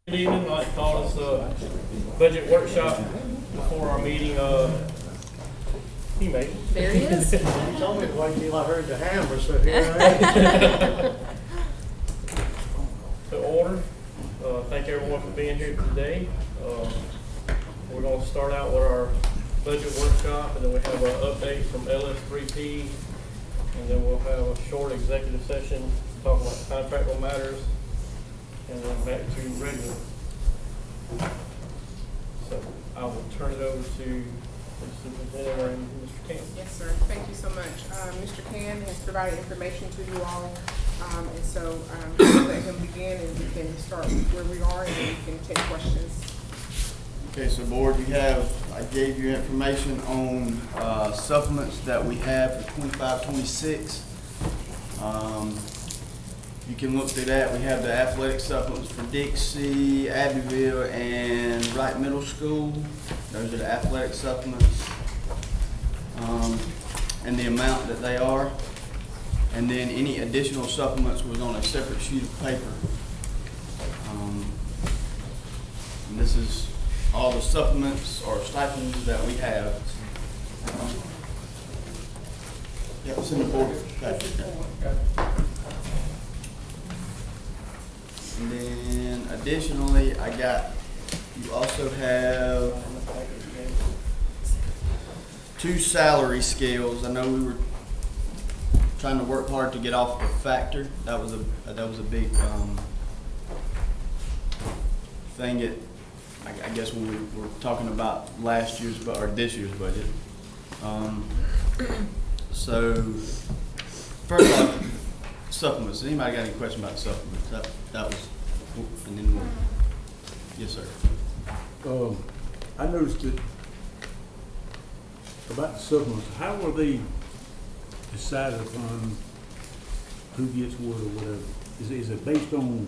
Good evening. I'd like to call this a budget workshop before our meeting. He made it. There he is. You told me to wait till I heard the hammer, so here I am. To order. Thank everyone for being here today. We're going to start out with our budget workshop, and then we have an update from LS3P, and then we'll have a short executive session talking about contractual matters, and then back to regular. So I will turn it over to the superintendent and Mr. King. Yes, sir. Thank you so much. Mr. Can has provided information to you all, and so I'll let him begin, and we can start where we are, and then we can take questions. Okay, so board, I gave you information on supplements that we have for 25-26. You can look through that. We have the athletic supplements for Dixie, Abbeville, and Wright Middle School. Those are the athletic supplements. And the amount that they are. And then any additional supplements was on a separate sheet of paper. And this is all the supplements or stipends that we have. Yeah, it's in the board package. And then additionally, you also have 2 salary scales. I know we were trying to work hard to get off the factor. That was a big thing that I guess when we were talking about last year's or this year's budget. So first off, supplements. Anybody got any question about supplements? That was, and then yes, sir. I noticed that about the supplements. How are they decided upon who gets what or whatever? Is it based on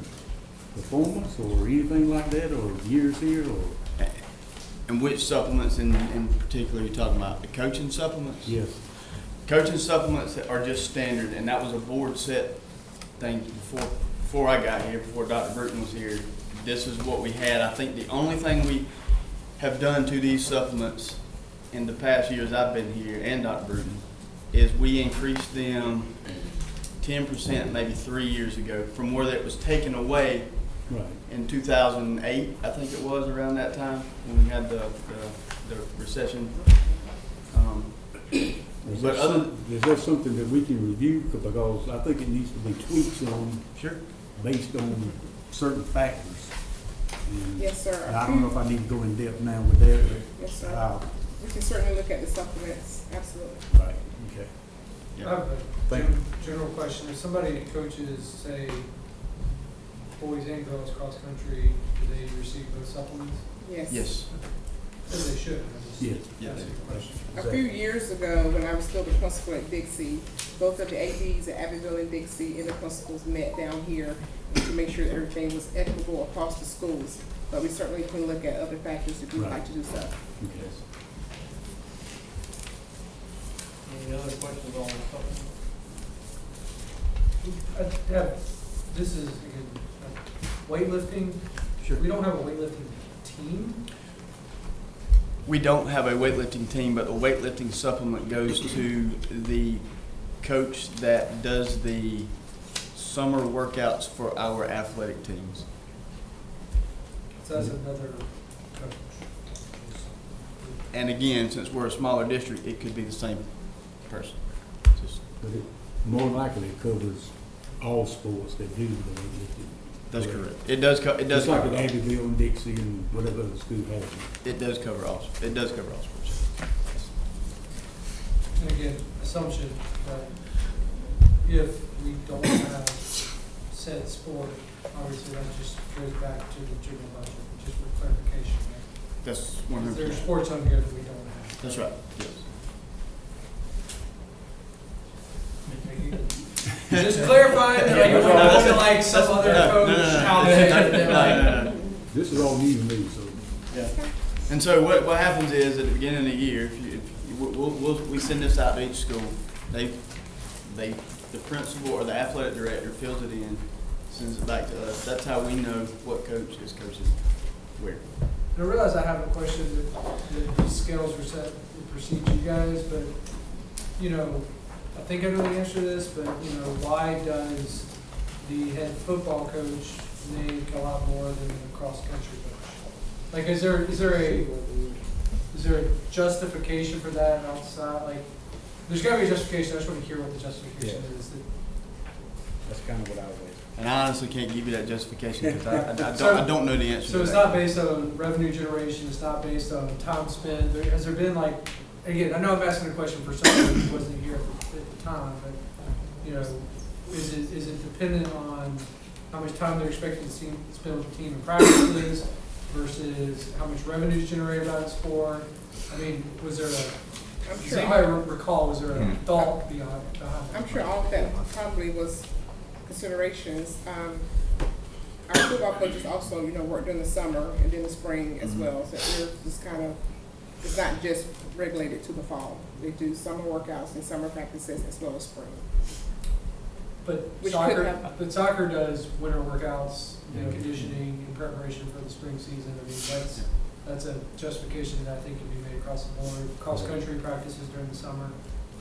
performance or anything like that, or years here, or? And which supplements in particular are you talking about? The coaching supplements? Yes. Coaching supplements are just standard, and that was a board set thing before I got here, before Dr. Bruton was here. This is what we had. I think the only thing we have done to these supplements in the past years I've been here, and Dr. Bruton, is we increased them 10% maybe 3 years ago from where that was taken away. Right. In 2008, I think it was around that time when we had the recession. Is that something that we can review? Because I think it needs to be tweaks on. Sure. Based on certain factors. And Yes, sir. I don't know if I need to go in depth now with that. But Yes, sir. We can certainly look at the supplements. Absolutely. Right. Okay. Yeah. I have Thank a general question. If somebody coaches, say, boys and girls cross country, do they receive both supplements? Yes. Yes. As they should. Yes. Yes. That's the question. A few years ago, when I was still the principal at Dixie, both of the ADs at Abbeville and Dixie and the principals met down here to make sure that everything was equitable across the schools. But we certainly can look at other factors if you'd like to do so. Okay. Any other questions on something? This is, again, weightlifting. Sure. We don't have a weightlifting team. We don't have a weightlifting team, but the weightlifting supplement goes to the coach that does the summer workouts for our athletic teams. So that's another coach. And again, since we're a smaller district, it could be the same person. But it more likely it covers all sports that do the weightlifting. That's correct. It does. It does Just like cover at all. Abbeville and Dixie and whatever other school has it. It does cover all. It does cover all sports. And again, assumption that if we don't have said sport, obviously that just goes back to the general budget, just for clarification. Right? That's Because there's 100%. sports on here that we don't have. That's right. Yes. Just clarifying that we're not looking like some other coach out there. This is all new to me, so. Yeah. And so what happens is at the beginning of the year, we send this out to each school. The principal or the athletic director fills it in, sends it back to us. That's how we know what coach is coaching where. I realize I have a question that these scales were set to precede you guys, but, you know, I think I know the answer to this, but, you know, why does the head football coach make a lot more than the cross-country coach? Like, is there a justification for that outside, like, there's gotta be a justification, I just wanna hear what the justification is. That's kind of what I was. And I honestly can't give you that justification because So- I don't know the answer to So it's that. not based on revenue generation, it's not based on time spent, has there been like, again, I know I'm asking a question for someone who wasn't here at the time, but, you know, is it dependent on how much time they're expected to spend with the team in practices versus how much revenue is generated by the sport? I mean, was there I'm does sure, anybody all, recall, was there a thought behind that? I'm sure all of that probably was considerations. Our football coaches also, you know, work during the summer and then the spring as well. So they're just kind of, it's not just regulated to the fall. They do summer workouts and summer practices as well as spring. But Which could have- soccer does winter workouts, you know, conditioning in preparation for the spring season. I mean, that's a justification that I think can be made across the board. Cross-country practices during the summer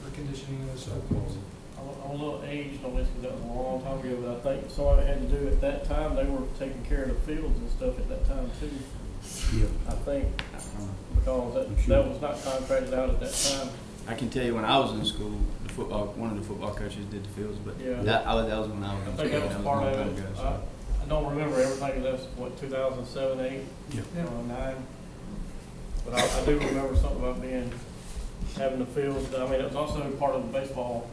for conditioning and those sort of things. I'm a little aged on this because that was a long time ago, but I think somebody had to do it at that time. They were taking care of the fields and stuff at that time too. Yeah. I think, because that was not contracted out at that time. I can tell you when I was in school, one of the football coaches did the fields, but Yeah. that was when I was I in think school. that was a part long of time it. ago, so. I don't remember everything. That's what, 2007, 8, Yeah. 9. But I do remember something about having the fields. I mean, it was also part of the baseball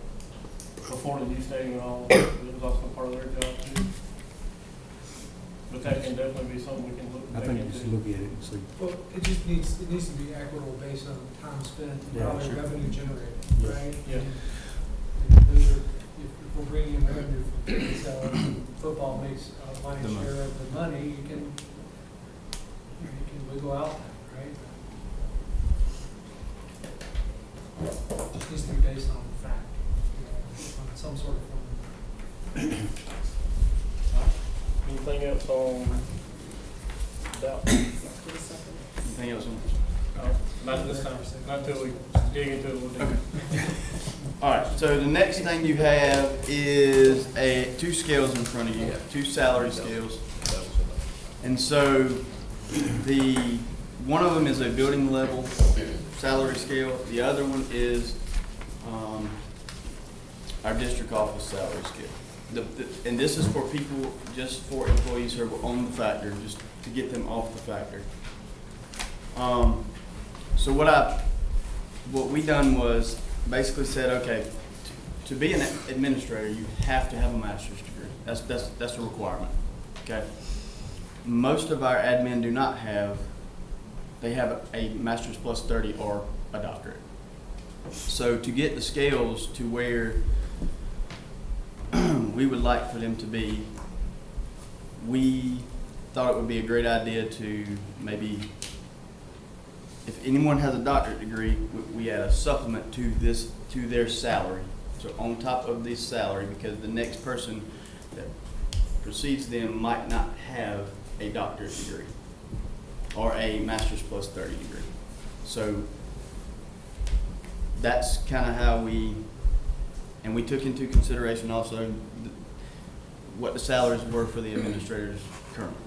before the new stadium and all. It was also part of their job too. But that can definitely be something we can look I back think just into. look at it and see. Well, it needs to be equitable based on time spent and Yeah, probably sure. revenue generated, Yeah. right? Yeah. And those are, if we're bringing in revenue from ticket sales, and football makes a The lion's money. share of the money, you can wiggle out, right? Just needs to be based on fact, you know, on some sort of form. Anything else on that? Anything else on? Not this time, not until we dig into it a little deeper. All right, so the next thing you have is two scales in front of you, two salary scales. And so one of them is a building level salary scale. The other one is our district office salary scale. And this is for people, just for employees who are on the factor, just to get them off the factor. So what we done was basically said, okay, to be an administrator, you have to have a master's degree. That's a requirement. Okay. Most of our admin do not have. They have a master's plus 30 or a doctorate. So to get the scales to where we would like for them to be, we thought it would be a great idea to maybe, if anyone has a doctorate degree, we add a supplement to their salary. So on top of this salary, because the next person that precedes them might not have a doctorate degree or a master's plus 30 degree. So that's kind of how we took into consideration also what the salaries were for the administrators currently.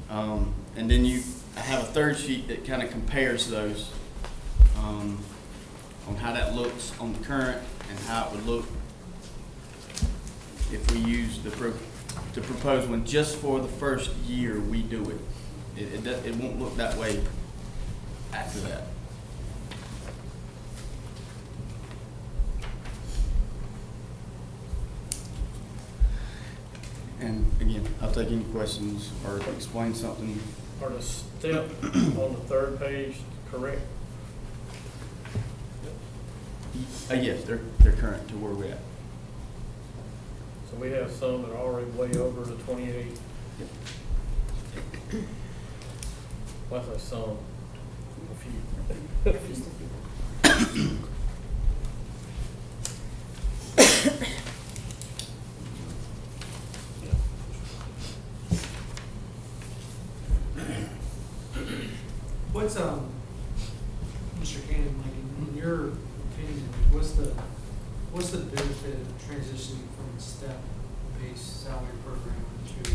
And then I have a third sheet that kind of compares those on how that looks on the current and how it would look if we use the proposed one just for the first year we do it. It won't look that way after that. And again, I'll take any questions or explain something. Are the step on the third page correct? Yes, they're current to where we're at. So we have some that are already way over the 28. Yep. Well, I say some, a few. what's, Mr. Cannon, like, in your opinion, what's the benefit of transitioning from a step-based salary program to a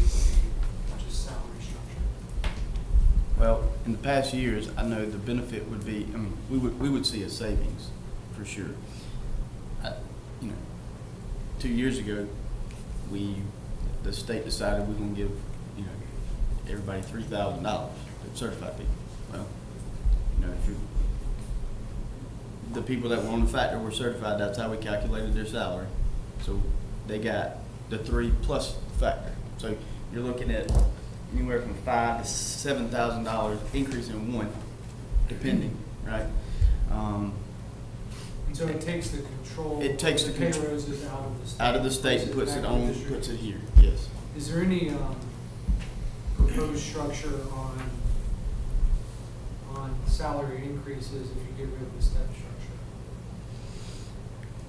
just salary structure? Well, in the past years, I know the benefit would be, I mean, we would see a savings, for sure. You know, 2 years ago, the state decided we're gonna give, you know, everybody $3,000 to certify people. Well, you know, the people that were on the factor were certified, that's how we calculated their salary. So they got the 3 plus factor. So you're looking at anywhere from $5,000 to $7,000 increase in one, depending, right? And so it takes the control. It takes the pay control raises out of the state. out of the state and puts it back in the on, district. puts it here, yes. Is there any proposed structure on salary increases if you get rid of the step structure?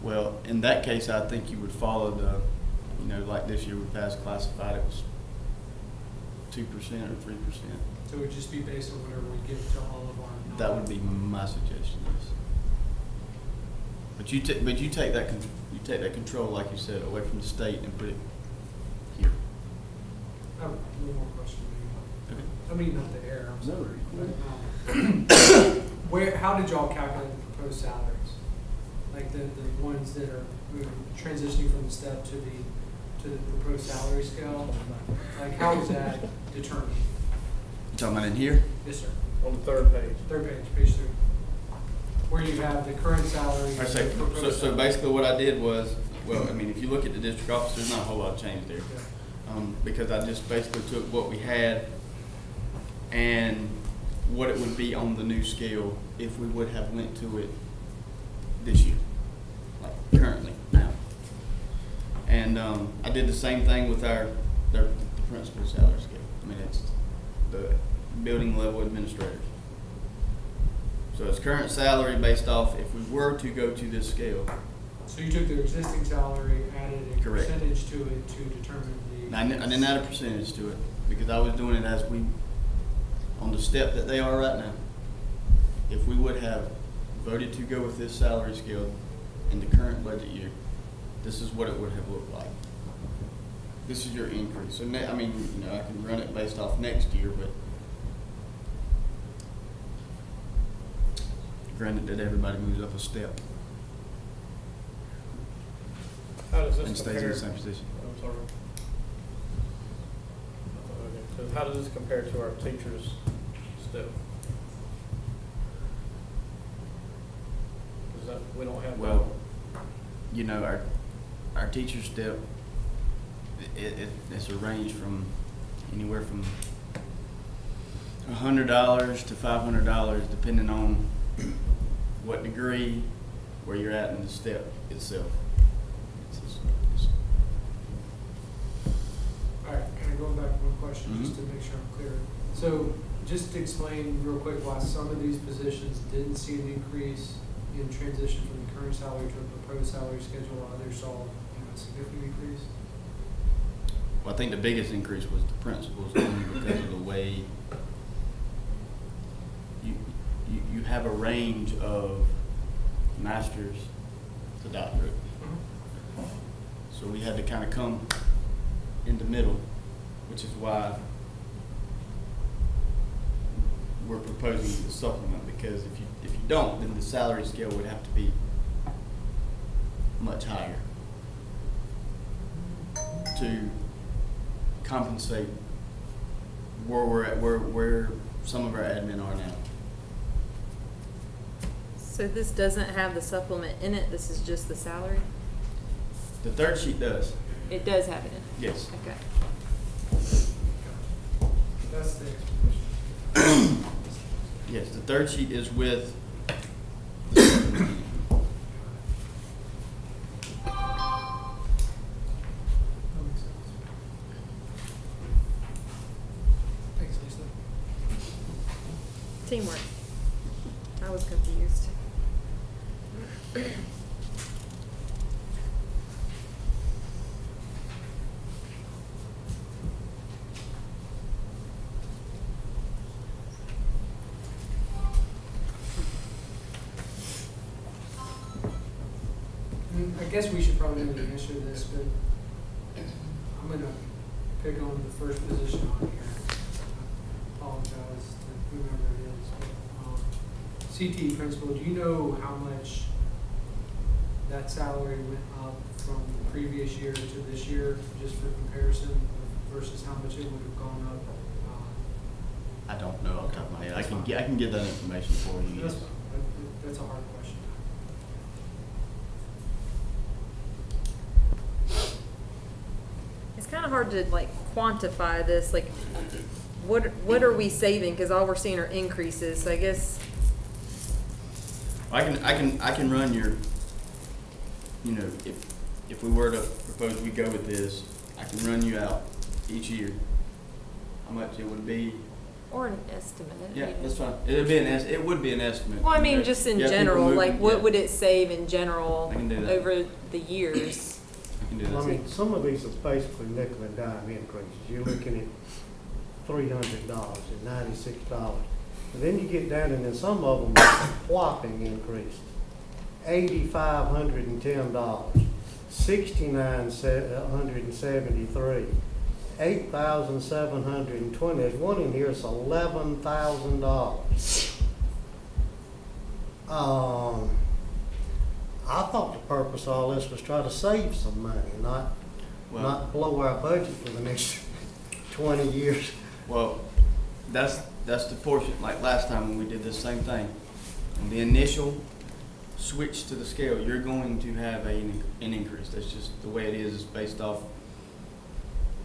Well, in that case, I think you would follow the, you know, like this year we passed classified, it was 2% or 3%. So it would just be based on whatever we give to all of our. That would be my suggestion, yes. But you take that control, like you said, away from the state and put it here. I have one more question. Okay. I mean, not the air, I'm sorry. No. But, how did y'all calculate the proposed salaries? Like the ones that are transitioning from the step to the proposed salary scale? Like, how was that determined? You talking about in here? Yes, sir. On the third page. Third page, page 3. Where you have the current salary. I say, and the proposed so salary. basically what I did was, well, I mean, if you look at the district office, there's not a whole lot of change there. Yeah. Because I just basically took what we had and what it would be on the new scale if we would have went to it this year, like currently now. And I did the same thing with the principal salary scale. I mean, it's the building level administrators. So it's current salary based off if we were to go to this scale. So you took their existing salary, added a Correct. percentage to it to determine the. Now, I didn't add a percentage to it because I was doing it as we, on the step that they are right now. If we would have voted to go with this salary scale in the current budget year, this is what it would have looked like. This is your increase. So, I mean, you know, I can run it based off next year, but granted that everybody moves up a step How does and this stays in compare? the same position. I'm sorry. Okay, so how does this compare to our teachers' step? Is that, we don't have. Well, you know, our teacher step, it's a range from anywhere from $100 to $500, depending on what degree, where you're at in the step itself. All right, kind of going back to one question, just Mm-hmm. to make sure I'm clear. So just to explain real quick why some of these positions didn't see an increase in transition from the current salary to a proposed salary schedule, while others saw, a significant increase? Well, I think the biggest increase was the principals only because of the way you have a range of masters to doctorate. So we had to kind of come in the middle, which is why we're proposing the supplement, because if you don't, then the salary scale would have to be much higher to compensate where we're at, where some of our admin are now. So this doesn't have the supplement in it, this is just the salary? The third sheet does, It does have it in it? yes. Okay. That's the explanation. Yes, the third sheet is with the supplement. That makes sense. Thanks, Lisa. Teamwork. I was confused. guess we should probably know the answer to this, but I'm gonna pick on the first position on here. I apologize to whoever it is, but, CTE principal, do you know how much that salary went up from the previous year to this year, just for comparison, versus how much it would have gone up? I don't know off the top of my head. I can get that information for you. That's Yes. fine. That's a hard question. It's kind of hard to like quantify this, like, what are we saving? Because all we're seeing are increases, so I guess, I can run your, you know, if we were to propose we go with this, I can run you out each year how much it would be. or an estimate. Yeah, you know. that's fine. It would be an estimate. Well, I You mean, know, just in yeah, people general, moving, like, what yeah, would it save in general I can do that. over the years? I can do I that. mean, some of these are basically nickel and dime increases. You're looking at $300 and $96. And then you get down and then some of them are whopping increases. $8,510, $6,973, $8,720. There's one in here that's $11,000. I thought the purpose of all this was try to save some money, Well- not blow our budget for the next 20 years. Well, that's the portion, like last time when we did the same thing. On the initial switch to the scale, you're going to have an increase. That's just the way it is. It's based off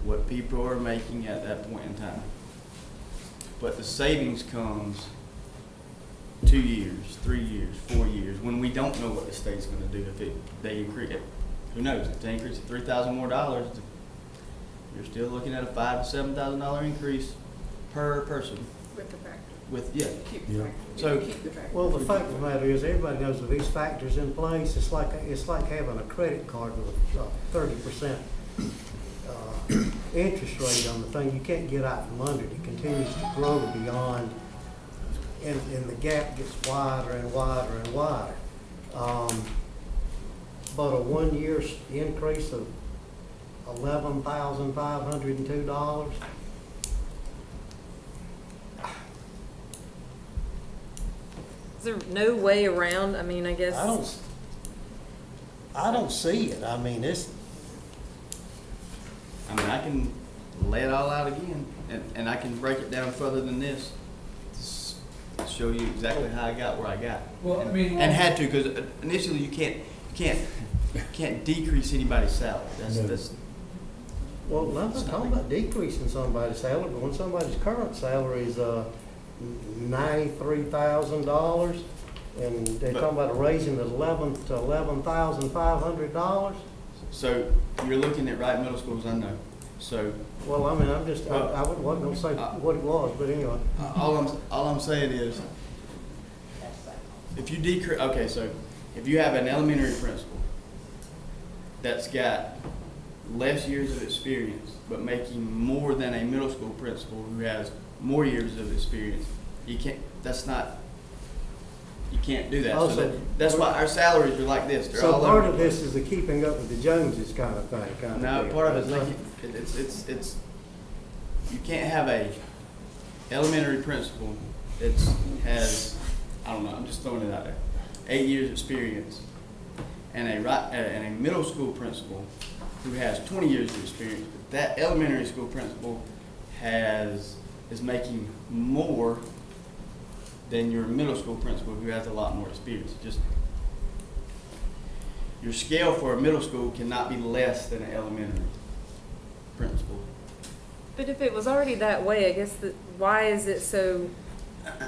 what people are making at that point in time. But the savings comes 2 years, 3 years, 4 years, when we don't know what the state's gonna do. If they increase it, who knows? If they increase it $3,000 more, you're still looking at a $5,000 to $7,000 increase per person. With the factor. With, yeah, Keep the Yeah. factor. So- Keep the factor. Well, the fact of the matter is, everybody knows with these factors in place, it's like having a credit card with a 30% interest rate on the thing. You can't get out from under it. It continues to grow beyond, and the gap gets wider and wider and wider. But a 1 year increase of $11,502. Is there no way around, I mean, I guess. I don't see it. I mean, I mean, I can lay it all out again, and I can break it down further than this. Show you exactly how I got where I got. Well, I mean. And had to, because initially you can't decrease anybody's salary. No. That's well, I'm not talking about decreasing somebody's salary, but when somebody's current salary is $93,000, and they're But- talking about raising it $11,500. so you're looking at Wright Middle Schools, I know. So Well, I mean, wasn't gonna say what it was, but anyway. all I'm saying is, if you decrease, okay, so if you have an elementary principal that's got less years of experience, but making more than a middle school principal who has more years of experience, you can't do that. Oh, So so- that's why our salaries are like this. They're So all part over of the place. this is the keeping up with the Joneses kind of thing, No, deal. part of it's like, it's, you can't have a elementary principal that has, I don't know, I'm just throwing it out there, 8 years experience, and a middle school principal who has 20 years of experience, but that elementary school principal is making more than your middle school principal who has a lot more experience. Just, your scale for a middle school cannot be less than an elementary principal. But if it was already that way, I guess why is it so,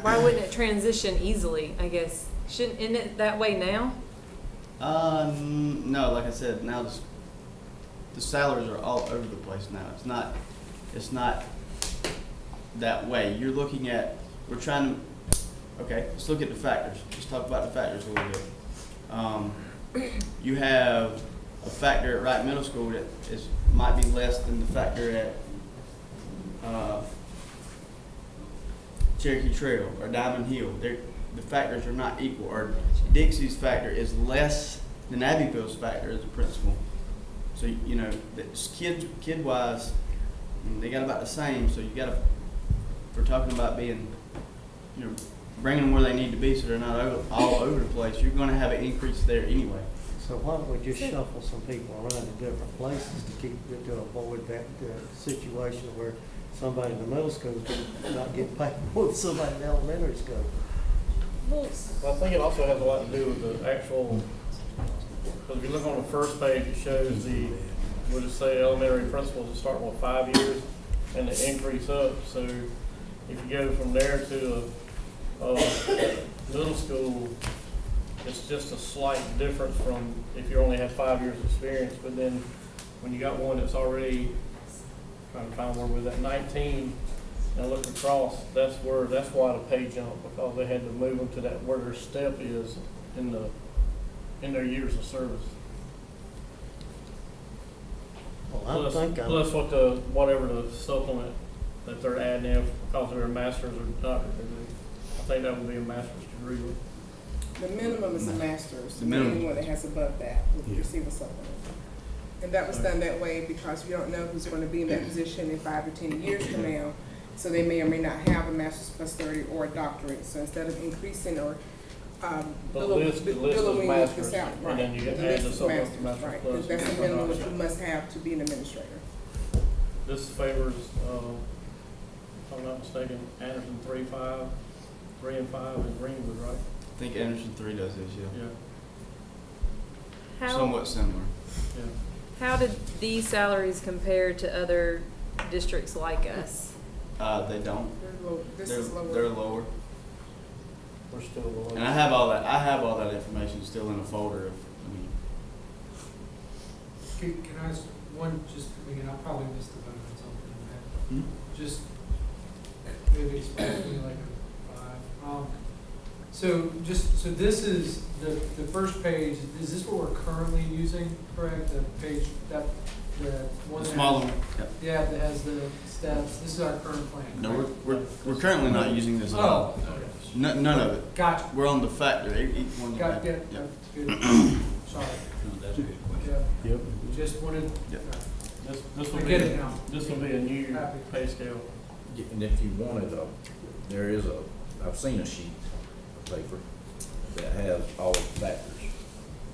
why wouldn't it transition easily, I guess? Isn't it that way now? No, like I said, now the salaries are all over the place now. It's not that way. You're looking at, okay, let's look at the factors. Let's talk about the factors a little bit. You have a factor at Wright Middle School that might be less than the factor at Cherokee Trail or Diamond Hill. The factors are not equal. Or Dixie's factor is less Then Abbeville's factor as a principal. So, you know, that's kid wise, they got about the same, so you gotta, if we're talking about being, you know, bringing them where they need to be so they're not all over the place, you're gonna have an increase there anyway. So why don't we just shuffle some people around to different places to avoid that situation where somebody in the middle school is not getting paid with somebody in elementary school? Well, I think it also has a lot to do with the actual, because if you look on the first page, it shows we'll just say elementary principals that start with 5 years and they increase up. So if you go from there to middle school, it's just a slight difference from if you only have 5 years experience. But then when you got one that's already, trying to find where we're at, 19, and I look across, that's why the pay jumped, because they had to move them to that, where their step is in their years of service. Well, I think Plus whatever the supplement that they're adding in because they're a master's or doctorate degree. I think that would be a master's degree. The minimum is a master's, The minimum. anyone that has above that would Yeah. receive a supplement. And that was done that way because you don't know who's going to be in that position in 5 or 10 years from now. So they may or may not have a master's plus 30 or a doctorate. So instead of increasing or The list is billowing masters, this out, and right. then you The get list add the is supplement masters, master's right. plus. 'Cause that's the minimum that you must have to be an administrator. This favors, if I'm not mistaken, Anderson 3 and 5, and Greenwood, right? I think Anderson 3 does this, yeah. Yeah, Somewhat similar. yeah. how did these salaries compare to other districts like us? They don't. They're low, this They're, is lower. they're lower. We're still below. And I have all that information still in a folder of, Can I ask one, just, I probably missed the boat on something on that. Just maybe explain to me like a 5. So this is the first page, is this what we're currently using, correct? The page, the one the that smaller has- one. Yep. Yeah, that has the steps, this is our current plan. No, correct? we're currently not using this at Oh, all. okay. None of it. Gotcha. We're on the factor, each one. Got it, Yeah. good. Sorry. That's a good Yeah, Yep. just wanted, Yep. This I will get be, it now. this will be a new Happy. pay scale. And if you wanted, there is I've seen a sheet of paper that has all the factors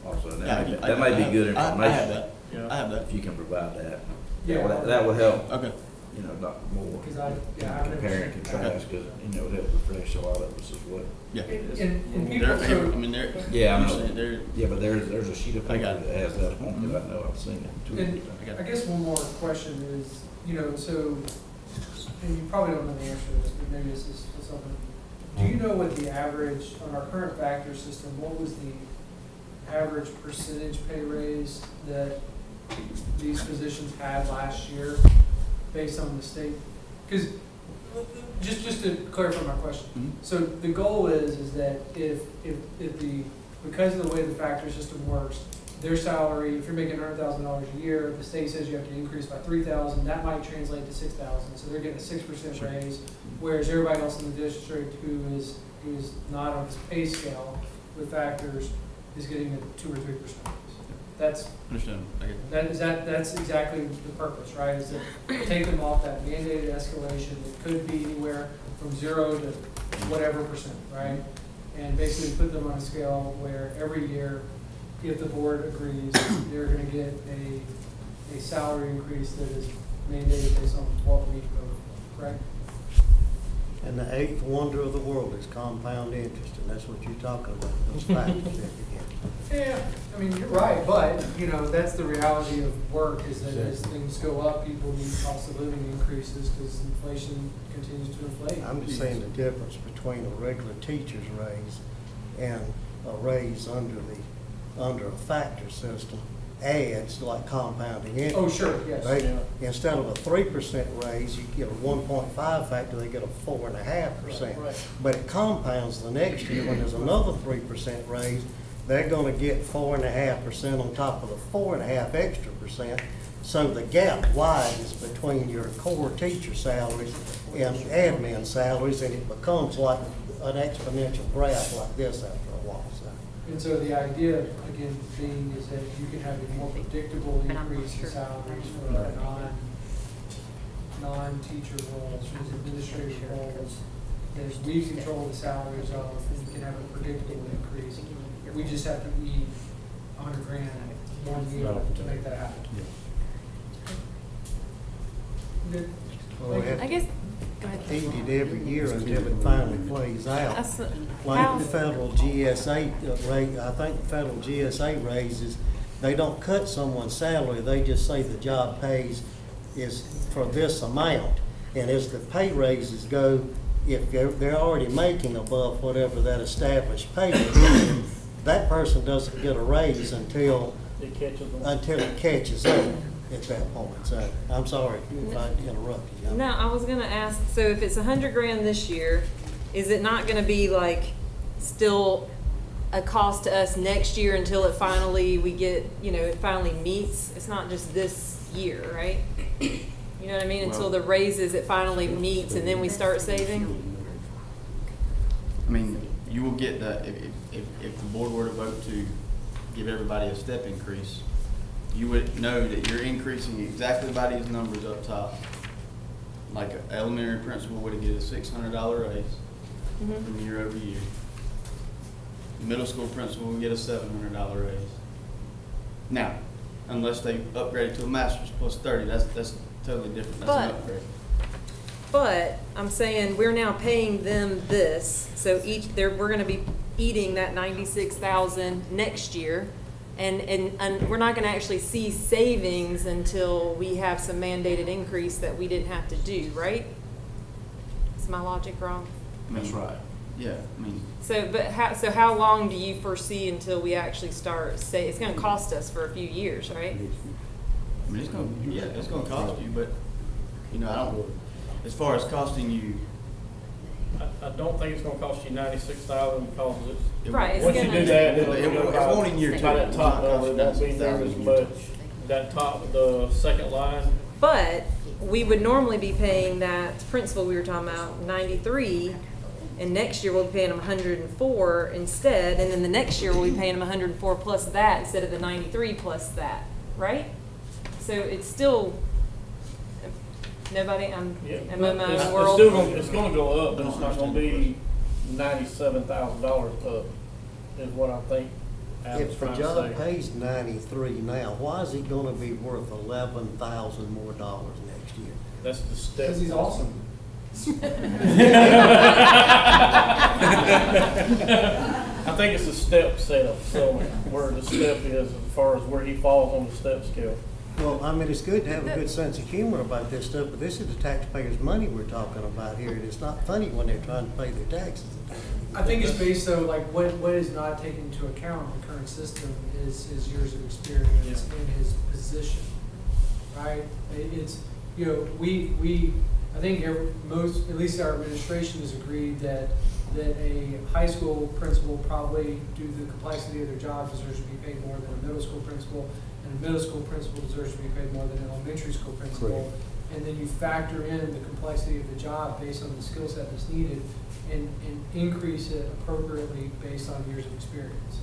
also. And that may be good I have information that. Yeah. I have that. if you can provide that. Yeah. That would help, Okay. Dr. Moore, Because I never compare and seen- contrast, because, it helps refresh a lot of us as well. Yeah. And people, They're, I so, mean, they're. Yeah, I know. They're, Yeah, but there's a sheet of I paper got that it. has that on it, I know, I've seen it too. and I got I it. guess one more question is, so, and you probably don't know the answer to this, but maybe this is something. Do you know what the average, on our current factor system, what was the average percentage pay raise that these positions had last year based on the state? Because, just to clarify my question, Mhm. so the goal is that if because of the way the factor system works, their salary, if you're making $100,000 a year, the state says you have to increase by 3,000, that might translate to 6,000, so they're getting a 6% Sure. raise, whereas everybody else in the district who is not on this pay scale with factors is getting a 2 or 3% raise. That's Understand. I get it. that's exactly the purpose, right? Is to take them off that mandated escalation. It could be anywhere from 0 to whatever percent, right? And basically put them on a scale where every year, if the board agrees, they're gonna get a salary increase that is mandated based on what we vote, correct? And the eighth wonder of the world is compound interest, and that's what you're talking about, those factors that you get. Yeah, I mean, you're right, but, that's the reality of work, is that as things go up, people need cost of living increases because inflation continues to inflate. I'm just saying the difference between a regular teacher's raise and a raise under a factor system adds like compounding interest. Oh, sure, yes. They, instead of a 3% raise, you get a 1.5 factor, they get a 4.5%. Right. But it compounds the next year when there's another 3% raise, they're gonna get 4.5% on top of the 4.5 extra percent. So the gap widens between your core teacher salaries and admin salaries, and it becomes like an exponential graph like this after a while, so. And so the idea, again, being is that you can have a more predictable increase in salaries for non-teacher roles, these administrative roles. As we control the salaries of, and you can have a predictable increase. We just have to eat $100,000 one year to make that happen. Good. Well, we have I to guess, go ahead. eat it every year until it finally plays out. That's, Like how, the federal GSA rate, I think the federal GSA raises, they don't cut someone's salary, they just say the job pays is for this amount. And as the pay raises go, if they're already making above whatever that established pay is, that person doesn't get a raise until It catches them. it catches up at that point. So, I'm sorry if I interrupted you. no, I was gonna ask, so if it's $100,000 this year, is it not gonna be like still a cost to us next year until it finally, we get, you know, it finally meets? It's not just this year, right? You know what I mean? Until the raises, it finally meets and then we start saving? I mean, you will get that, if the board were to vote to give everybody a step increase, you would know that you're increasing exactly by these numbers up top. Like an elementary principal would get a $600 raise from year over year. Middle school principal would get a $700 raise. Now, unless they upgrade to a master's plus 30, that's totally different, that's an But- upgrade. But I'm saying we're now paying them this, so we're gonna be eating that 96,000 next year. And we're not gonna actually see savings until we have some mandated increase that we didn't have to do, right? Is my logic wrong? That's right. Yeah, I mean, So, but how long do you foresee until we actually start it's gonna cost us for a few years, right? it's gonna cost you, but, you know, I don't, as far as costing you. I don't think it's gonna cost you 96,000 because it's. Right, it's Once you gonna- do that, It won't in year two. by that top number, it won't be there as much. That top, the second line, But we would normally be paying that principal we were talking about, 93, and next year we'll be paying them 104 instead, and then the next year we'll be paying them 104 plus that instead of the 93 plus that, right? So it's still, nobody, I'm yeah. in my It's own world. still gonna, it's gonna go up, but it's not gonna be $97,000 up, is what I think Adam's If the trying to job say. pays 93 now, why is it gonna be worth 11,000 more dollars next year? That's the step. Because he's awesome. I think it's a step setup, so where the step is as far as where he falls on the step scale. Well, I mean, it's good to have a good sense of humor about this stuff, but this is the taxpayers' money we're talking about here, and it's not funny when they're trying to pay their taxes. I think it's based though, like what is not taken into account in the current system is his years of experience and his position, right? It's, you know, I think at least our administration has agreed that a high school principal probably, due to the complexity of their job, deserves to be paid more than a middle school principal, and a middle school principal deserves to be paid more than an elementary school principal. Correct. And then you factor in the complexity of the job based on the skill set that's needed and increase it appropriately based on years of experience.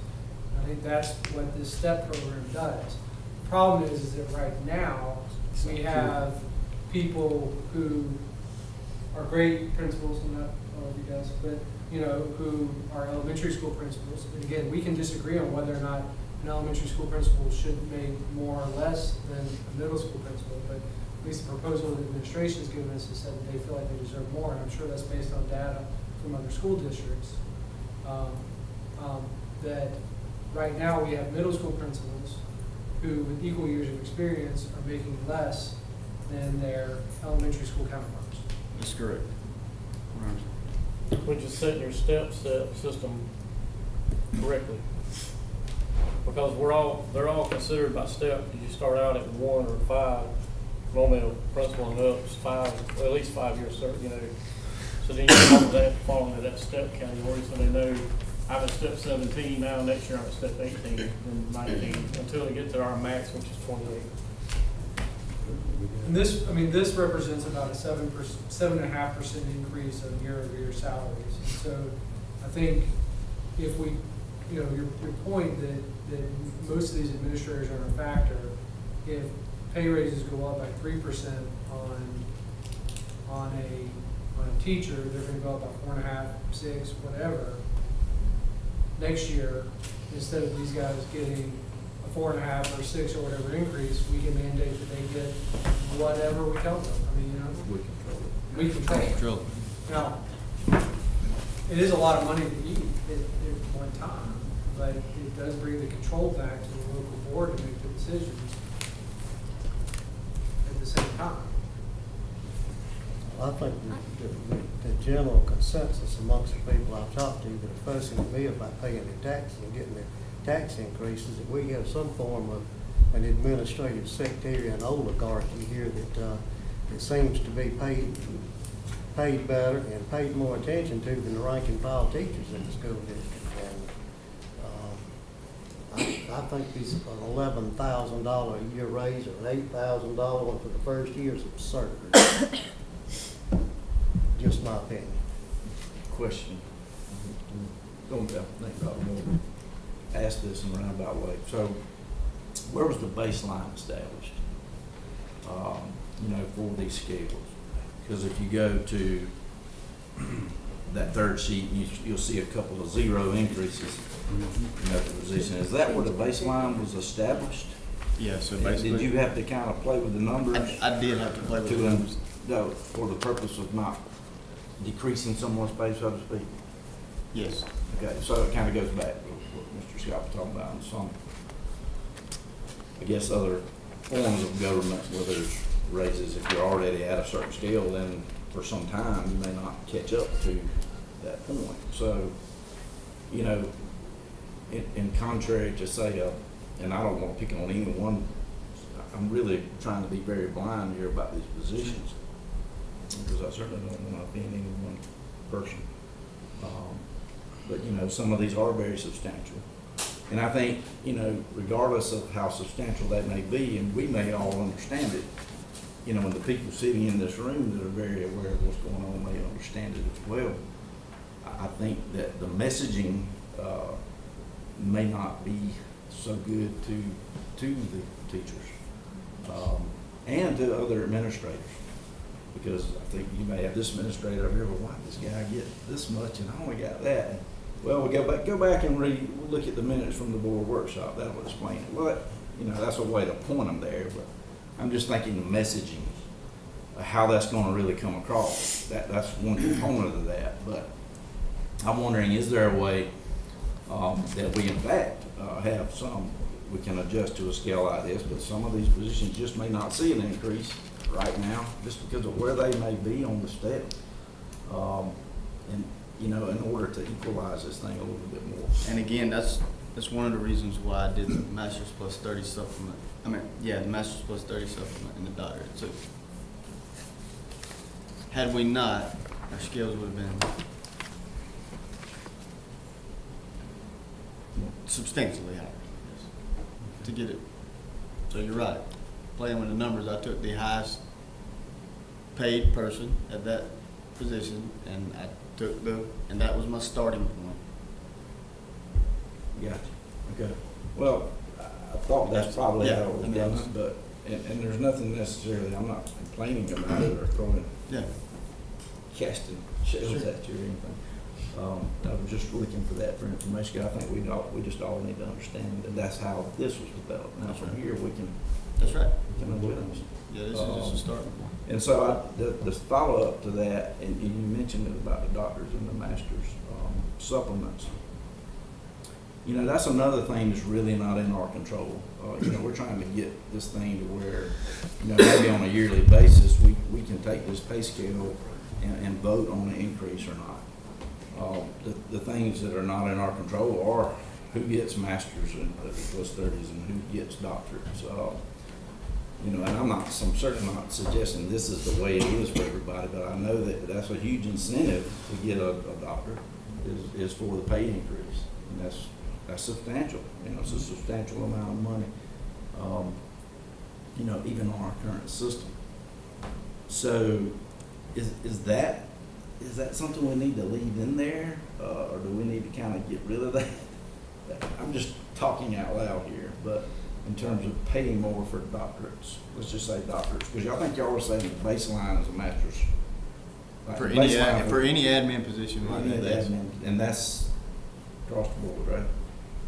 I think that's what this STEP program does. The problem is that right now, we have people who are great principals, and not all of you guys, but, you know, who are elementary school principals. And again, we can disagree on whether or not an elementary school principal should make more or less than a middle school principal, but at least the proposal the administration has given us is that they feel like they deserve more, and I'm sure that's based on data from other school districts. That right now we have middle school principals who, with equal years of experience, are making less than their elementary school counterparts. That's correct. We're just setting your step system correctly. Because they're all considered by step. You start out at 1 or 5, normally a principal and up is 5, or at least 5 years, you know. So then you have that falling into that step category, so they know I'm at step 17 now, next year I'm at step 18, then 19, until they get to our max, which is 28. And this represents about a 7.5% increase of year-over-year salaries. And so I think if we you know, your point that most of these administrators are a factor, if pay raises go up by 3% on a teacher, they're gonna go up by 4.5, 6, whatever. Next year, instead of these guys getting a 4.5 or 6 or whatever increase, we can mandate that they get whatever we tell them. I mean, you know, We control it. we control it. Now, it is a lot of money to eat at one time, but it does bring the control back to the local board to make the decisions at the same time. I think the general consensus amongst the people I've talked to that are fussing at me about paying their taxes and getting their tax increases, that we have some form of an administrative secretary and oligarchy here that seems to be paid better and paid more attention to than the rank and file teachers in the school district. And I think these an $11,000 a year raise or an $8,000 one for the first year is absurd. Just my opinion. Question. Don't think about more. Ask this in a roundabout way. So, where was the baseline established? For these scales? Because if you go to that third sheet, you'll see a couple of zero increases in that position. Is that where the baseline was established? Yeah, so And basically. did you have to kind of play with the numbers? I did have to play with to the numbers. No, for the purpose of not decreasing someone's pay, so to speak? Yes. Okay, so it kind of goes back to what Mr. Scott was talking about, and some, I guess, other forms of government where there's raises. If you're already at a certain scale, then for some time, you may not catch up to that point. So, in contrary to say, and I don't want to pick on anyone, I'm really trying to be very blind here about these positions, because I certainly don't want to offend any one person. But some of these are very substantial. And I think, regardless of how substantial that may be, and we may all understand it, and the people sitting in this room that are very aware of what's going on may understand it as well. I think that the messaging may not be so good to the teachers and to other administrators. Because I think you may have this administrator over here, well, why did this guy get this much and I only got that? And, well, we go back and look at the minutes from the board workshop. That'll explain it. Well, that's a way to point them there. But I'm just thinking the messaging, how that's going to really come across. That's one component of that. But I'm wondering, is there a way that we, in fact, have some, we can adjust to a scale like this, but some of these positions just may not see an increase right now, just because of where they may be on the step. In order to equalize this thing a little bit more. And again, that's one of the reasons why I did the Masters Plus 30 supplement. The Masters Plus 30 supplement in the doctorate too. Had we not, our scales would have been substantially higher to get it. So you're right. Playing with the numbers, I took the highest paid person at that position, and I took and that was my starting point. Gotcha. Okay. Well, I thought that's probably how it was Yeah, done, but, and there's nothing necessarily, I'm not complaining about it or throwing, Yeah. casting shells at you or anything. I was just looking for that for information. I think we just all need to understand that that's how this was developed. Now from here, we can That's right. adjust. Yeah, this is just a starting point. And so the follow-up to that, and you mentioned it about the doctors and the masters supplements. That's another thing that's really not in our control. We're trying to get this thing to where, maybe on a yearly basis, we can take this pay scale and vote on an increase or not. The things that are not in our control are who gets masters and plus 30s and who gets doctorates. And I'm certainly not suggesting this is the way it is for everybody, but I know that that's a huge incentive to get a doctorate is for the pay increase, and that's substantial. It's a substantial amount of money. Even on our current system. So, is that something we need to leave in there, or do we need to kind of get rid of that? I'm just talking out loud here, but in terms of paying more for doctorates, let's just say doctorates, because y'all think y'all were saying the baseline is a master's. Like For the any, baseline for any admin position like any that, yes. admin, and that's across the board, right?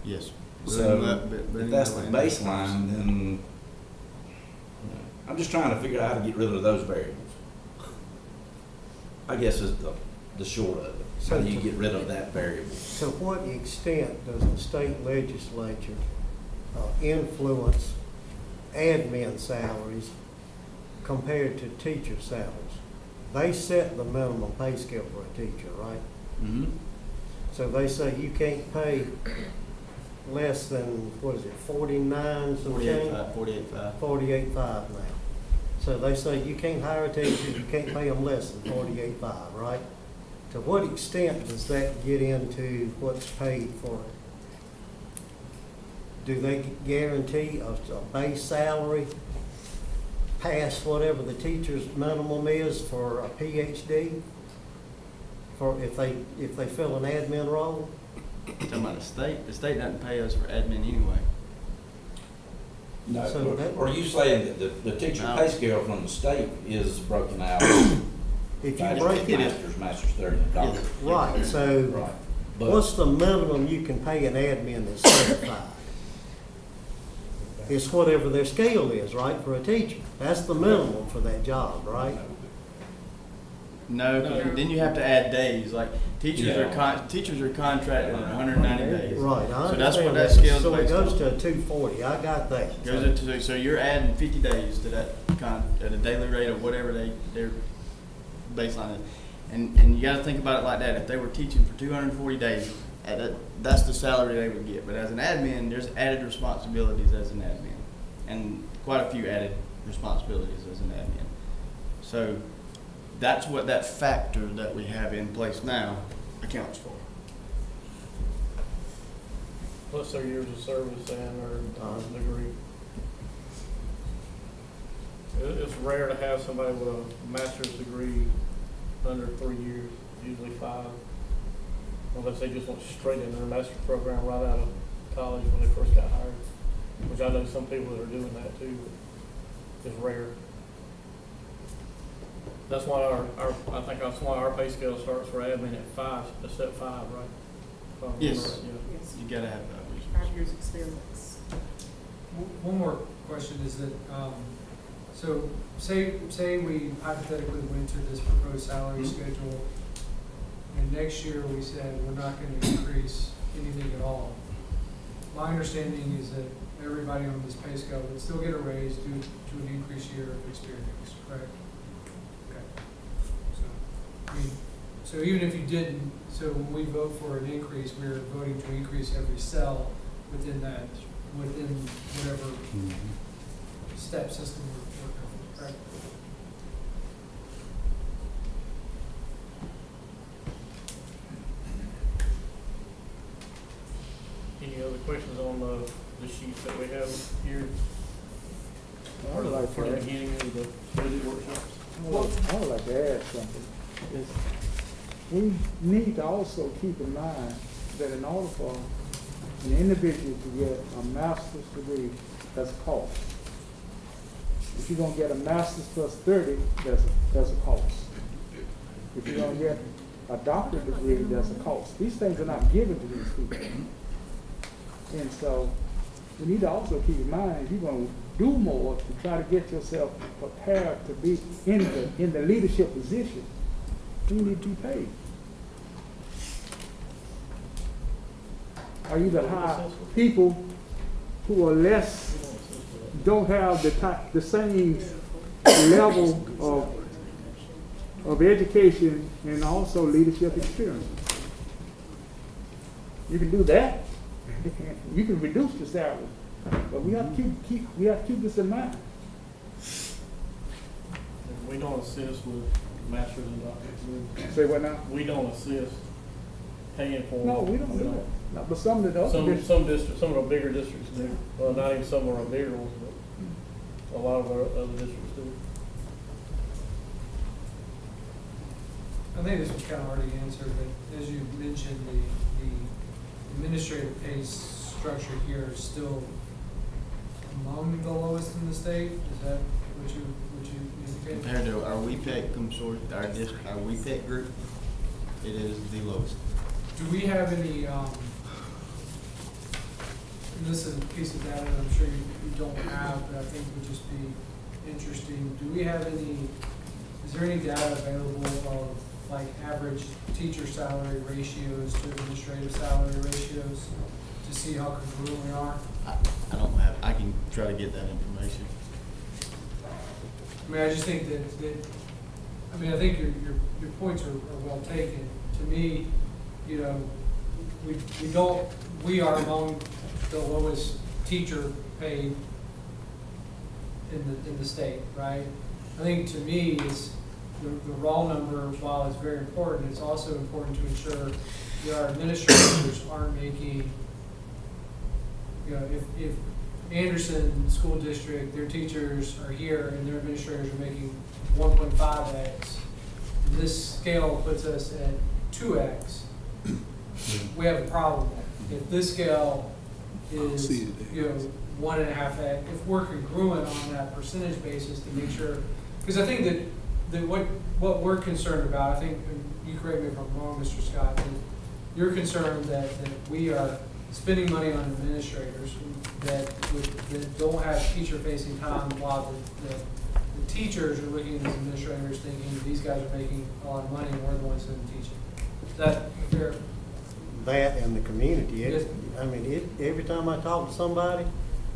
Yes. So if that's the baseline, then, you know, I'm just trying to figure out how to get rid of those variables. I guess is the short of it. How do you get rid of that variable? To what extent does the state legislature influence admin salaries compared to teacher salaries? They set the minimum pay scale for a teacher, right? Mm-hmm. So they say you can't pay less than, what is it, 49 some change? 48.5. 48.5 now. So they say you can't hire a teacher, you can't pay them less than 48.5, right? To what extent does that get into what's paid for it? Do they guarantee a base salary past whatever the teacher's minimum is for a PhD? For if they fill an admin role? Talking about the state doesn't pay us for admin anyway. No, So that- are you saying that the teacher No. pay scale from the state is broken out? If you break it, Master's, third, and doctorate. right, so Right. But what's the minimum you can pay an admin that's certified? It's whatever their scale is, right, for a teacher. That's the minimum for that job, right? No, 'cause then you have to add days, like teachers teachers are contracted at 190 days. Right, I So that's what understand that that. scale's So it based goes on. to a 240, I got that. Goes into, so you're adding 50 days to that at a daily rate of whatever their baseline is. And you gotta think about it like that. If they were teaching for 240 days, that's the salary they would get. But as an admin, there's added responsibilities as an admin. And quite a few added responsibilities as an admin. So that's what that factor that we have in place now accounts for. Plus their years of service and their degree. It's rare to have somebody with a master's degree under 3 years, usually 5. Unless they just went straight into their master's program right out of college when they first got hired. Which I know some people that are doing that too, but it's rare. That's why I think that's why our pay scale starts for admin at 5, a step 5, right? If I remember Yes. right, yeah. Yes. You gotta have that. 5 years experience. One more question is that, so say we hypothetically went to this proposed salary schedule, and next year we said we're not gonna increase anything at all. My understanding is that everybody on this pay scale would still get a raise due to an increased year of experience, correct? Okay. So even if you didn't, so when we vote for an increase, we're voting to increase every cell within whatever step system we're working, correct? Any other questions on the sheets that we have here? I would like For the to, beginning of the budget workshops? I would like to add something. Is we need to also keep in mind that in order for an individual to get a master's degree, that's a cost. If you're gonna get a master's plus 30, that's a cost. If you're gonna get a doctorate degree, that's a cost. These things are not given to these people. And so we need to also keep in mind, if you're gonna do more to try to get yourself prepared to be in the leadership position, you need to be paid. Or you can hire people who are don't have the same level of education and also leadership experience. You can do that. You can reduce the salary, but we have to keep this in mind. We don't assist with masters and doctorates. Say what now? We don't assist paying for them. No, we don't do that. No, but some of the other Some districts, districts, some of our bigger districts do. Well, not even some of our bigger ones, but a lot of our other districts do. I think this was kind of already answered, but as you mentioned, the administrative pay structure here is still among the lowest in the state? Is that what you indicate? Compared to our WEPAC consortium, our WEPAC group, it is the lowest. Do we have any, and this is a piece of data that I'm sure you don't have, but I think would just be interesting. Do we have any, is there any data available of like average teacher salary ratios to administrative salary ratios to see how congruent we are? I don't have, I can try to get that information. I mean, I just think that I mean, I think your points are well taken. To me, you know, we are among the lowest teacher paid in the state, right? I think to me, is the raw number, while it's very important, it's also important to ensure that our administrators aren't making, you know, if Anderson School District, their teachers are here and their administrators are making 1.5x, this scale puts us at 2x, we have a problem there. If this scale is, you know, 1.5x, if we're congruent on that percentage basis to make sure, because I think that what we're concerned about, I think, and you correct me if I'm wrong, Mr. Scott, that you're concerned that we are spending money on administrators that don't have teacher-facing time, while the teachers are looking at these administrators thinking these guys are making a lot of money and we're the ones doing the teaching. Is that fair? That and the community, Yes. every time I talk to somebody,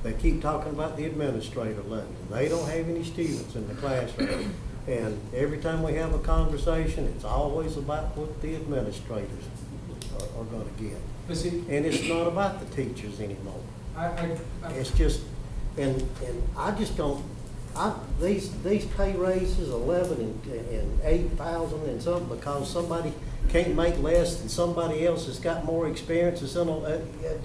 they keep talking about the administrator level. They don't have any students in the classroom. And every time we have a conversation, it's always about what the administrators are gonna get. But see, And it's not about the teachers anymore. I It's just, and I just don't, these pay raises, 11 and 8,000 and something, because somebody can't make less than somebody else that's got more experience, and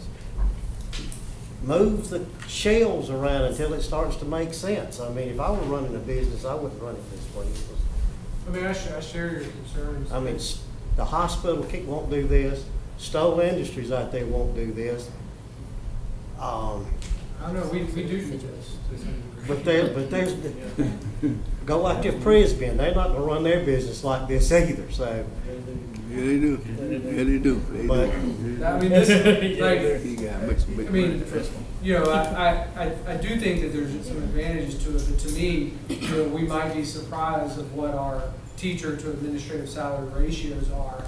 move the shelves around until it starts to make sense. I mean, if I were running a business, I wouldn't run it this way. I mean, I share your concerns. I mean, the hospital won't do this, Stoll Industries out there won't do this. I don't know, we do this. But there's, go out to Presbyterian, they're not gonna run their business like this either, so. Yeah, they do. Yeah, they do. They But, I mean, this, like, do. You got much big I mean, money. you know, I do think that there's some advantages to it, but to me, you know, we might be surprised of what our teacher to administrative salary ratios are.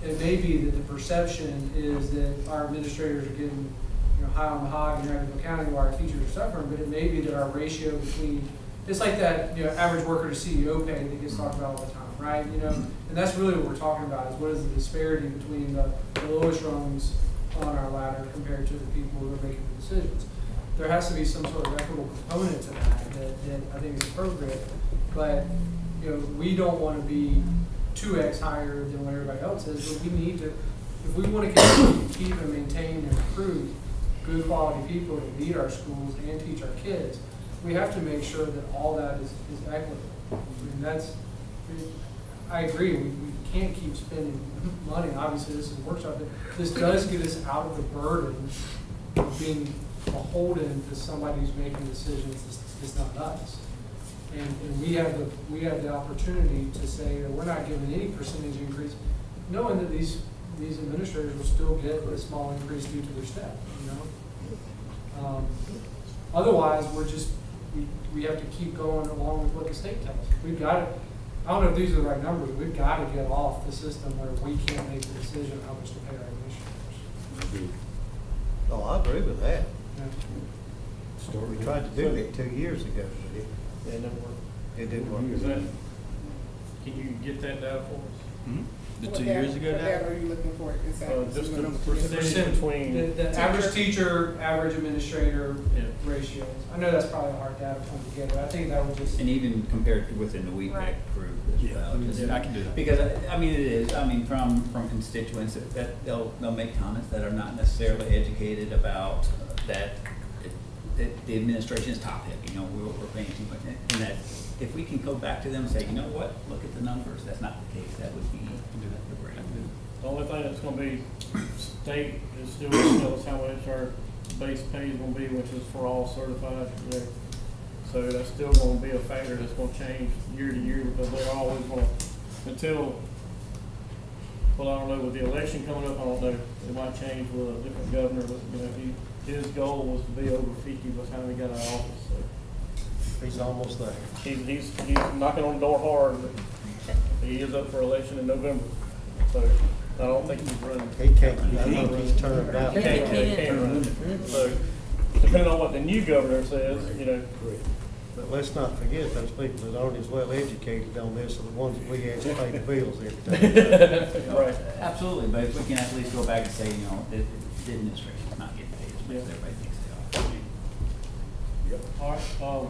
It may be that the perception is that our administrators are getting, you know, high on the hog in Ravenville County while our teachers are suffering, but it may be that our ratio between, it's like that, you know, average worker to CEO pay that gets talked about all the time, right? You know, and that's really what we're talking about, is what is the disparity between the lowest rungs on our ladder compared to the people who are making the decisions. There has to be some sort of equitable component to that I think is appropriate, but, you know, we don't want to be 2x higher than what everybody else is, but we need to, if we want to continue to keep and maintain and recruit good quality people to lead our schools and teach our kids, we have to make sure that all that is equitable. I mean, I agree, we can't keep spending money. Obviously, this is a workshop, but this does get us out of the burden of being beholden to somebody who's making decisions. It's not us. And we have the opportunity to say that we're not giving any percentage increase, knowing that these administrators will still get a small increase due to their staff, you know? Otherwise, we have to keep going along with what the state tells us. We've got to, I don't know if these are the right numbers, but we've got to get off the system where we can't make the decision how much to pay our administrators. oh, I agree with that. Yeah. We tried to do it 2 years ago, but It didn't work. it didn't work. Is that, can you get that data for us? The What 2 data- years ago What data now? are you looking for exactly? Just the Percent percentage between, The average teacher, average administrator yeah. ratios. I know that's probably a hard data point to get, but I think that would just. And even compared to within the WEPAC Right. group as well. Just- Yeah, I can do that. Because, I mean, it is, I mean, from constituents, that they'll make comments that are not necessarily educated about that the administration is top heavy, you know, we're paying too much. And that if we can go back to them and say, you know what, look at the numbers, that's not the case, that would be great. The only thing that's gonna be state is still gonna tell us how much our base pay is gonna be, which is for all certified, you know. So that's still gonna be a factor that's gonna change year to year, because they're always gonna, until, well, I don't know, with the election coming up, I don't know, it might change with a different governor, but, you know, his goal was to be over 50 by the time he got out of office, so. He's almost there. He's knocking on the door hard, but he is up for election in November, so I don't think he's running. He can't, I think he's turned out. He can't run. So, depending on what the new governor says, you know. But let's not forget, those people that aren't as well educated on this are the ones that we ask to pay the bills every day. Right. Absolutely, but if we can at least go back and say, you know, the administration's not getting paid as much as everybody thinks they are. All right,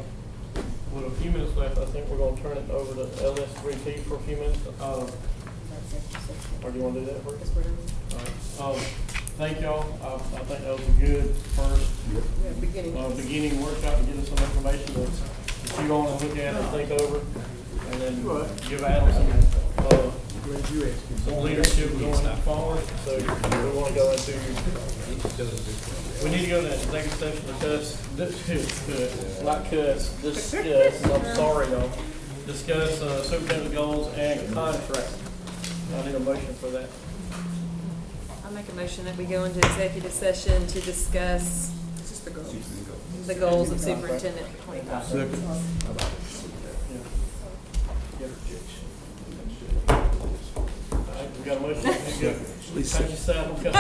with a few minutes left, I think we're gonna turn it over to LS3P for a few minutes. Or do you wanna do that first? All right. Thank y'all. I think that was a good first, beginning workshop to get us some information to chew on and look at and think over. And then give Adam some leadership going forward. So we wanna go into, we need to go into executive session to discuss, I'm sorry y'all, discuss superintendent goals and contract. I need a motion for that. I'll make a motion that we go into executive session to discuss the goals of superintendent for 25. Second. We got a motion. Thank you, Sam. Okay.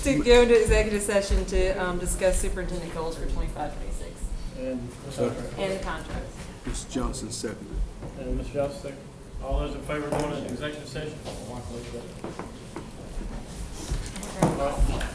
To go into executive session to discuss superintendent goals for 25, 26. And contract. And the contracts. Mr. Johnson seconded. And Mr. Johnson, second. All those in favor of going into executive session? All right.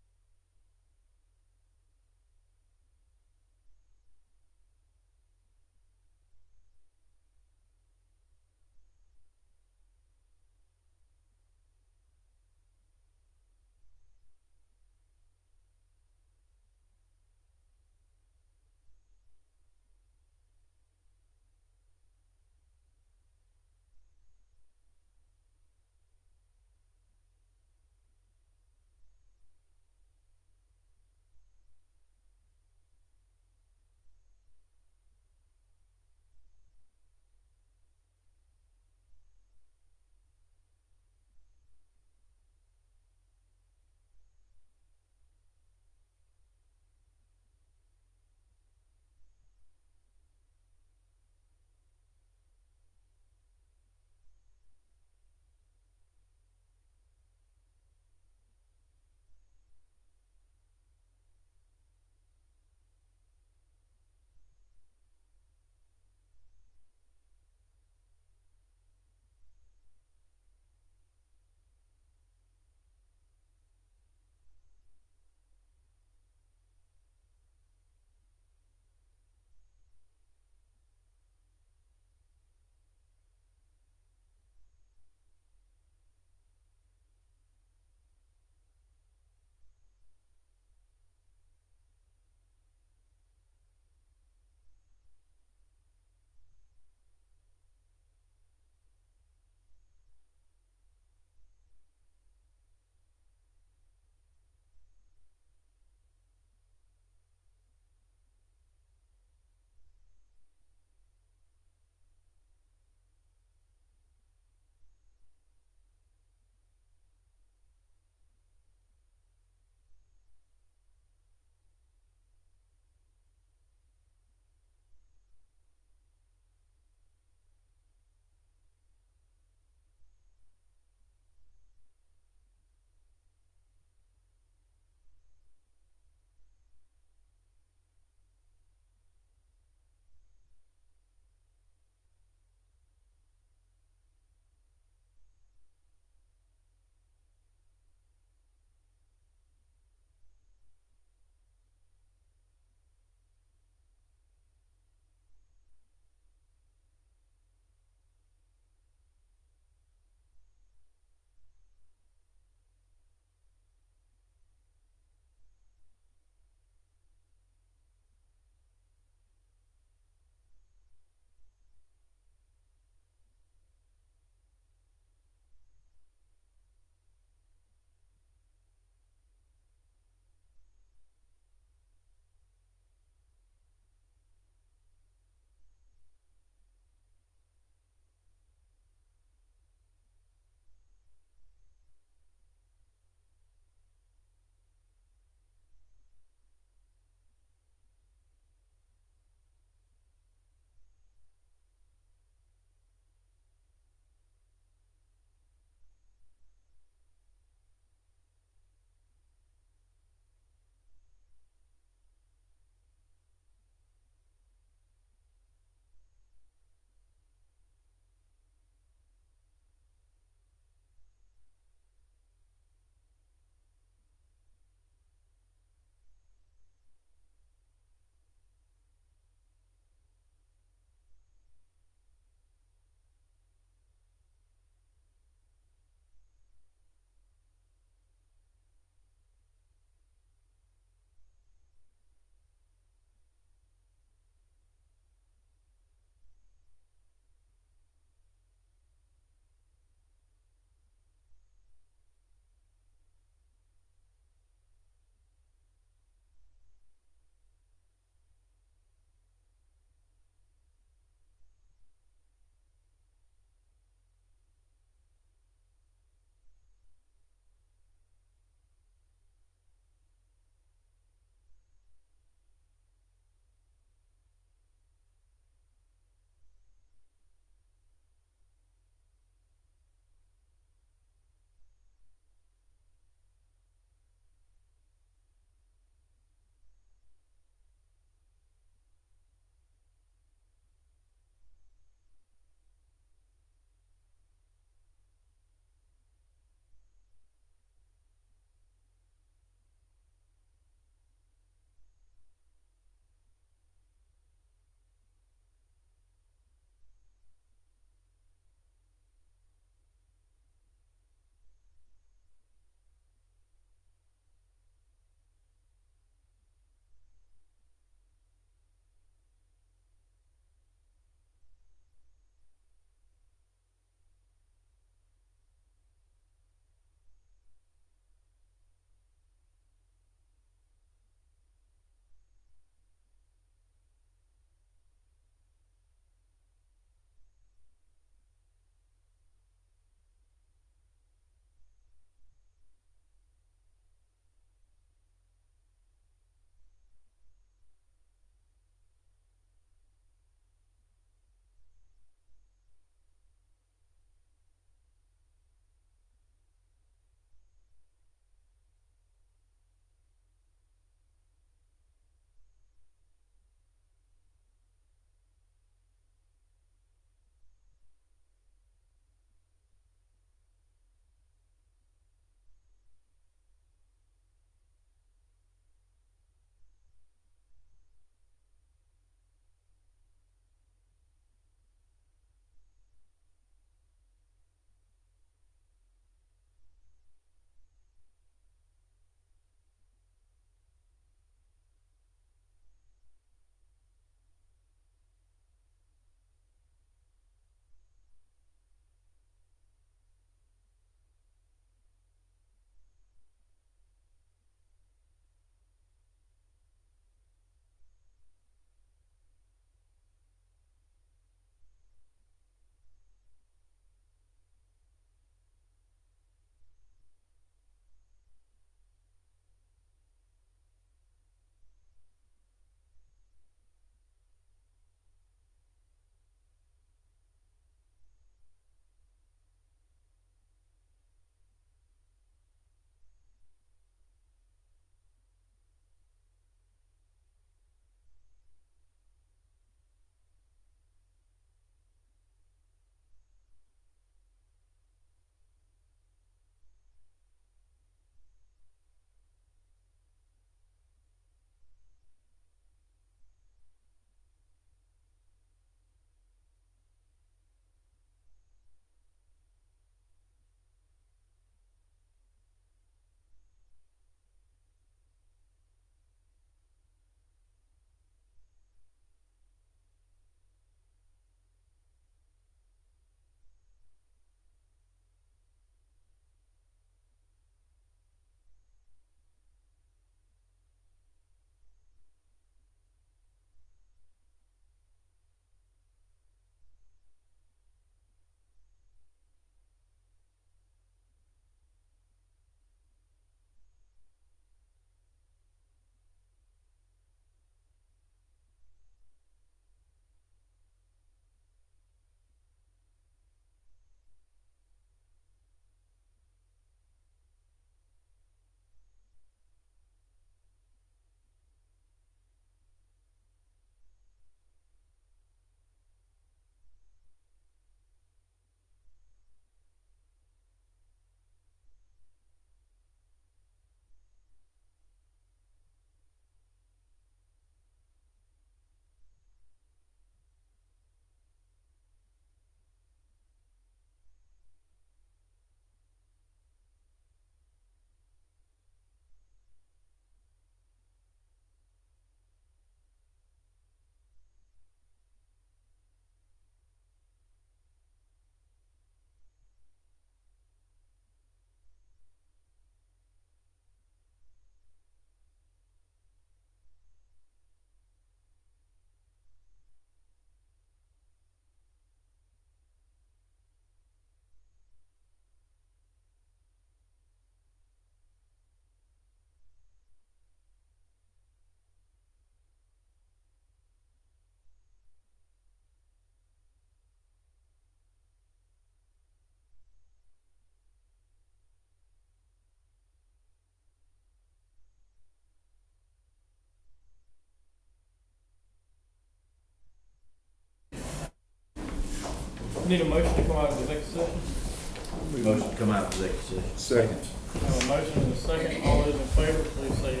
Need a motion to come out of executive session? Motion to come out of executive session. Second. I have a motion and a second. All those in favor, please say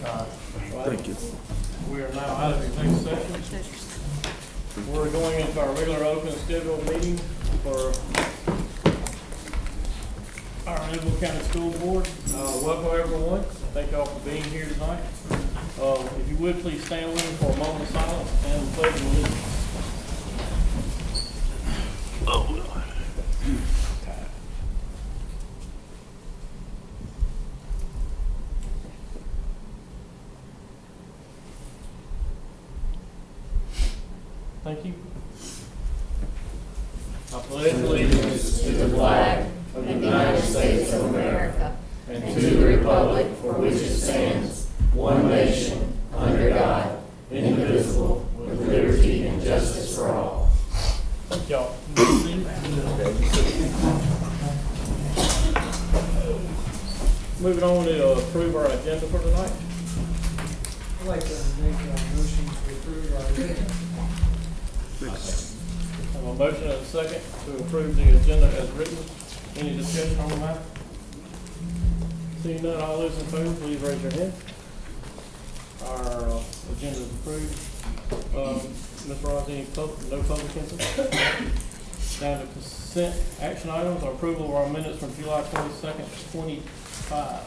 aye. Thank you. We are now out of executive session. We're going into our regular open scheduled meeting for our Louisville County School Board. Welcome everyone. Thank y'all for being here tonight. If you would, please stand with me for a moment of silence and the pledge of allegiance. Thank you. I pledge allegiance to the flag of the United States of America and to the republic for which it stands, one nation, under God, indivisible, with liberty and justice for all. Thank y'all. Moving on to approve our agenda for tonight. I'd like to make a motion to approve our agenda. I have a motion and a second to approve the agenda as written. Any discussion on the matter? Seeing none, all those in favor, please raise your hand. Our agenda is approved. Ms. Ross, no public input? Down to consent action items, approval of our minutes from July 22nd, 25.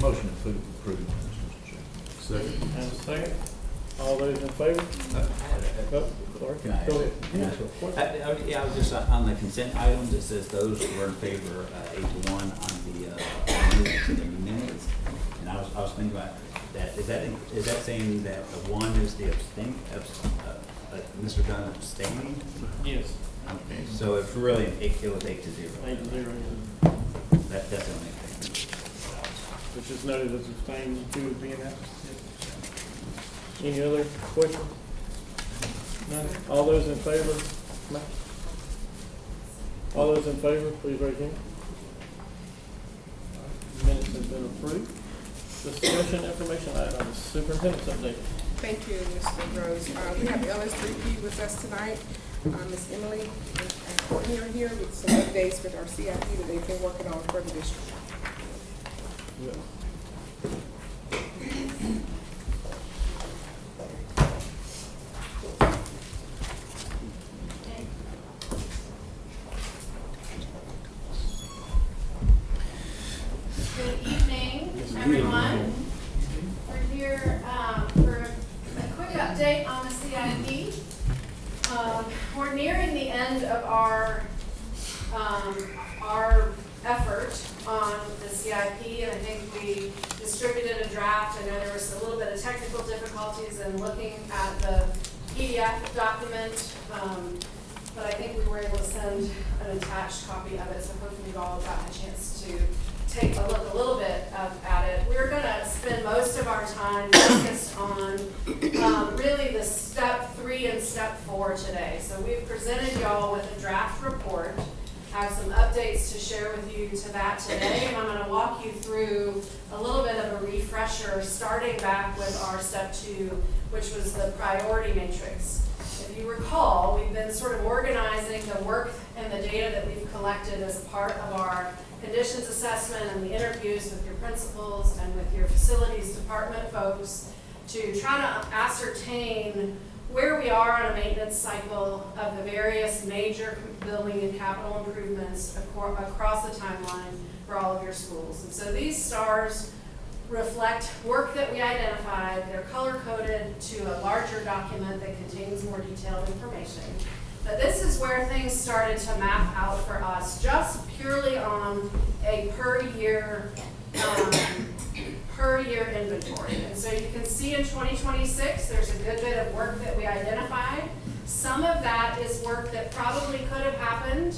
Motion to approve, Mr. Chairman. Second. And a second. All those in favor? Oh, sorry. Can I? Go ahead. Yeah, I was just on the consent items, it says those who were in favor, 8-1 on the minutes. And I was thinking about that, is that saying that the one is the Mr. Dunn abstaining? Yes. Okay, so it's really, it was 8-0. 8-0. That's the only thing. Which is noted as abstaining, two would be in that. Any other questions? None? All those in favor? Matt? All those in favor, please raise your hand. Minutes have been approved. Discussion information items, superintendent's update. Thank you, Mr. Rose. We have LS3P with us tonight. Ms. Emily and Courtney are here with some updates with our CIP that they've been working on for the district. Yeah. Good evening, everyone. We're here for a quick update on the CIP. We're nearing the end of our effort on the CIP, and I think we distributed a draft. I know there was a little bit of technical difficulties in looking at the PDF document, but I think we were able to send an attached copy of it, so hopefully you've all gotten a chance to take a look a little bit at it. We're going to spend most of our time focused on really the step 3 and step 4 today. So we've presented y'all with a draft report. I have some updates to share with you to that today, and I'm going to walk you through a little bit of a refresher, starting back with our step 2, which was the priority matrix. If you recall, we've been sort of organizing the work and the data that we've collected as part of our conditions assessment and the interviews with your principals and with your facilities department folks to try to ascertain where we are on a maintenance cycle of the various major building and capital improvements across the timeline for all of your schools. And so these stars reflect work that we identified. They're color-coded to a larger document that contains more detailed information. But this is where things started to map out for us, just purely on a per year inventory. And so you can see in 2026, there's a good bit of work that we identified. Some of that is work that probably could have happened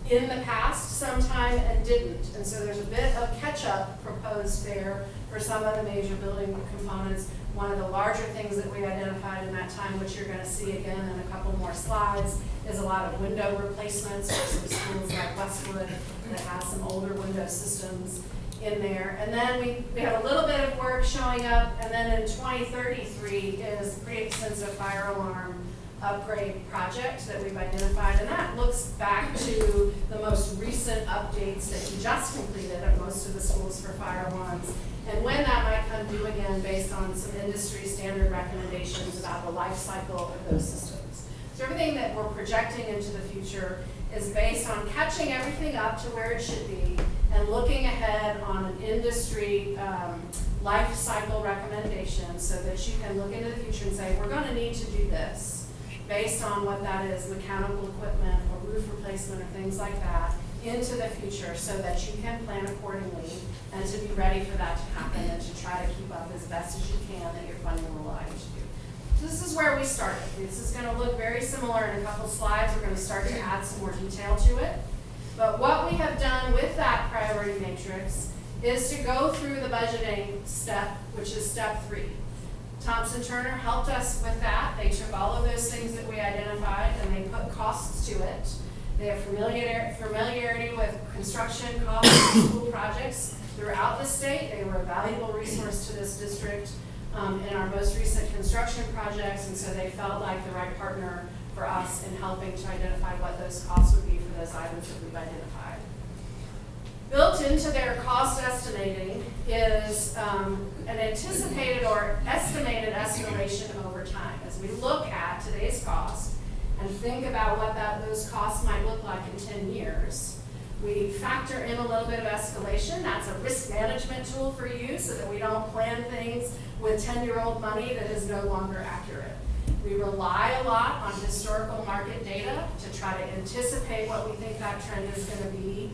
in the past sometime and didn't. And so there's a bit of catch-up proposed there for some of the major building components. One of the larger things that we identified in that time, which you're going to see again in a couple more slides, is a lot of window replacements for some schools like Westwood that has some older window systems in there. And then we have a little bit of work showing up, and then in 2033 is pretty extensive fire alarm upgrade project that we've identified, and that looks back to the most recent updates that you just completed at most of the schools for Fire Ones, and when that might come due again based on some industry standard recommendations about the life cycle of those systems. So everything that we're projecting into the future is based on catching everything up to where it should be and looking ahead on an industry life cycle recommendation so that you can look into the future and say, we're going to need to do this based on what that is, mechanical equipment or roof replacement or things like that, into the future so that you can plan accordingly and to be ready for that to happen and to try to keep up as best as you can that your funding will allow you to do. So this is where we started. This is going to look very similar in a couple slides. We're going to start to add some more detail to it. But what we have done with that priority matrix is to go through the budgeting step, which is step 3. Thompson Turner helped us with that. They took all of those things that we identified and they put costs to it. They have familiarity with construction costs and school projects throughout the state. They were a valuable resource to this district in our most recent construction projects, and so they felt like the right partner for us in helping to identify what those costs would be for those items that we've identified. Built into their cost estimating is an anticipated or estimated escalation over time. As we look at today's cost and think about what those costs might look like in 10 years, we factor in a little bit of escalation. That's a risk management tool for you so that we don't plan things with 10-year-old money that is no longer accurate. We rely a lot on historical market data to try to anticipate what we think that trend is going to be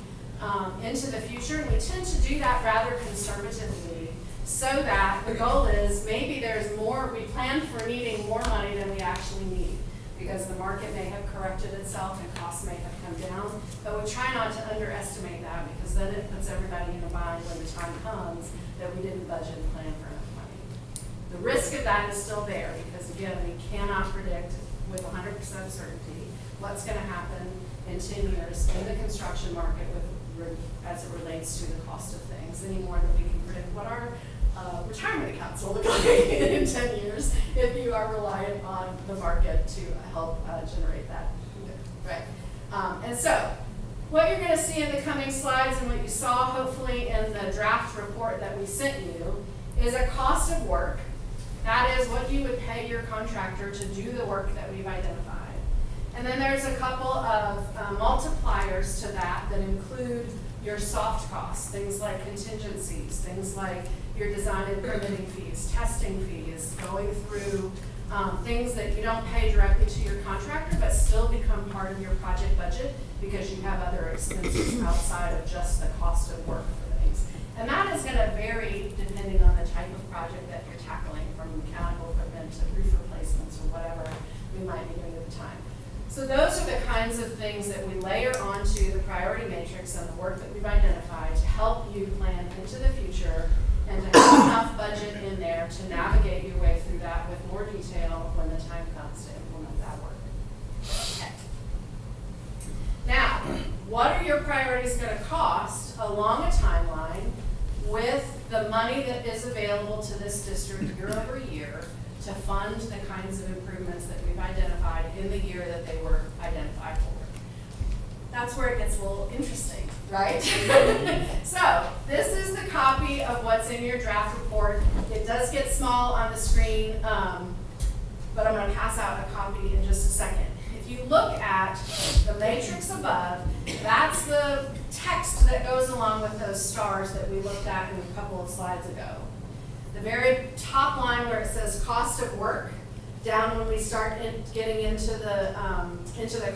into the future, and we tend to do that rather conservatively so that the goal is maybe there's more, we plan for needing more money than we actually need because the market may have corrected itself and costs may have come down, but we try not to underestimate that because then it puts everybody in a bind when the time comes that we didn't budget and plan for enough money. The risk of that is still there because again, we cannot predict with 100% certainty what's going to happen in 10 years in the construction market as it relates to the cost of things any more than we can predict what our retirement accounts will look like in 10 years if you are reliant on the market to help generate that. Right. And so what you're going to see in the coming slides and what you saw hopefully in the draft report that we sent you is a cost of work. That is what you would pay your contractor to do the work that we've identified. And then there's a couple of multipliers to that that include your soft costs, things like contingencies, things like your design and permitting fees, testing fees, going through things that you don't pay directly to your contractor but still become part of your project budget because you have other expenses outside of just the cost of work for things. And that is going to vary depending on the type of project that you're tackling, from mechanical equipment to roof replacements or whatever we might be doing at the time. So those are the kinds of things that we layer onto the priority matrix and the work that we've identified to help you plan into the future and to have enough budget in there to navigate your way through that with more detail when the time comes to implement that work. Okay. Now, what are your priorities going to cost along a timeline with the money that is available to this district year over year to fund the kinds of improvements that we've identified in the year that they were identified for? That's where it gets a little interesting, right? So this is the copy of what's in your draft report. It does get small on the screen, but I'm going to pass out a copy in just a second. If you look at the matrix above, that's the text that goes along with those stars that we looked at in a couple of slides ago. The very top line where it says cost of work, down when we start getting into the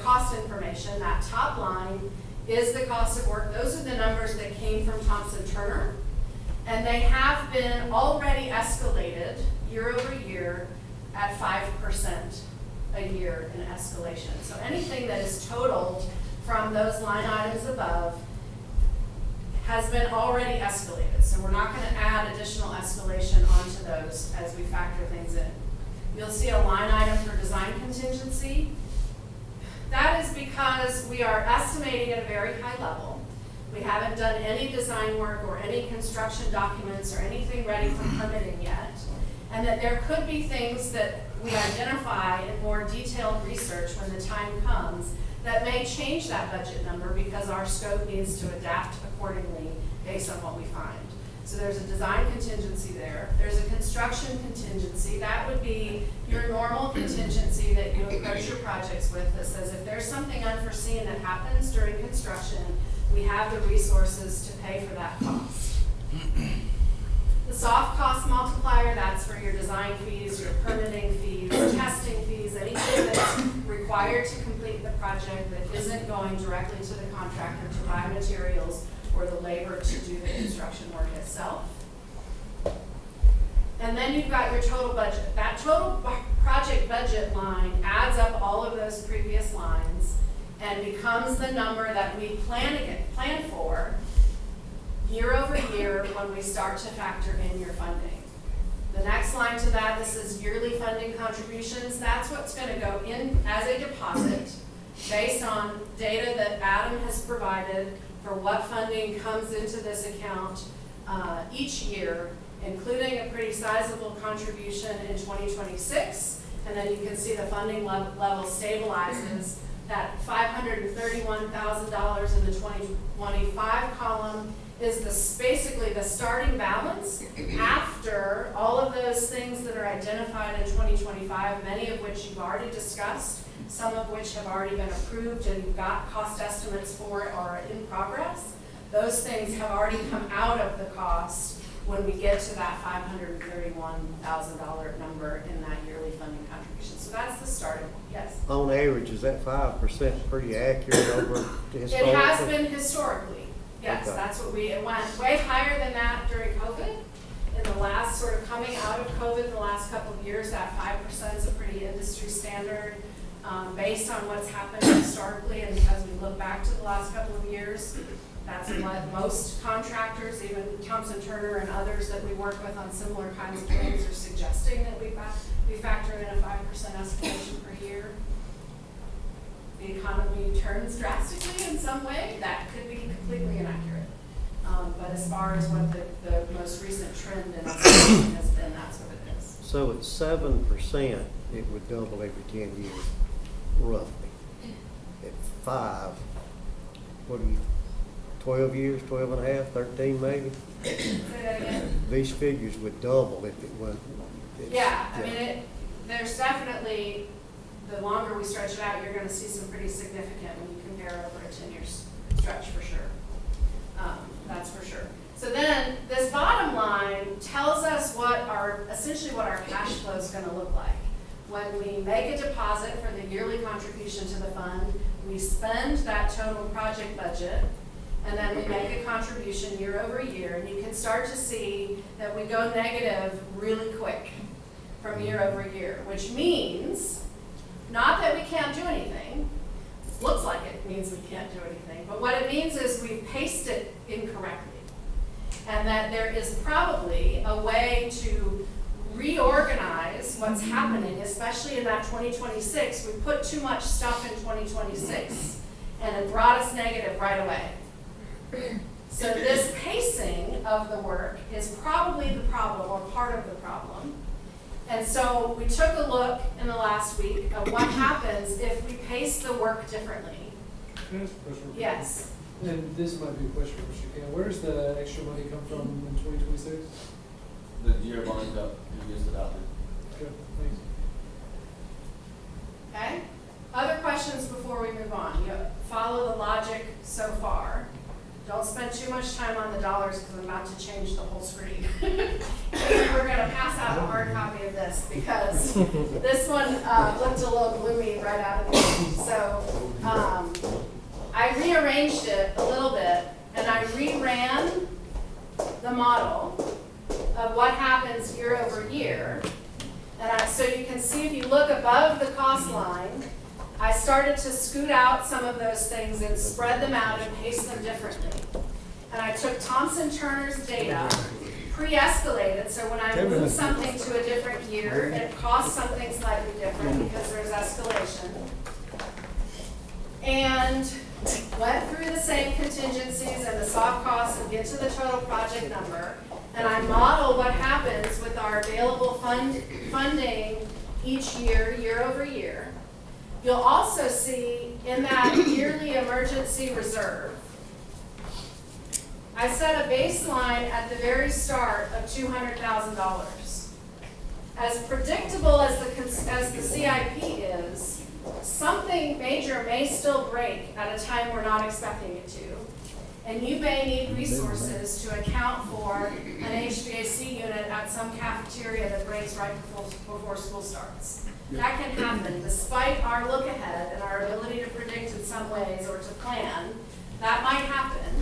cost information, that top line is the cost of work. Those are the numbers that came from Thompson Turner, and they have been already escalated year over year at 5% a year in escalation. So anything that is totaled from those line items above has been already escalated. So we're not going to add additional escalation onto those as we factor things in. You'll see a line item for design contingency. That is because we are estimating at a very high level. We haven't done any design work or any construction documents or anything ready for permitting yet. And that there could be things that we identify in more detailed research when the time comes that may change that budget number because our scope needs to adapt accordingly based on what we find. So there's a design contingency there. There's a construction contingency. That would be your normal contingency that you approach your projects with that says if there's something unforeseen that happens during construction, we have the resources to pay for that cost. The soft cost multiplier, that's for your design fees, your permitting fees, testing fees, anything that's required to complete the project that isn't going directly to the contractor to buy materials or the labor to do the construction work itself. And then you've got your total budget. That total project budget line adds up all of those previous lines and becomes the number that we plan for year over year when we start to factor in your funding. The next line to that, this is yearly funding contributions. That's what's going to go in as a deposit based on data that Adam has provided for what funding comes into this account each year, including a pretty sizable contribution in 2026. And then you can see the funding level stabilizes. That $531,000 in the 2025 column is basically the starting balance after all of those things that are identified in 2025, many of which you've already discussed, some of which have already been approved and you've got cost estimates for it or are in progress. Those things have already come out of the cost when we get to that $531,000 number in that yearly funding contribution. So that's the starting point. Yes? On average, is that 5% pretty accurate over historically? It has been historically. Yes, Okay. that's what it went way higher than that during COVID. In the last sort of coming out of COVID, the last couple of years, that 5% is a pretty industry standard based on what's happened historically. And as we look back to the last couple of years, that's what most contractors, even Thompson Turner and others that we work with on similar kinds of things, are suggesting that we factor in a 5% escalation per year. The economy turns drastically in some way, that could be completely inaccurate. But as far as what the most recent trend in escalation has been, that's what it is. So at 7%, it would double every 10 years, roughly. At 5, what do you, 12 years, 12 and a half, 13 maybe? Say that again? These figures would double if it went. Yeah, I mean, there's definitely, the longer we stretch it out, you're gonna see some pretty significant when you compare over a 10-year stretch for sure. That's for sure. So then this bottom line tells us essentially what our cash flow is gonna look like. When we make a deposit for the yearly contribution to the fund, we spend that total project budget, and then we make a contribution year over year, and you can start to see that we go negative really quick from year over year, which means not that we can't do anything. Looks like it means we can't do anything, but what it means is we've paced it incorrectly, and that there is probably a way to reorganize what's happening, especially in that 2026. We put too much stuff in 2026, and it brought us negative right away. So this pacing of the work is probably the problem, or part of the problem. And so we took a look in the last week at what happens if we pace the work differently. Can I ask a question? Yes. And this might be a question for Shakina. Where's the extra money come from in 2026? The year lined up, you just adopted. Good, thanks. Okay? Other questions before we move on? You follow the logic so far. Don't spend too much time on the dollars because I'm about to change the whole screen. We're going to pass out a hard copy of this because this one looked a little gloomy right out of the gate. So I rearranged it a little bit and I reran the model of what happens year over year. And so you can see if you look above the cost line, I started to scoot out some of those things and spread them out and pace them differently. And I took Thompson Turner's data, pre-escalated, so when I move something to a different year, it costs something slightly different because there's escalation. And went through the same contingencies and the soft costs and get to the total project number. And I model what happens with our available funding each year, year over year. You'll also see in that yearly emergency reserve, I set a baseline at the very start of $200,000. As predictable as the CIP is, something major may still break at a time we're not expecting it to. And you may need resources to account for an HVAC unit at some cafeteria that breaks right before school starts. That can happen despite our look ahead and our ability to predict in some ways or to plan. That might happen.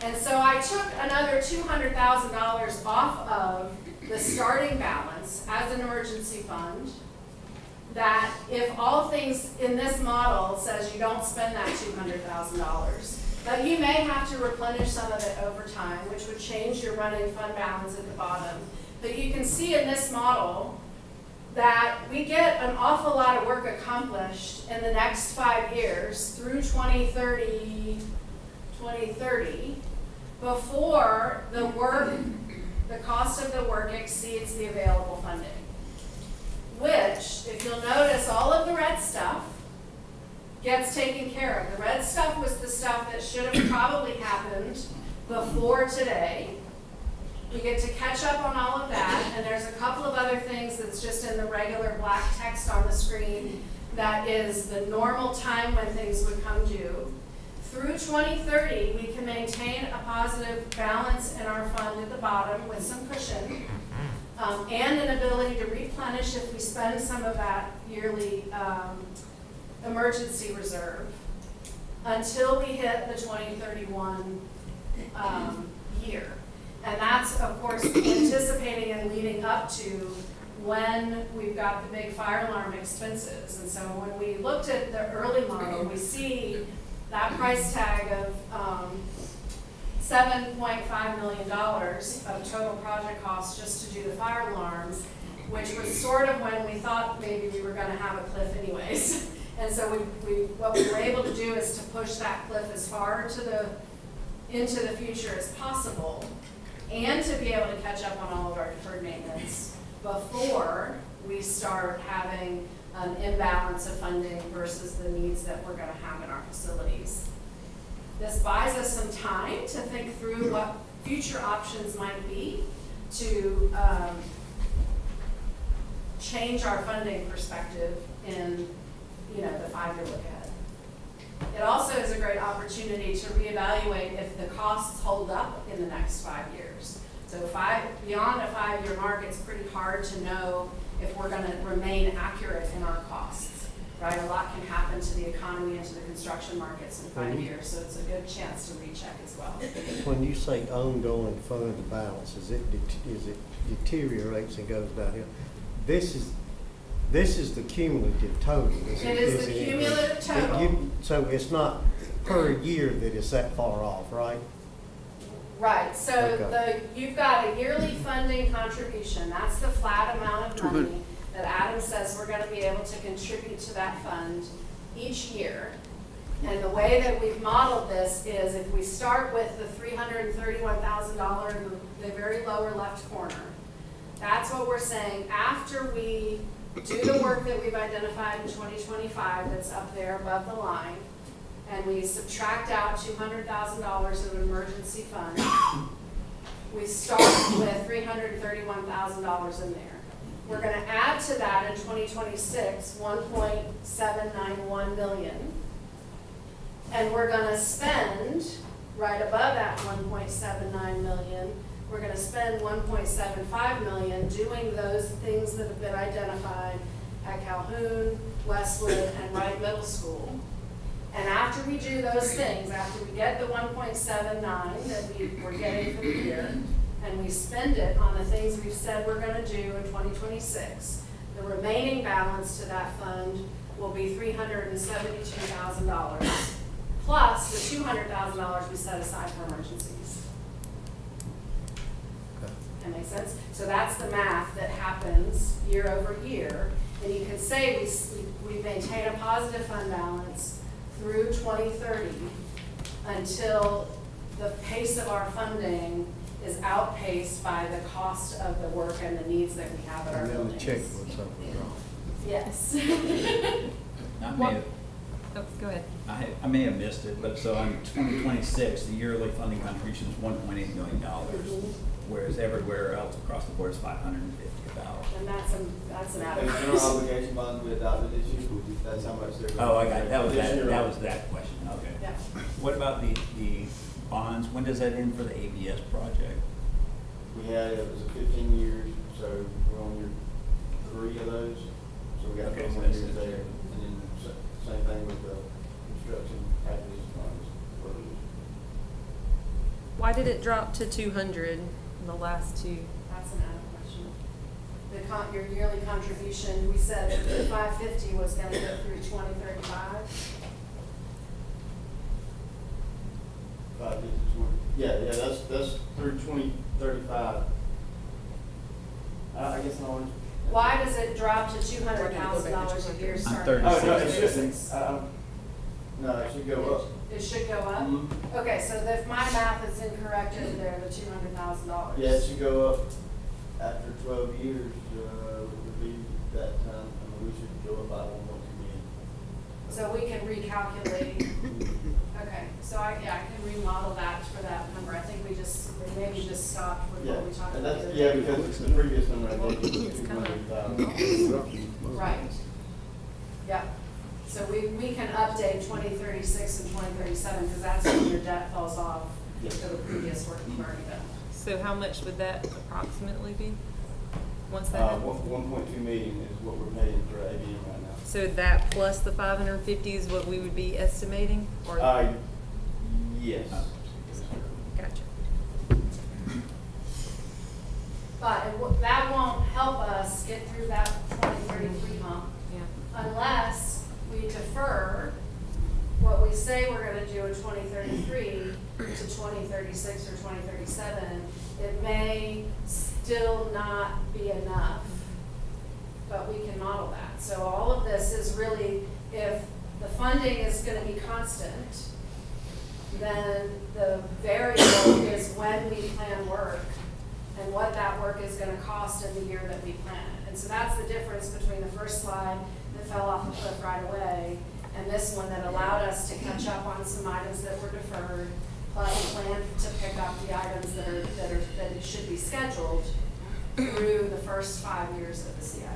And so I took another $200,000 off of the starting balance as an emergency fund, that if all things in this model says you don't spend that $200,000, but you may have to replenish some of it over time, which would change your running fund balance at the bottom. But you can see in this model that we get an awful lot of work accomplished in the next 5 years through 2030, before the cost of the work exceeds the available funding. Which, if you'll notice, all of the red stuff gets taken care of. The red stuff was the stuff that should have probably happened before today. We get to catch up on all of that, and there's a couple of other things that's just in the regular black text on the screen that is the normal time when things would come due. Through 2030, we can maintain a positive balance in our fund at the bottom with some cushion, and an ability to replenish if we spend some of that yearly emergency reserve until we hit the 2031 year. And that's, of course, anticipating and leading up to when we've got the big fire alarm expenses. And so when we looked at the early model, we see that price tag of $7.5 million of total project costs just to do the fire alarms, which was sort of when we thought maybe we were going to have a cliff anyways. And so what we were able to do is to push that cliff as far into the future as possible, and to be able to catch up on all of our deferred maintenance before we start having an imbalance of funding versus the needs that we're going to have in our facilities. This buys us some time to think through what future options might be to change our funding perspective in the 5-year look ahead. It also is a great opportunity to reevaluate if the costs hold up in the next 5 years. So beyond a 5-year mark, it's pretty hard to know if we're going to remain accurate in our costs, right? A lot can happen to the economy and to the construction markets in 5 years, so it's a good chance to recheck as well. When you say ongoing fund balance, is it deteriorates and goes downhill? This is the cumulative total. It is the cumulative total. So it's not per year that it's that far off, right? Right, so Okay. you've got a yearly funding contribution. That's the flat amount of money that Adam says we're gonna be able to contribute to that fund each year. And the way that we've modeled this is if we start with the $331,000 in the very lower left corner, that's what we're saying after we do the work that we've identified in 2025 that's up there above the line, and we subtract out $200,000 of an emergency fund, we start with $331,000 in there. We're going to add to that in 2026 $1.791 million, and we're going to spend right above that $1.79 million. We're going to spend $1.75 million doing those things that have been identified at Calhoun, Westwood, and Wright Middle School. And after we do those things, after we get the 1.79 that we're getting for the year, and we spend it on the things we've said we're going to do in 2026, the remaining balance to that fund will be $372,000, plus the $200,000 we set aside for emergencies. That makes sense? So that's the math that happens year over year. And you could say we maintain a positive fund balance through 2030 until the pace of our funding is outpaced by the cost of the work and the needs that we have at our And then the buildings. checkbook's something wrong. Yes. I may have, Oh, go ahead. I may have missed it, but so in 2026, the yearly funding contribution is $1.8 million, whereas everywhere else across the board is $550,000. And that's an And general average. obligation bonds we adopted this year, that's how much they're. Oh, I got it. That was This year, that was that question, okay. Yeah. What about the bonds? When does that end for the ABS project? We had, it was a 15 years, so we're on year 3 of those, so we got Okay, 4 so more that's years it. there. And then same thing with the construction acquisition funds. Why did it drop to 200 in the last two? That's an added question. Your yearly contribution, we said that the 550 was gonna go through 2035. 550, yeah, that's through 2035. I guess no one. Why does it drop to $200,000 a year starting? I'm Oh, no, it 36. shouldn't. No, it should go up. It should go up? Mhm. Okay, so if my math is incorrect in there, the $200,000. Yeah, it should go up after 12 years, would be that time, we should go up by 1.2 million. So we can recalculate. Okay, so I can remodel that for that number. I think we maybe just stopped with Yeah, what we talked and about. that's, the other yeah, day. because the previous number I gave you was It's kinda- 200,000. Right. Yep. So we can update 2036 and 2037, because that's when your debt falls off Yeah. to the previous work you've already done. So how much would that approximately be? Once that happens? 1.2 million is what we're paying for ABM right now. So that plus the 550 is what we would be estimating? Or Yes. Gotcha. But that won't help us get through that 2033 hump Yeah. unless we defer what we say we're gonna do in 2033 to 2036 or 2037. It may still not be enough, but we can model that. So all of this is really, if the funding is gonna be constant, then the variable is when we plan work and what that work is gonna cost in the year that we plan it. And so that's the difference between the first slide that fell off the cliff right away and this one that allowed us to catch up on some items that were deferred, plus plan to pick up the items that should be scheduled through the first 5 years of the CIP.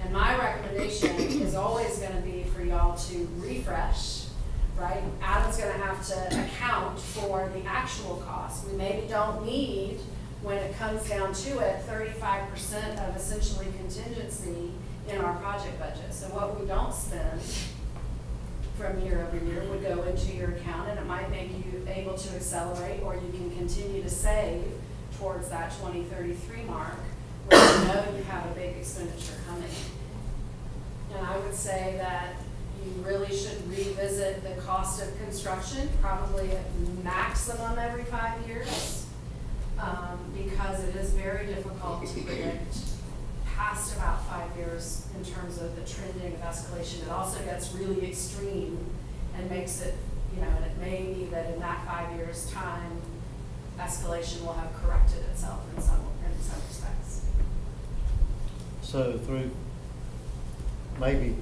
And my recommendation is always gonna be for y'all to refresh, right? Adam's gonna have to account for the actual cost. We maybe don't need, when it comes down to it, 35% of essentially contingency in our project budget. So what we don't spend from year over year would go into your account, and it might make you able to accelerate, or you can continue to save towards that 2033 mark, where you know you have a big expenditure coming. And I would say that you really should revisit the cost of construction, probably at maximum every 5 years, because it is very difficult to predict past about 5 years in terms of the trending of escalation. It also gets really extreme and makes it, and it may be that in that 5 years' time, escalation will have corrected itself in some respects. So through maybe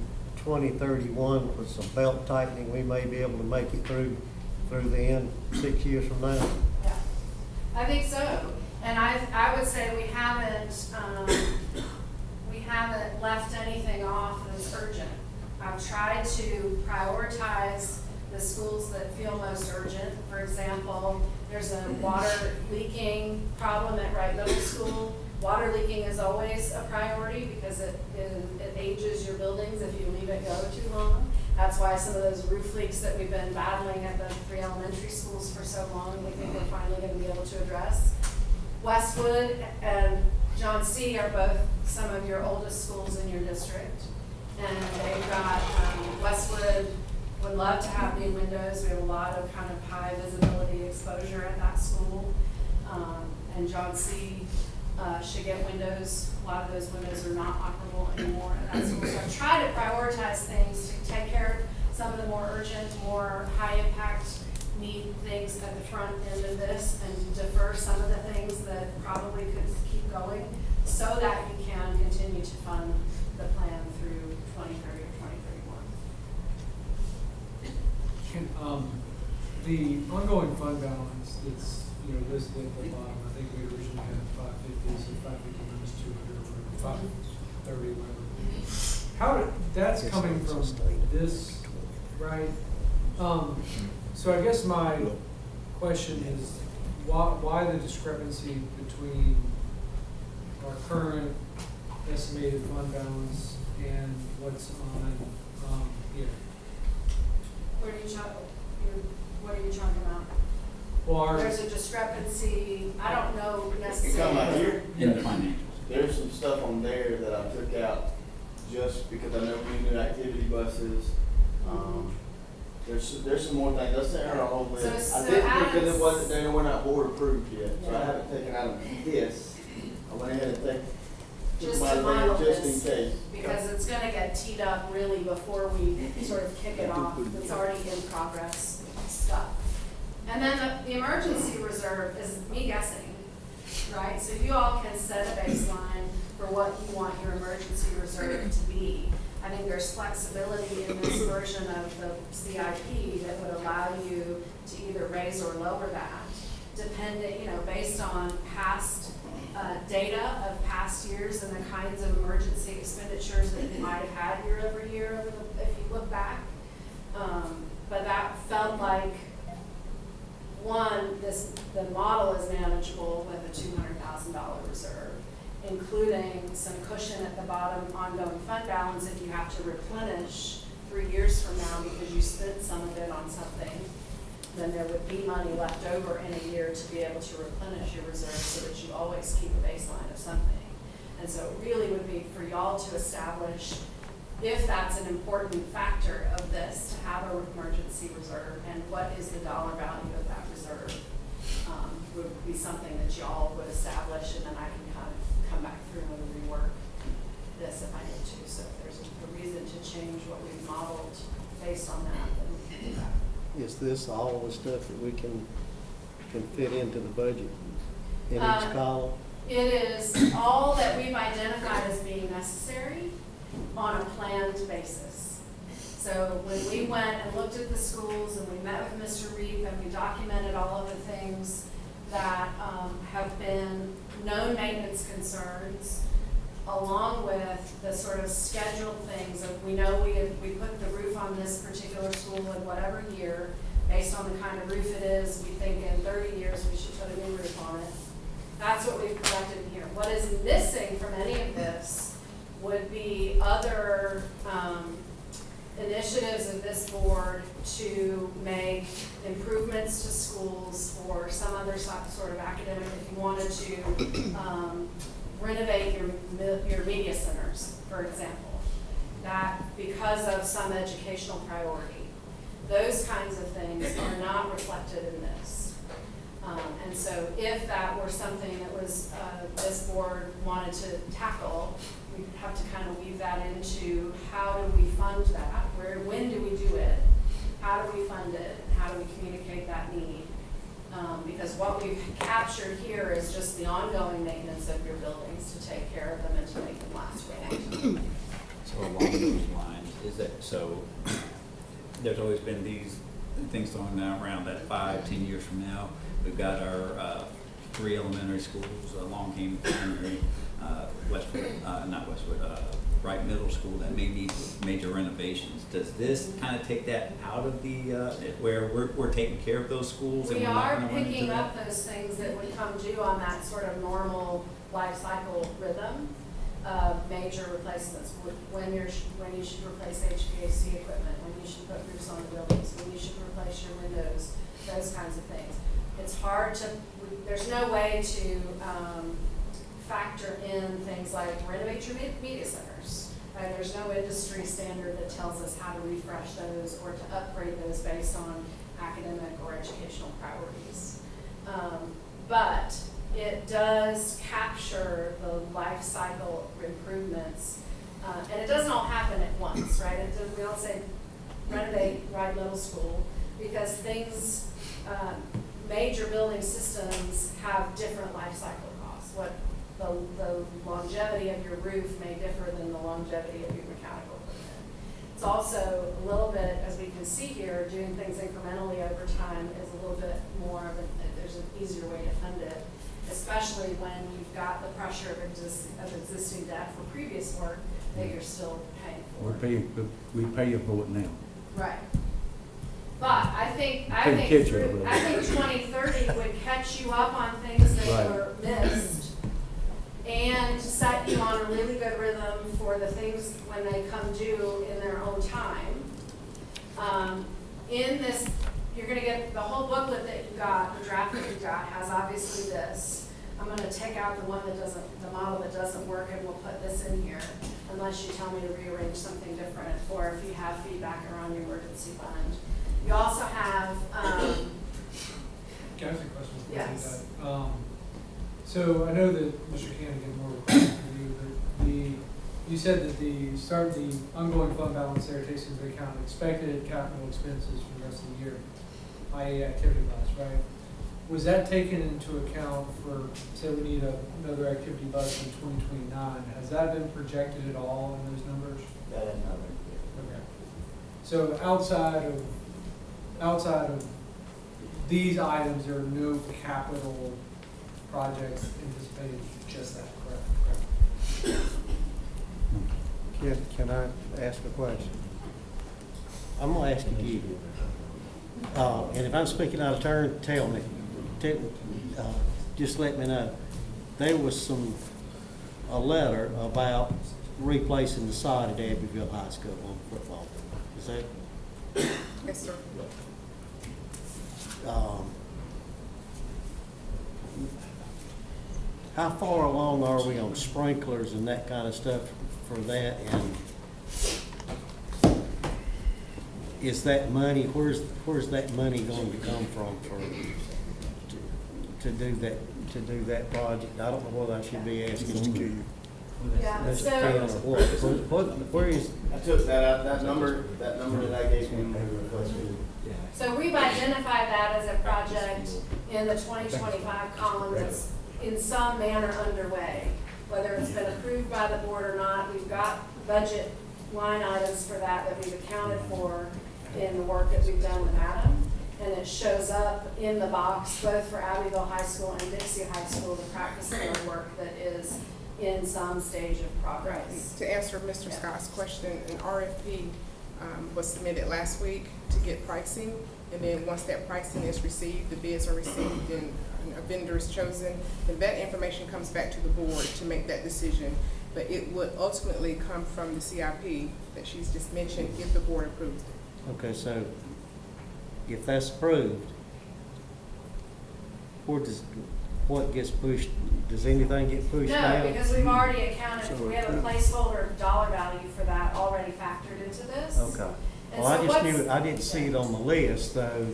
2031 with some belt tightening, we may be able to make it through the end 6 years from now. Yeah, I think so. And I would say we haven't left anything off that's urgent. I've tried to prioritize the schools that feel most urgent. For example, there's a water leaking problem at Wright Middle School. Water leaking is always a priority because it ages your buildings if you leave it go too long. That's why some of those roof leaks that we've been battling at the 3 elementary schools for so long, we think we're finally going to be able to address. Westwood and John C. are both some of your oldest schools in your district. And they've got, Westwood would love to have new windows. We have a lot of kind of high visibility exposure at that school. And John C. Should get windows. A lot of those windows are not operable anymore at that school. So I try to prioritize things to take care of some of the more urgent, more high impact need things at the front end of this and defer some of the things that probably could keep going so that you can continue to fund the plan through 2030 or 2031. The ongoing fund balance that's, listed at the bottom, I think we originally had 550, so 550 minus 200, or 530, whatever. How did, that's coming from this, right? So I guess my question is, why the discrepancy between our current estimated fund balance and what's on, here? What are you talking about? Well, There's a discrepancy, I don't know You talking about necessarily. here? In the financials. There's some stuff on there that I took out just because I know we do activity buses. There's some more things, that's in our whole list. So I didn't because Adam's- it wasn't, they were not board approved yet, so I Yeah. haven't taken out of this. I went ahead and took Just my to model there just in this, case. because it's gonna get teed up really before we sort of kick it off. It's already in progress stuff. And then the emergency reserve is me guessing, right? So you all can set a baseline for what you want your emergency reserve to be. I think there's flexibility in this version of the CIP that would allow you to either raise or lower that, depending, based on past data of past years and the kinds of emergency expenditures that you might have had year over year if you look back. But that felt like, one, the model is manageable with a $200,000 reserve, including some cushion at the bottom ongoing fund balance if you have to replenish 3 years from now because you spent some of it on something. Then there would be money left over in a year to be able to replenish your reserve so that you always keep a baseline of something. And so it really would be for y'all to establish if that's an important factor of this, to have an emergency reserve, and what is the dollar value of that reserve, would be something that y'all would establish, and then I can kind of come back through and rework this if I need to. So if there's a reason to change what we've modeled based on that, then we can do that. Is this all the stuff that we can fit into the budget in each column? It is all that we've identified as being necessary on a planned basis. So when we went and looked at the schools and we met with Mr. Reep and we documented all of the things that have been known maintenance concerns, along with the sort of scheduled things of, we know we put the roof on this particular school in whatever year, based on the kind of roof it is, we think in 30 years we should put a new roof on it. That's what we've collected in here. What is missing from any of this would be other initiatives of this board to make improvements to schools for some other sort of academic, if you wanted to renovate your media centers, for example, that because of some educational priority. Those kinds of things are not reflected in this. And so if that were something that was this board wanted to tackle, we'd have to kind of weave that into how do we fund that, when do we do it, how do we fund it, and how do we communicate that need. Because what we've captured here is just the ongoing maintenance of your buildings to take care of them and to make them last for a long time. So along those lines, is that, so there's always been these things thrown around that 5-10 years from now, we've got our 3 elementary schools, Long Cane Primary, Westwood, not Westwood, Wright Middle School that may need major renovations. Does this kind of take that out of the, where we're taking care of those schools and We we're not are going to run into picking that? up those things that would come due on that sort of normal life cycle rhythm of major replacements. When you should replace HVAC equipment, when you should put roofs on the buildings, when you should replace your windows, those kinds of things. It's hard to, there's no way to factor in things like renovate your media centers. Right? There's no industry standard that tells us how to refresh those or to upgrade those based on academic or educational priorities. But it does capture the life cycle improvements, and it doesn't all happen at once, right? We don't say renovate Wright Middle School, because things major building systems have different life cycle costs. What the longevity of your roof may differ than the longevity of your mechanical equipment. It's also a little bit, as we can see here, doing things incrementally over time is a little bit more of there's an easier way to fund it, especially when you've got the pressure of existing debt for previous work that you're still paying for. We pay for it now. Right. But I think Catch up a little. 2030 would catch you up on things that Right. were missed and set you on a really good rhythm for the things when they come due in their own time. In this, you're gonna get the whole booklet that you got, the draft that you got has obviously this. I'm gonna take out the one that doesn't, the model that doesn't work, and we'll put this in here, unless you tell me to rearrange something different, or if you have feedback around your emergency fund. You also have, Can I ask a question? before you do Yes. that? So I know that Mr. Cannon more questions for you, but you said that the ongoing fund balance there takes into account expected capital expenses for the rest of the year, i.e. activity bus, right? Was that taken into account for, say we need another activity bus in 2029? Has that been projected at all in those numbers? That is not very Okay. So outside of these items, there are no capital projects anticipated, just that, correct? Can I ask a question? I'm gonna ask you, and if I'm speaking out of turn, tell me. Just let me know. There was a letter about replacing the side at Abbeville High School on football. Is that? Yes, sir. How far along are we on sprinklers and that kind of stuff for that? And is that money, where's that money going to come from to do that project? I don't know whether I should be asking yeah, Mr. so. Cannon or what. Where is, I took that out, that number that I gave you. So we've identified that as a project in the 2025 column that's in some manner underway. Whether it's been approved by the board or not, we've got budget line items for that we've accounted for in the work that we've done with Adam. And it shows up in the box both for Abbeville High School and Dixie High School, the practice field work that is in some stage of progress. To answer Mr. Scott's question, an RFP was submitted last week to get pricing. And then once that pricing is received, the bids are received and a vendor is chosen, then that information comes back to the board to make that decision. But it would ultimately come from the CIP that she's just mentioned if the board approves it. okay, so if that's approved, what gets pushed, does anything get pushed down? No, because we've already accounted, we have a placeholder dollar value for that already factored into this. Okay. And Well, I so just what's- knew, I didn't see it on the list, though.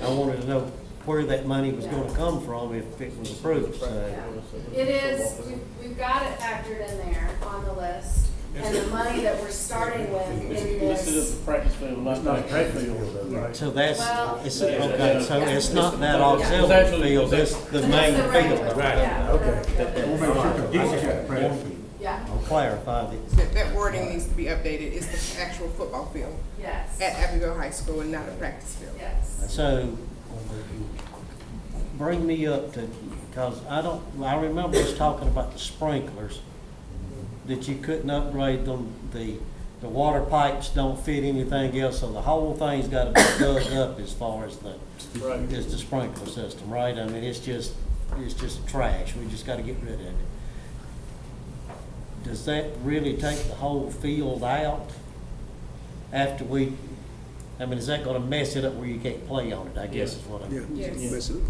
I wanted to know where that money was gonna come from if it was approved, so. Yeah. It is, we've got it factored in there on the list, and the money that we're starting with in this. practice field, It's not a practice field though, right? So that's, Well- it's, okay, so it's not that It's auxiliary actually- field, it's the That's main the field. regular, Right, yeah, okay. the- We'll make sure Dixie's got a practice field. Yeah, I'll clarify that. That wording needs to be updated. It's the actual football field yes, at Abbeville High School and not a practice field. yes. So, bring me up to, because I remember us talking about the sprinklers, that you couldn't upgrade them, the water pipes don't fit anything else, so the whole thing's gotta be dug up as far as the sprinkler system, right? I mean, it's just trash, we just gotta get rid of it. Does that really take the whole field out after I mean, is that gonna mess it up where you can't play on it, I guess is what I'm. Yes. Mess it up.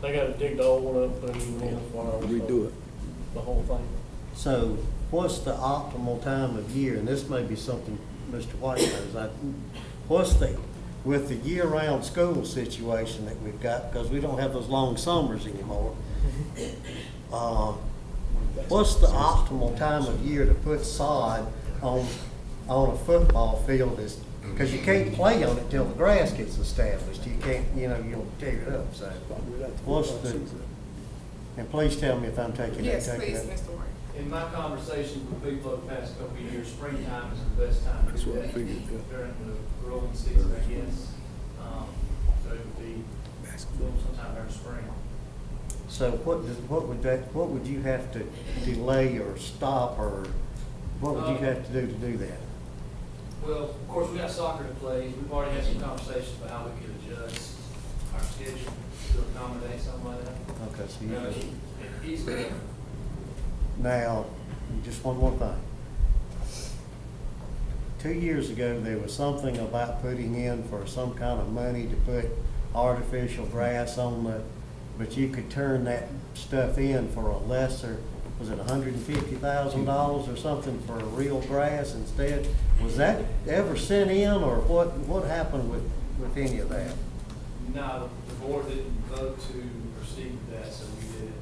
They gotta dig the old one up, put a new one in, Redo it. the whole thing. So what's the optimal time of year, and this may be something Mr. White knows, with the year-round school situation that we've got, because we don't have those long summers anymore, what's the optimal time of year to put sod on on a football field is, because you can't play on it till the grass gets established. You can't, you'll tear it up, so. What's the, and please tell me if I'm taking Yes, that. please, Mr. White. In my conversations with people over the past couple of years, springtime is the best time to That's do what I that. figured, yeah. During the growing season, I guess. So it would be sometime during spring. So what would you have to delay or stop, or what would you have to do that? Well, of course, we got soccer to play. We've already had some conversations about how we could adjust our schedule to accommodate something like that. Okay, so you, Easily. now, just one more thing. 2 years ago, there was something about putting in for some kind of money to put artificial grass on the, but you could turn that stuff in for a lesser, was it $150,000 or something for real grass instead? Was that ever sent in, or what happened with any of that? No, the board didn't vote to proceed with that, so we didn't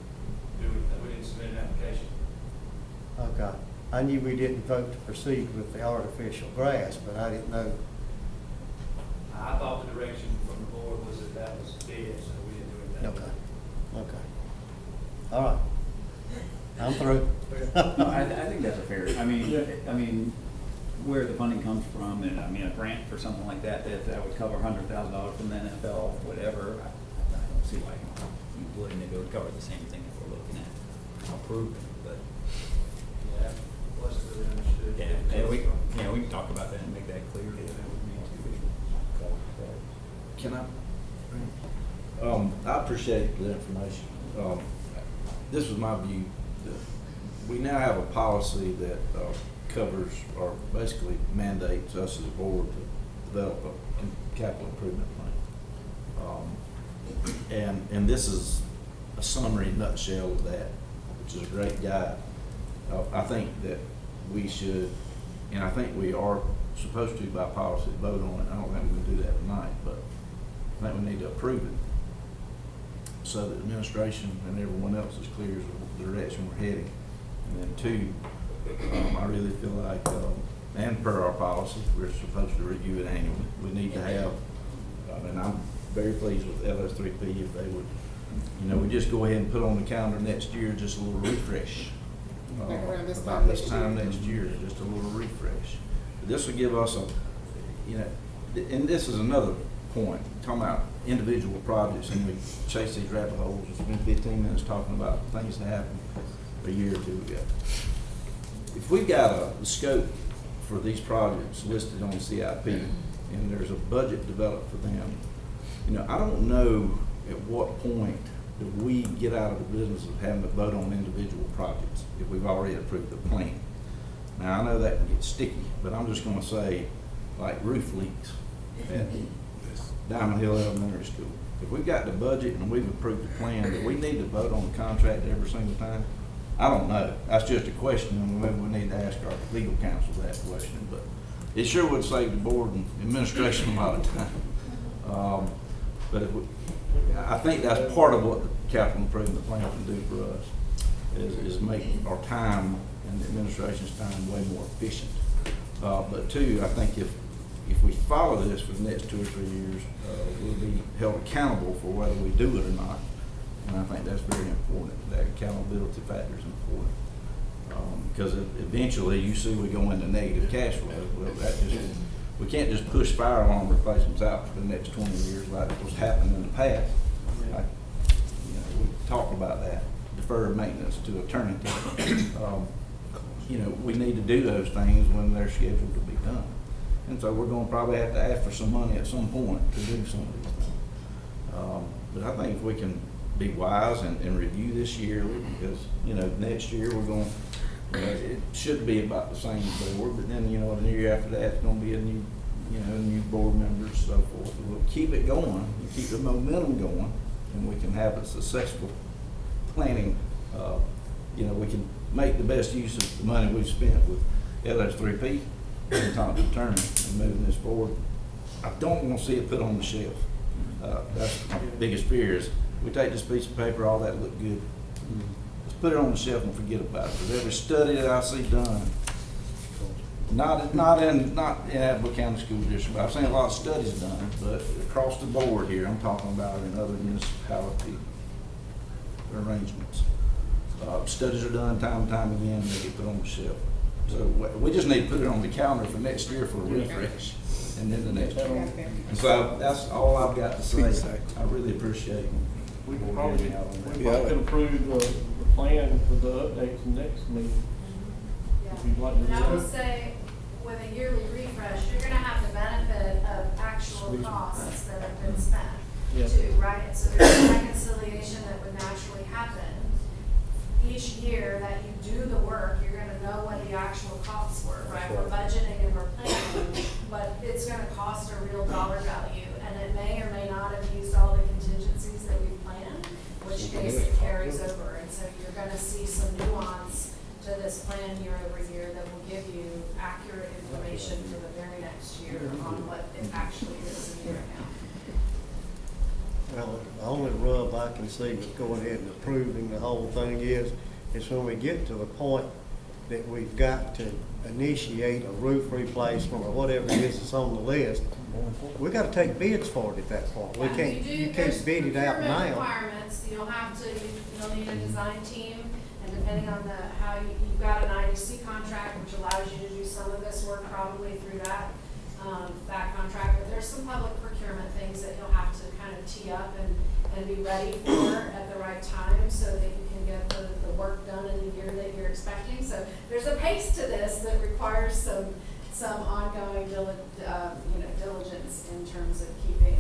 do it, we didn't submit an application. Okay. I knew we didn't vote to proceed with the artificial grass, but I didn't know. I thought the direction from the board was that that was dead, so we didn't do it that way. Okay. All right. I'm through. No, I think that's a fair, I mean, where the funding comes from, and I mean, a grant for something like that, that would cover $100,000 from the NFL, whatever, I don't see why you wouldn't, if it would cover the same thing if we're looking at approving, but. Yeah, wasn't really understood. Yeah, we can talk about that and make that clear. Can I appreciate the information. This was my view. We now have a policy that covers or basically mandates us as a board to develop a capital improvement plan. And this is a summary nutshell of that, which is a great guide. I think that we should, and I think we are supposed to by policy vote on it. I don't think we can do that tonight, but I think we need to approve it so that administration and everyone else is clear as to the direction we're heading. And then two, I really feel like, and per our policy, we're supposed to review it annually. We need to have, and I'm very pleased with LS3P if they would, we just go ahead and put on the calendar next year just a little refresh. Like around this About time this next time year. next year, just a little refresh. This will give us and this is another point, talking about individual projects, and we chase these rabbit holes. It's been 15 minutes talking about things that happened a year or two ago. If we've got a scope for these projects listed on the CIP, and there's a budget developed for them, I don't know at what point do we get out of the business of having to vote on individual projects if we've already approved the plan. Now, I know that can get sticky, but I'm just gonna say, like roof leaks at Diamond Hill Elementary School. If we've got the budget and we've approved the plan, do we need to vote on the contract every single time? I don't know. That's just a question, and maybe we need to ask our legal counsel that question, but it sure would save the board and administration a lot of time. But I think that's part of what the capital improvement plan can do for us, is make our time and the administration's time way more efficient. But two, I think if we follow this for the next 2 or 3 years, we'll be held accountable for whether we do it or not. And I think that's very important. That accountability factor is important. Because eventually you see we go into negative cash flow. Well, we can't just push fire alarm replacements out for the next 20 years like what's happened in the past. Like, we talked about that, deferred maintenance to eternity. We need to do those things when they're scheduled to be done. And so we're going to probably have to ask for some money at some point to do some of these things. But I think if we can be wise and review this yearly, because, next year we're going, it should be about the same board, but then, the year after that, it's going to be a new, new board members and so forth. We'll keep it going, keep the momentum going, and we can have a successful planning. We can make the best use of the money we've spent with LS3P and Thompson Turner and moving this forward. I don't want to see it put on the shelf. That's my biggest fear is we take this piece of paper, all that look good. Let's put it on the shelf and forget about it. Because every study that I see done Not in Abilene County School District, but I've seen a lot of studies done, but across the board here, I'm talking about in other municipality arrangements. Studies are done time and time again, they get put on the shelf. So we just need to put it on the calendar for next year for a refresh, and then the next year. And so that's all I've got to say. I really appreciate it. We could probably could approve the plan for the updates next meeting. If you'd like to do And I will that. say, with a yearly refresh, you're gonna have the benefit of actual costs that have been spent Yeah. too, right? So there's a reconciliation that would naturally happen. Each year that you do the work, you're gonna know what the actual costs were, right? We're budgeting and we're planning, but it's gonna cost a real dollar value. And it may or may not have used all the contingencies that we planned, in which case it carries over. And so you're gonna see some nuance to this plan year over year that will give you accurate information for the very next year on what it actually is a year now. Well, the only rub I can see with going ahead and approving the whole thing is when we get to the point that we've got to initiate a roof replacement or whatever it is that's on the list, we gotta take bids for it at that point. We can't, you can't bid it out Procurement now. requirements, you'll have to, you'll need a design team, and depending on how you've got an IDC contract, which allows you to do some of this work probably through that contract, but there's some public procurement things that you'll have to kind of tee up and be ready for at the right time so that you can get the work done in the year that you're expecting. So there's a pace to this that requires some ongoing diligence in terms of keeping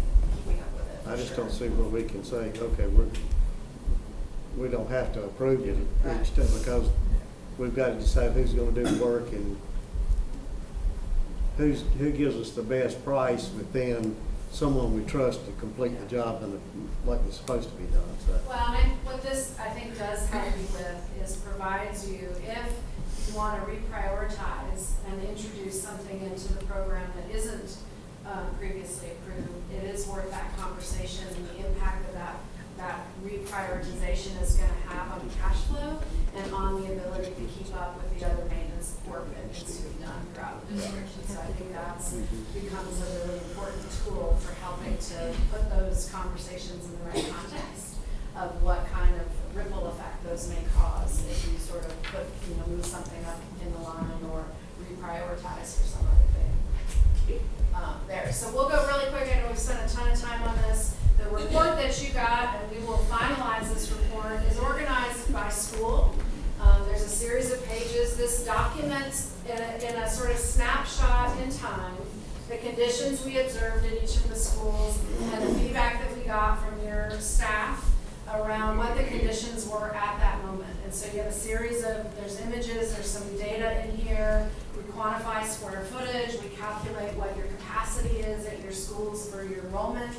up with it. I just sure. don't see where we can say, okay, we don't have to approve it each time because we've got to decide who's gonna do the work and who gives us the best price within someone we trust to complete the job and like it's supposed to be done, so. Well, and what this, I think, does help you with is provides you, if you want to reprioritize and introduce something into the program that isn't previously approved, it is worth that conversation and the impact that that reprioritization is going to have on cash flow and on the ability to keep up with the other maintenance work that needs to be done throughout the district. So I think that becomes a really important tool for helping to put those conversations in the right context of what kind of ripple effect those may cause if you sort of move something up in the line or reprioritize for some other thing. There. So we'll go really quick. I know we've spent a ton of time on this. The report that you got, and we will finalize this report, is organized by school. There's a series of pages. This documents in a sort of snapshot in time the conditions we observed in each of the schools and the feedback that we got from your staff around what the conditions were at that moment. And so you have a series of, there's images, there's some data in here. We quantify square footage, we calculate what your capacity is at your schools for your enrollment.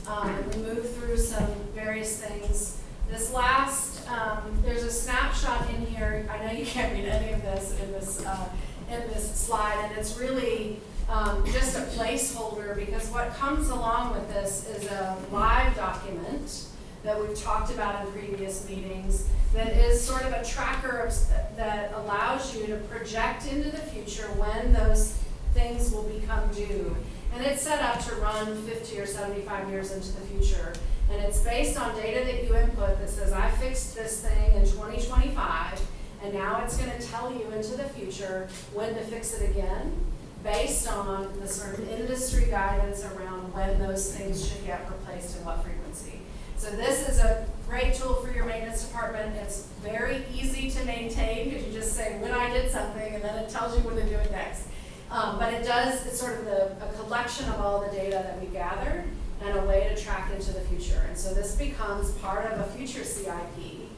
And we move through some various things. This last, there's a snapshot in here. I know you can't read any of this in this slide, and it's really just a placeholder because what comes along with this is a live document that we've talked about in previous meetings that is sort of a tracker that allows you to project into the future when those things will become due. And it's set up to run 50 or 75 years into the future. And it's based on data that you input that says, I fixed this thing in 2025, and now it's going to tell you into the future when to fix it again, based on the sort of industry guidance around when those things should get replaced and what frequency. So this is a great tool for your maintenance department. It's very easy to maintain because you just say when I did something and then it tells you when to do it next. But it's sort of a collection of all the data that we gathered and a way to track into the future. And so this becomes part of a future CIP,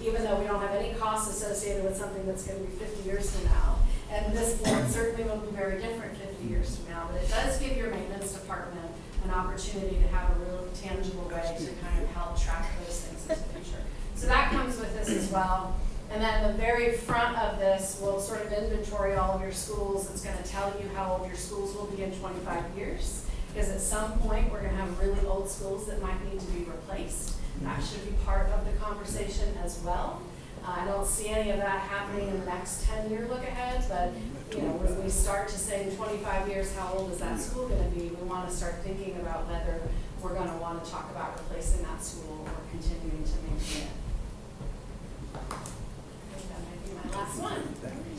even though we don't have any costs associated with something that's going to be 50 years from now. And this board certainly will be very different 50 years from now. But it does give your maintenance department an opportunity to have a real tangible way to kind of help track those things into the future. So that comes with this as well. And then the very front of this will sort of inventory all of your schools. It's going to tell you how old your schools will be in 25 years. Because at some point we're going to have really old schools that might need to be replaced. That should be part of the conversation as well. I don't see any of that happening in the next 10-year look ahead, but, you know, when we start to say in 25 years, how old is that school gonna be, we wanna start thinking about whether we're gonna wanna talk about replacing that school or continuing to maintain it. I think that might be my last one.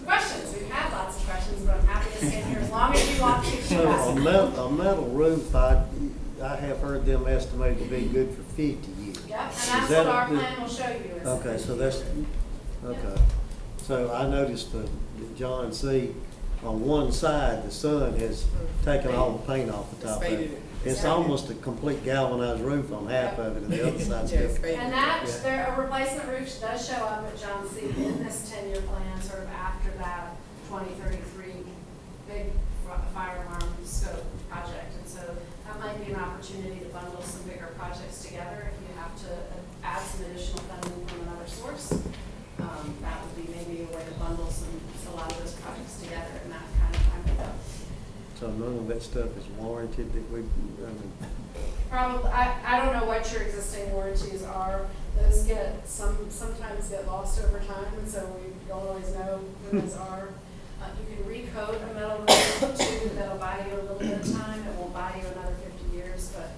Questions? We've had lots of questions, but I'm happy to stay here as long as you want to. So a metal roof, I have heard them estimated to be good for 50 years. Yep, and Is that's that what our a good- plan will show you. Is Okay, so that's, okay. So I noticed the John C., on one side, the sun has taken all the paint off the top of Faded it. it. It's almost a complete galvanized roof on half of it, and the other side's Yes, still. faded. And that, Yeah. there, a replacement roof does show up at John C. in this 10-year plan, sort of after that 2033 big fire alarm scope project. And so that might be an opportunity to bundle some bigger projects together if you have to add some additional funding from another source. That would be maybe a way to bundle a lot of those projects together in that kind of time window. So none of that stuff is warranted that we, I mean, Probably, I don't know what your existing warranties are. Those sometimes get lost over time, and so we don't always know who those are. You can recoat a metal roof too, that'll buy you a little bit of time. It won't buy you another 50 years, but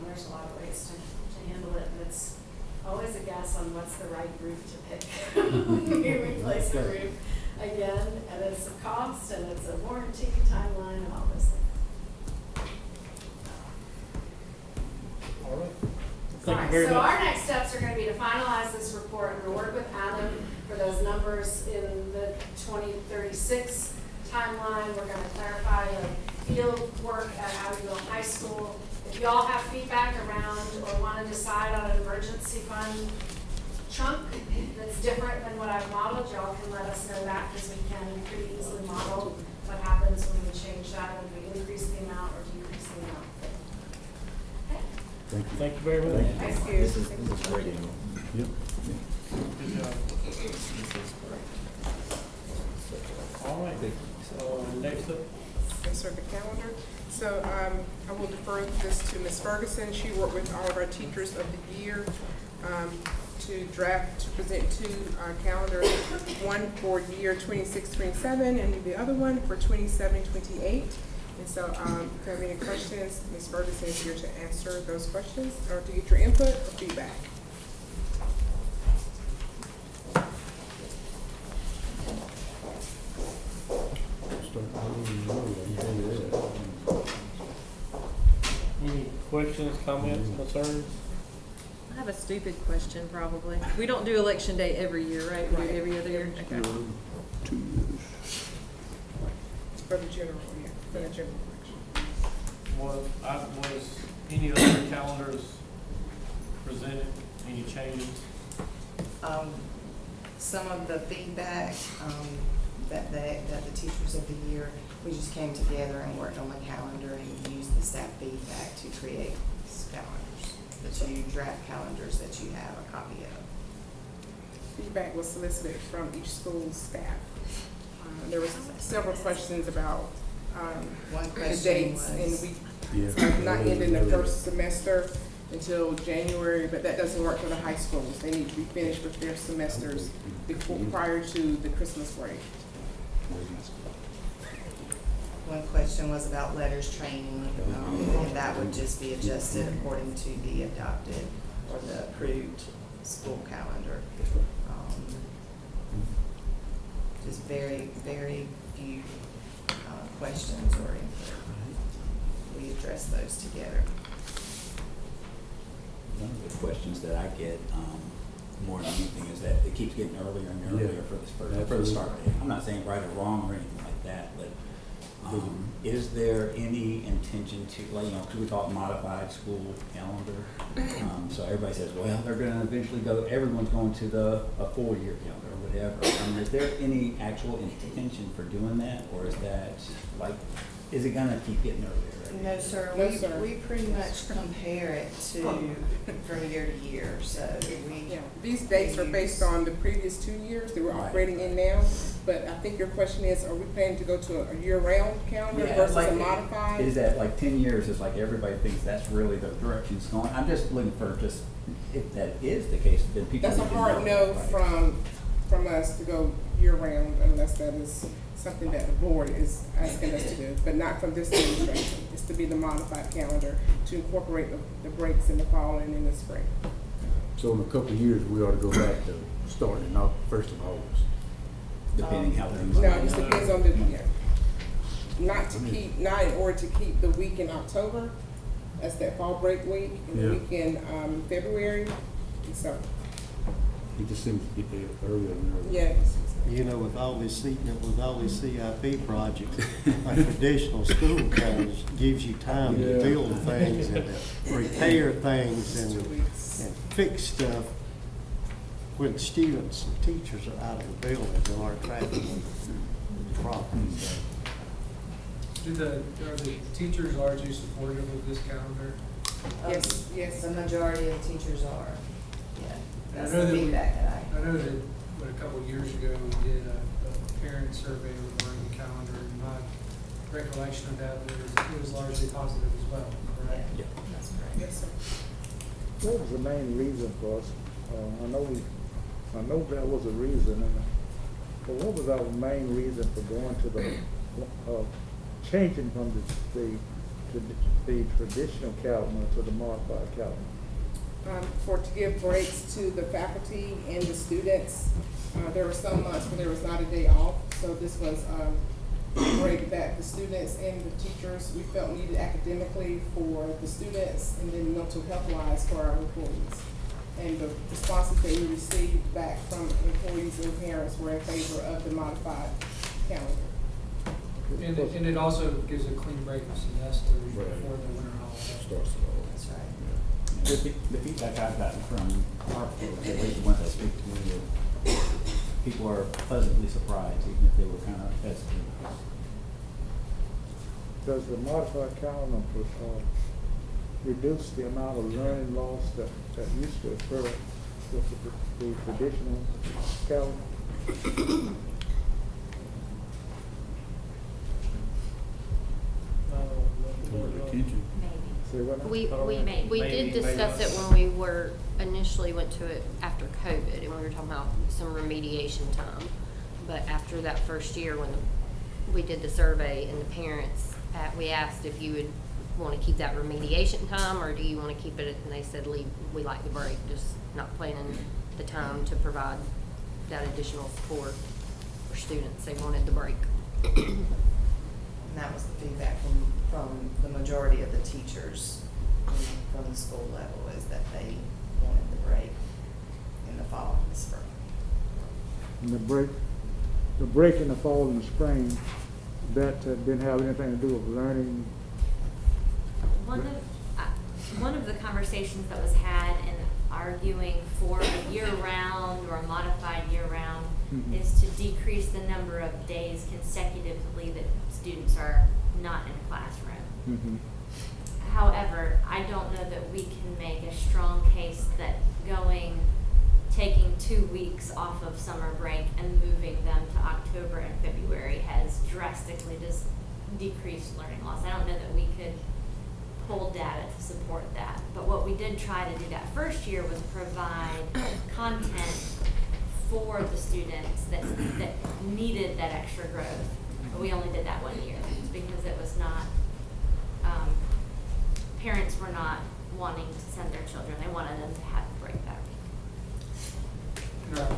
there's a lot of ways to handle it. And it's always a guess on what's the right roof to pick when you replace the roof again. And it's a cost, and it's a warranty timeline, and all those things. All right. All Thank you right, very so much. our next steps are going to be to finalize this report. I'm going to work with Adam for those numbers in the 2036 timeline. We're going to clarify the field work at Abbeville High School. If you all have feedback around or want to decide on an emergency fund chunk that's different than what I've modeled, y'all can let us know that, because we can pretty easily model what happens when we change that, and if we increase the amount or decrease the amount. Okay. Thank you very much. Thank you. Yep. Good job. All right, next up. Yes, sir, the calendar. So I will defer this to Ms. Ferguson. She worked with all of our teachers of the year to present two calendars, one for year 26-27 and the other one for 27-28. And so if you have any questions, Ms. Ferguson is here to answer those questions or to get your input or feedback. Any questions, comments, concerns? I have a stupid question, probably. We don't do election day every year, right? We do every other year? Okay. 2 years. For the general, yeah, for the general election. Was any other calendars presented, any changes? Some of the feedback that the teachers of the year, we just came together and worked on the calendar and used the staff feedback to create calendars, the two draft calendars that you have a copy of. Feedback was solicited from each school's staff. There was several questions about One the question dates, was- and we not ending the first semester until January, but that doesn't work for the high schools. They need to be finished with their semesters prior to the Christmas break. One question was about letters training, and that would just be adjusted according to the adopted or the approved school calendar. Just very, very few questions or input. We address those together. One of the questions that I get more than anything is that it keeps getting earlier and earlier for the start date. I'm not saying right or wrong or anything like that, but is there any intention to, like, you know, because we talk modified school calendar, so everybody says, well, they're going to eventually go, everyone's going to a 4-year calendar or whatever. Is there any actual intention for doing that, or is that like Is it gonna keep getting earlier? No, sir, No, sir. we pretty much compare it to, from year to year, so we. Yeah, these dates are based on the previous 2 years that we're Right. operating in now. But I think your question is, are we planning to go to a year-round calendar Yeah, versus like, a modified? Is that like 10 years, is like everybody thinks that's really the direction it's going? I'm just looking for just, if that is the case, then people. That's a need to hard know, no right? from us to go year-round unless that is something that the board is asking us to do, but not from this administration. It's to be the modified calendar to incorporate the breaks in the fall and in the spring. So in a couple of years, we ought to go back to starting out 1st of August. Depending how things. No, it just depends on the, yeah. Not in order to keep the week in October, that's that fall break week, and the Yeah. week in, February, and so, It just seems to get there earlier and earlier. yeah. You know, with all these CIP projects, a traditional school kind of gives you time to Yeah. build things and to repair things 2 and weeks. fix stuff when students and teachers are out of the building and aren't tracking the problems. Are the teachers largely supportive of this calendar? Yes, yes. The majority of teachers are, yeah. That's I know the that we- feedback that I know that, a couple of years ago, we did a parent survey regarding the calendar, and my recollection of that was it was largely positive as well, I, correct? yeah, that's correct. Yes, sir. What was the main reason for us? I know there was a reason, but what was our main reason for going to the, changing from the traditional calendar to the modified calendar? To give breaks to the faculty and the students. There were some months where there was not a day off, so this was a break that the students and the teachers, we felt needed academically for the students and then mental health wise for our employees. And the responses that we received back from employees and parents were in favor of the modified calendar. And it also gives a clean break of semesters Right. before the winter holiday. Starts it all. That's right. The feedback I've gotten from our folks, at least the ones that speak to me, is people are pleasantly surprised, even if they were kind of hesitant. Does the modified calendar reduce the amount of learning loss that used to occur with the traditional calendar? Retention. Say what now? I don't know. We Maybe, did discuss maybe it not. when we were, initially went to it after COVID, and we were talking about some remediation time. But after that first year, when we did the survey and the parents, we asked if you would wanna keep that remediation time, or do you wanna keep it, and they said, we like the break, just not planning the time to provide that additional support for students, they wanted the break. And that was the feedback from the majority of the teachers from the school level, is that they wanted the break in the fall and the spring. And the break in the fall and the spring, that didn't have anything to do with learning. One of the conversations that was had in arguing for a year-round or a modified year-round Mhm. is to decrease the number of days consecutively that students are not in a classroom. Mm-hmm. However, I don't know that we can make a strong case that taking 2 weeks off of summer break and moving them to October and February has drastically just decreased learning loss. I don't know that we could pull data to support that. But what we did try to do that first year was provide content for the students that needed that extra growth. But we only did that 1 year because it was not, parents were not wanting to send their children. They wanted them to have a break that week. Right.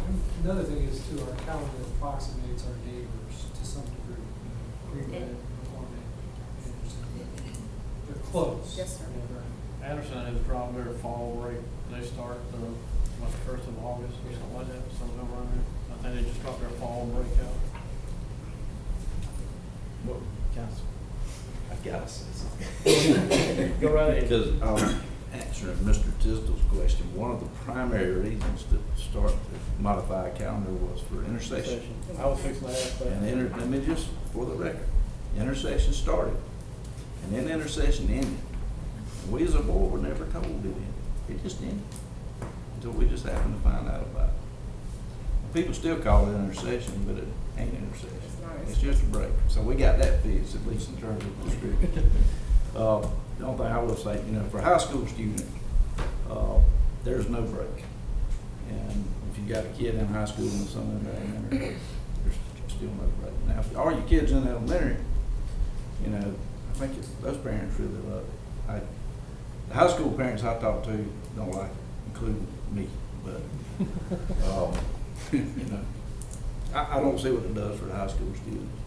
Another thing is too, our calendar approximates our neighbors to some degree. Greenwood, McCormick, Anderson. They're close. Yes, sir. Yeah, right. Anderson has a problem, their fall break, they start the 1st of August or something like that, some of them around there. I think they just got their fall break out. Well, counsel, I've got to say something. Go right ahead. Because answering Mr. Tisdale's question, one of the primary reasons to start the modified calendar was for intercession. I was fixing to ask that. And let me just, for the record, Intercession started, and then intercession ended. And we as a board were never told it ended. It just ended, until we just happened to find out about it. People still call it intercession, but it ain't intercession. It's just a break. So we got that fixed, at least in terms of the script. The only thing I will say, for a high school student, there's no break. And if you got a kid in high school and some in elementary, there's still no break. Now, if all your kids in elementary, I think those parents really love it. The high school parents I talk to don't like it, including me, but, I don't see what it does for the high school students.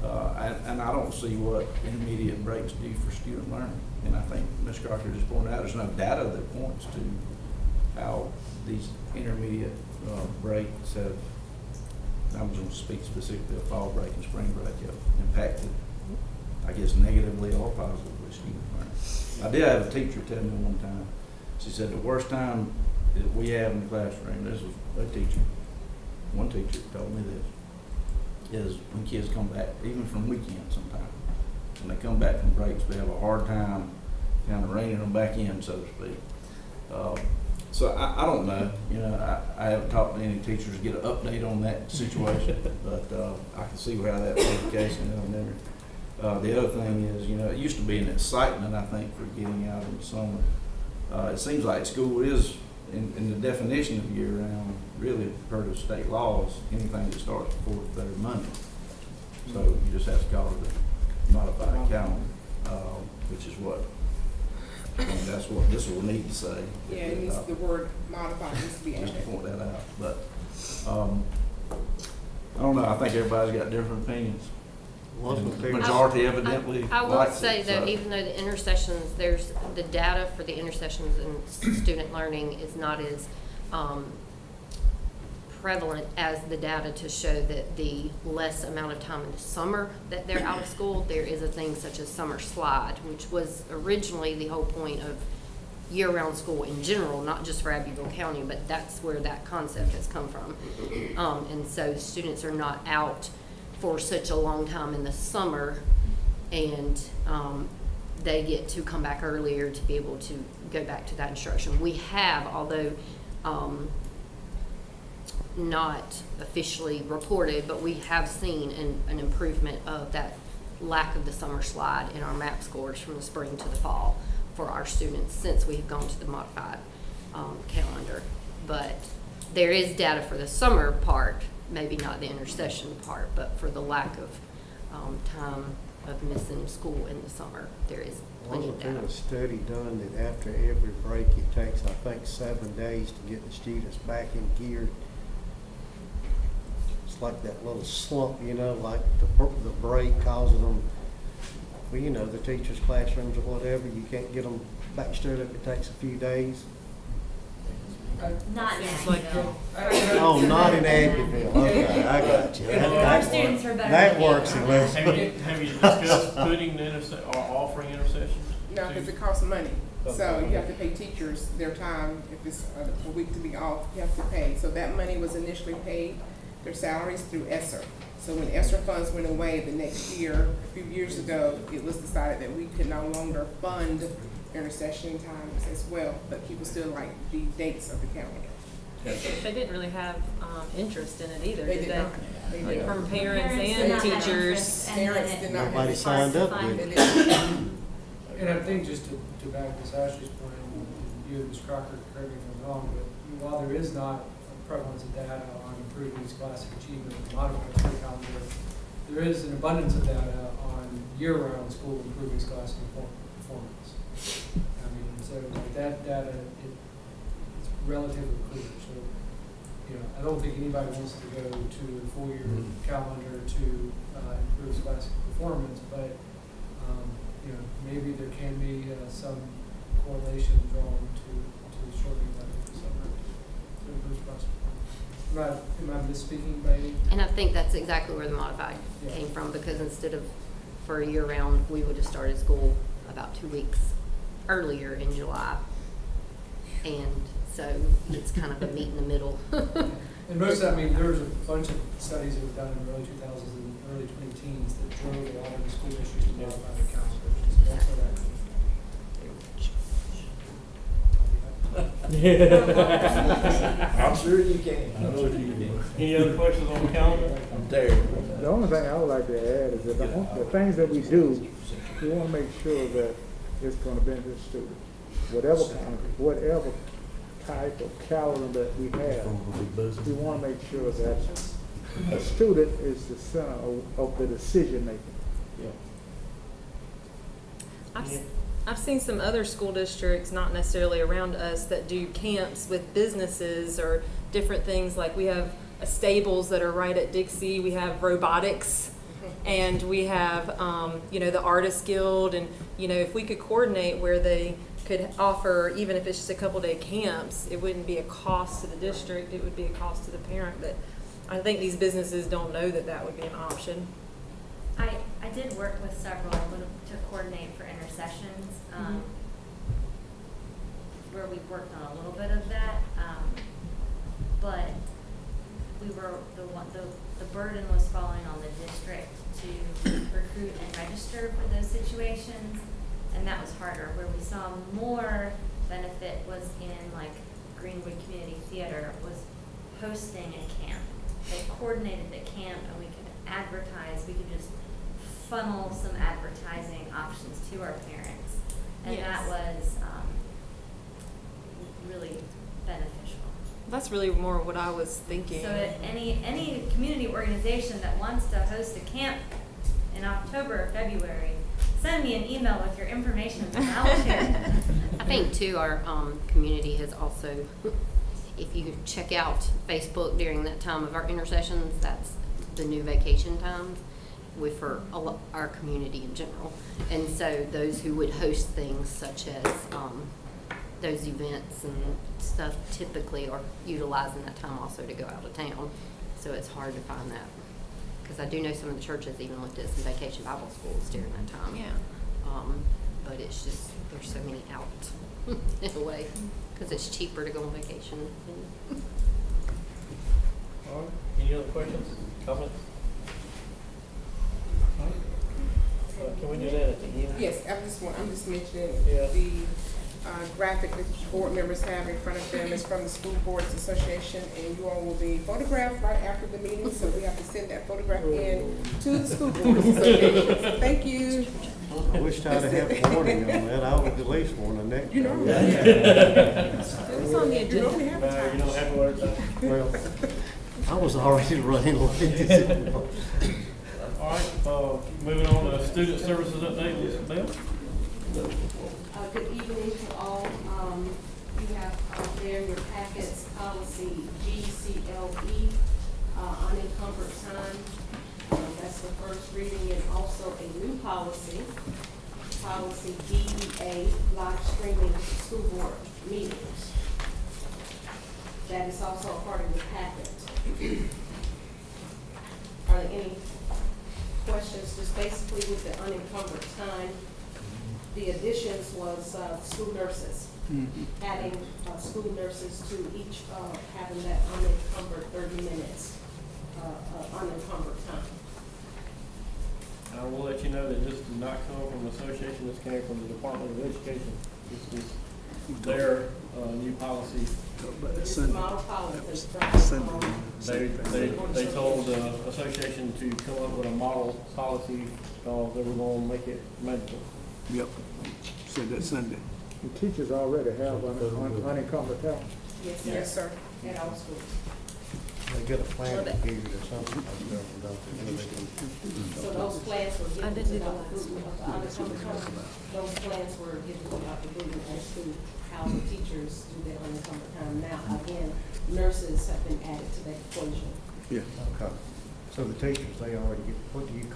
And I don't see what intermediate breaks do for student learning. And I think Ms. Crocker just pointed out, there's no data that points to how these intermediate breaks have, I'm going to speak specifically of fall break and spring break, have impacted, I guess, negatively or positively student learning. I did have a teacher tell me one time, she said the worst time that we have in the classroom, this was a teacher, one teacher told me this, is when kids come back, even from weekends sometimes. When they come back from breaks, we have a hard time kind of reining them back in, so to speak. So I don't know, I haven't talked to any teachers to get an update on that situation, but I can see how that was the case in elementary. The other thing is, it used to be an excitement, I think, for getting out in the summer. It seems like school is, in the definition of year-round, really per the state laws, anything that starts before the third Monday. So you just have to call it a modified calendar, which is what, that's what this will need to say. Yeah, it needs, the word modified needs to be added. Just to point that out, but, I don't know, I think everybody's got different opinions. The majority evidently I will likes say it, though, so. even though the intercessions, there's, the data for the intercessions and student learning is not as prevalent as the data to show that the less amount of time in the summer that they're out of school, there is a thing such as summer slide, which was originally the whole point of year-round school in general, not just for Abbeville County, but that's where that concept has come from. And so students are not out for such a long time in the summer, and they get to come back earlier to be able to go back to that instruction. We have, although not officially reported, but we have seen an improvement of that lack of the summer slide in our MAP scores from the spring to the fall for our students since we've gone to the modified calendar. But there is data for the summer part, maybe not the intercession part, but for the lack of time of missing school in the summer, there is plenty of Wasn't data. there a study done that after every break it takes, I think, 7 days to get the students back in gear? It's like that little slump, like the break causes them, well, the teachers' classrooms or whatever, you can't get them back stirred up, it takes a few days. Not in like, Abbeville. Oh, not in Abbeville, okay, I got you. Our students are better. That than works you. in less. Have you discussed putting the or offering intercessions? No, because it costs money. So you have to pay teachers their time. If it's a week to be off, you have to pay. So that money was initially paid, their salaries, through ESSER. So when ESSER funds went away the next year, a few years ago, it was decided that we could no longer fund intercession times as well, but people still like the dates of the calendar. They didn't really have interest in it either, They did did they? not. They did Like not. from parents Parents did and not have teachers. interest, and then Parents it- did not have Nobody it. signed up Fine. with They it. didn't. And I think just to back to Ashley's point, and you and Ms. Crocker, correct me if I'm wrong, but while there is not a prevalence of data on improving scholastic achievement in the modified school calendar, there is an abundance of data on year-round school improving scholastic performance. I mean, so like that data, it's relatively clear. So, I don't think anybody wants to go to a full-year calendar to improve scholastic performance, but maybe there can be some correlation drawn to shortening that over the summer to improve scholastic performance. Am I misspeaking by any? And I think that's exactly where the modified Yeah. came from, because instead of for a year round, we would have started school about 2 weeks earlier in July. And so it's kind of a meet in the middle. And most of that, there's a bunch of studies that were done in the early 2000s and early 20-teens that drove a lot of the school districts to modify their counselors. That's what that I'm sure you can. Any other questions on the calendar? I'm terrible. The only thing I would like to add is that the things that we do, we want to make sure that it's going to benefit students. Whatever type of calendar that we have, we want to make sure that a student is the center of the decision making. I've seen some other school districts, not necessarily around us, that do camps with businesses or different things. Like we have a stables that are right at Dixie. We have robotics, and we have the Artist Guild, and if we could coordinate where they could offer, even if it's just a couple-day camps, it wouldn't be a cost to the district. It would be a cost to the parent. But I think these businesses don't know that that would be an option. I did work with several to coordinate for intercessions, where we worked on a little bit of that, but the burden was falling on the district to recruit and register for those situations, and that was harder. Where we saw more benefit was in like Greenwood Community Theater was hosting a camp. They coordinated the camp, and we could advertise. We could just funnel some advertising options to our parents, and that was really beneficial. That's really more what I was thinking. So any community organization that wants to host a camp in October or February, send me an email with your information and I'll share. I think too, our community has also, if you check out Facebook during that time of our intercessions, that's the new vacation times for our community in general. And so those who would host things such as those events and stuff typically are utilizing that time also to go out of town. So it's hard to find that. Because I do know some of the churches even looked at some vacation Bible schools during that time. Yeah. But it's just, there's so many out in a way, because it's cheaper to go on vacation. All right. Any other questions, comments? Can we do that at the end? Yes, I'm just mentioning Yeah. the graphic that board members have in front of them is from the School Boards Association, and you all will be photographed right after the meeting, so we have to send that photograph in to the School Boards Association. Thank you. I wish I'd have had warning on that. I would at least warn the next You time. know. It's on the You agenda. normally have a time. You don't have to worry about it. Well, I was already running late. All right, moving on to student services update, Ms. Bell. Good evening to all. You have out there in your packets policy GCLE, unencumbered time. That's the first reading, and also a new policy, policy DEA, live streaming school board meetings. That is also a part of the packet. Are there any questions? Just basically with the unencumbered time, the additions was school nurses, adding school nurses to each, having that unencumbered 30 minutes unencumbered time. I will let you know that this did not come from the association, this came from the Department of Education. This is their new policy. This model policy. They told the association to come up with a model policy, because they were going to make it mandatory. Yep, said that Sunday. The teachers already have unencumbered time. Yes, yes, sir. At all schools. They get a planning period or something. So those plans were I given didn't to do the Dr. last Bruton of the unencumbered time. Those plans were given to Dr. Bruton as to how the teachers do their unencumbered time. Now, again, nurses have been added to that equation. Yeah. Okay. So the teachers, they already get, what do you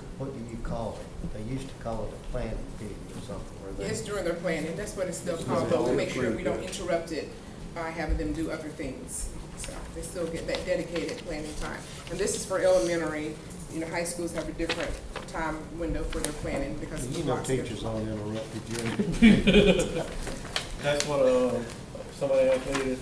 call it? They used to call it a planning period or something, where they. Yes, during their planning, that's what it's still called, but we make sure we don't interrupt it by having them do other things. So they still get that dedicated planning time. And this is for elementary. High schools have a different time window for their planning because of the You know, block teachers schedule. aren't interrupted, Jim. That's what somebody asked me, is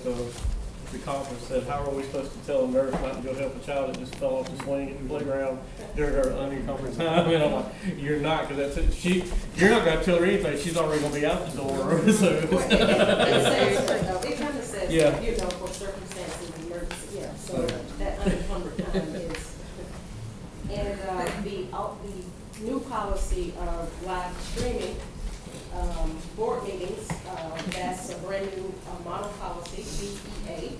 the conference said, how are we supposed to tell a nurse not to go help a child that just fell off the swing at the playground during her unencumbered time? And I'm like, you're not, because that's it. You're not gonna tell her anything, she's already gonna be out the door, so. It kind of says, Yeah. you know, for circumstances, emergency, yeah, so that unencumbered time is. And, the new policy of live streaming, board meetings, that's a brand new model policy, BEA.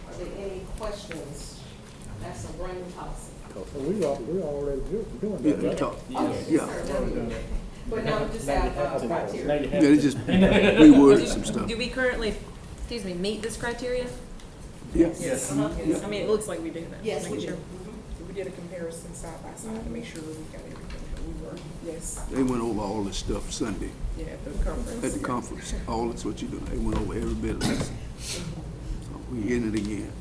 Are there any questions? That's a brand new policy. We already doing Yeah, that, we right? talk, Yes, yeah. sir. But now we just have criteria. Yeah, they just reworded some stuff. Do we currently, excuse me, meet this criteria? Yeah. Yes. I mean, it looks like we do that. Yes, we Making do. sure. We did a comparison side by side to make sure we got everything that we were, yes, They went over all this stuff Sunday yeah, at the conference. at the conference. All that's what you do. They went over every bit of this. So we hitting it again.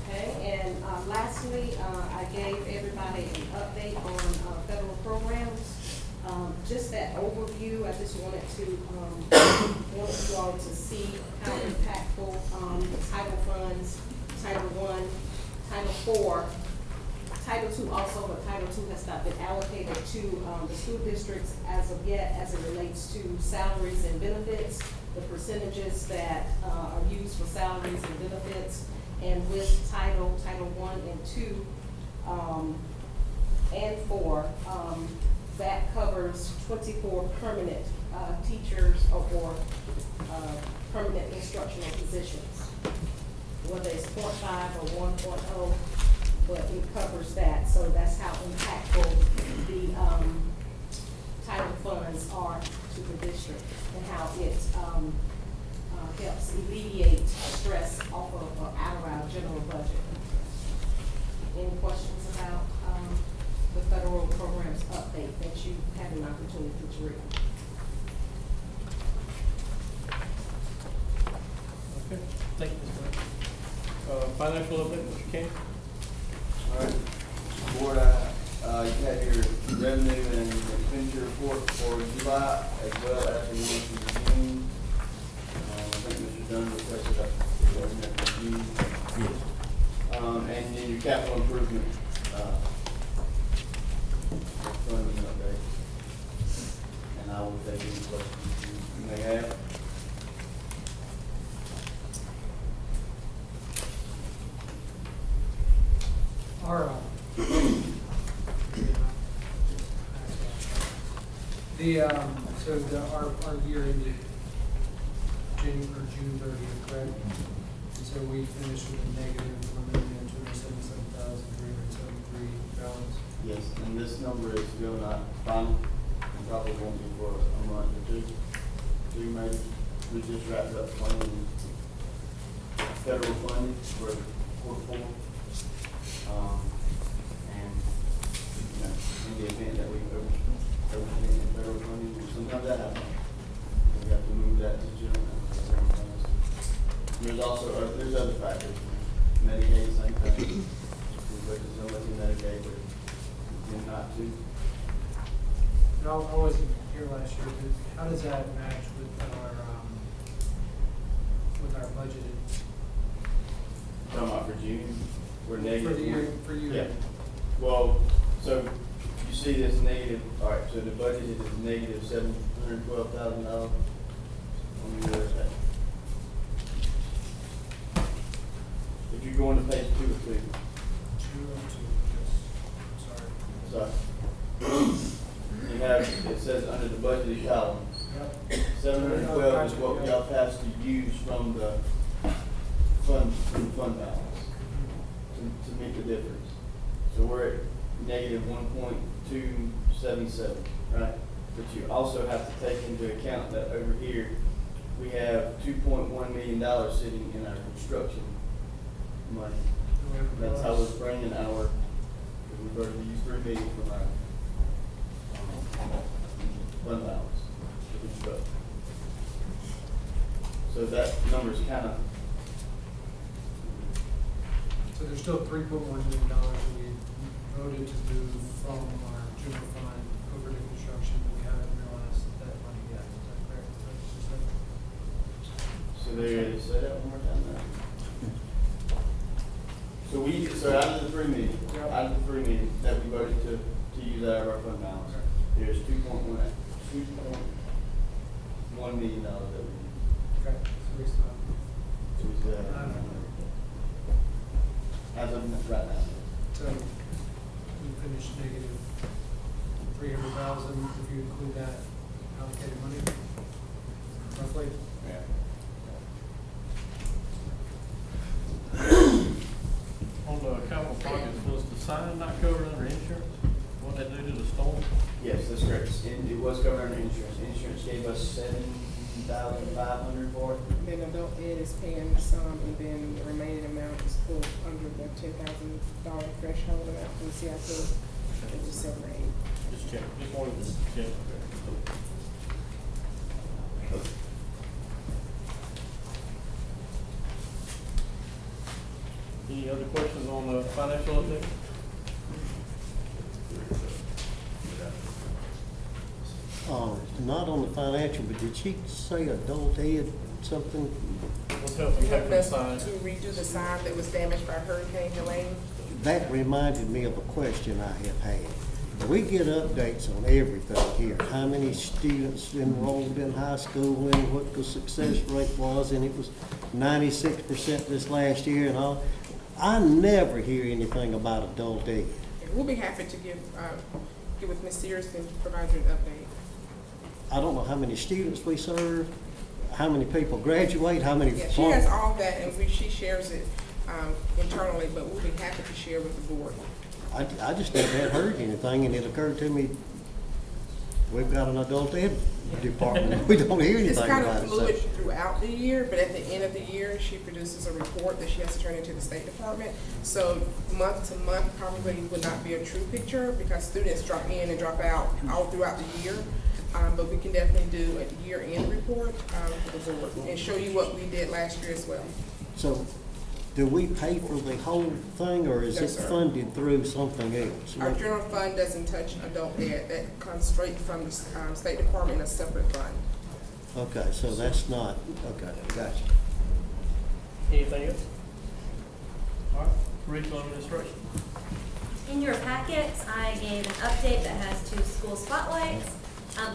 Okay, and lastly, I gave everybody an update on federal programs. Just that overview, I just wanted you all to see how impactful the Title funds, Title I, Title IV, Title II also, but Title II has not been allocated to the school districts as of yet as it relates to salaries and benefits, the percentages that are used for salaries and benefits. And with Title I and II, and IV, that covers 24 permanent teachers or permanent instructional positions, whether it's 0.5 or 1.0, but it covers that. So that's how impactful the title funds are to the district and how it helps alleviate stress off of out of our general budget. Any questions about the federal programs update that you had an opportunity to read? Okay, thank you, Ms. Brown. Financial update, Mr. King? All right, board, you have your revenue and expenditure report for July as well as the one for June. I think Mr. Dunn requested a revenue for June. And then your capital improvement, funding update. And I will take any questions you may have. Our, our year ended June 30th, correct? And so we finished with a negative $1,277,373 balance. Yes, and this number is still not final, and probably won't be for a month or two. Maybe. We just wrapped up planning federal funding for quarter 4. And, you know, in the event that we overspend in federal funding, sometimes that happens. We have to move that to general funds. There's also, there's other factors. Medicaid, same thing. We budget so much in Medicaid, but we tend not to. And I wasn't here last year, but how does that match with our budgeted? Talking about for June, we're negative. For the year, for you? Yeah. Well, so you see this negative, all right, so the budget is negative $712,000 on the USA. If you go on to page 2 or 3. 2 yes. Sorry. You have, it says under the budgeted column, Yep. 712 is what y'all passed to use from the fund balance to make the difference. So we're at negative 1.277, right? But you also have to take into account that over here, we have $2.1 million sitting in our construction money. That's how we're bringing our, we've already used $3 million from our fund balance to construct. So that number's kind of, So there's still $3.1 million that we voted to move from our general fund over to construction, but we haven't realized that money yet. Is that correct? Is that that out of our fund balance. There's $2.1 million that we need. Okay, so we still have. So we still have, as of right now. So you finish negative 300,000 if you include that allocated money, roughly? Yeah. On the capital projects, was the sign not covered under insurance? What they do to the storm? Yes, that's correct. It was covered under insurance. Insurance gave us $7,500 for it. Then adult ed is paying some, and then the remaining amount is pulled under the $10,000 threshold amount from the CIP, which is 7 or 8. Just check, just wanted to check. Any other questions on the financial update? Not on the financial, but did she say adult ed something? What's helping You pay have for the us sign? to redo the sign that was damaged by Hurricane Helene. That reminded me of a question I have had. We get updates on everything here, how many students enrolled in high school and what the success rate was, and it was 96% this last year and all. I never hear anything about adult ed. We'll be happy to get with Ms. Sears and provide you an update. I don't know how many students we serve, how many people graduate, how many. Yeah, she has all that, and she shares it internally, but we'll be happy to share with the board. I just never had heard anything, and it occurred to me, we've got an adult ed department, we don't hear anything It's kind about of it. fluid So throughout the year, but at the end of the year, she produces a report that she has to turn into the State Department. So month to month probably would not be a true picture because students drop in and drop out all throughout the year. But we can definitely do a year-end report for the board and show you what we did last year as well. So, do we pay for the whole thing, or is it Yes, sir. funded through something else? Our general fund doesn't touch adult ed. That comes straight from the State Department, a separate fund. Okay, so that's not, okay, gotcha. Anything else? All right, curriculum administration. In your packets, I gave an update that has 2 school spotlights.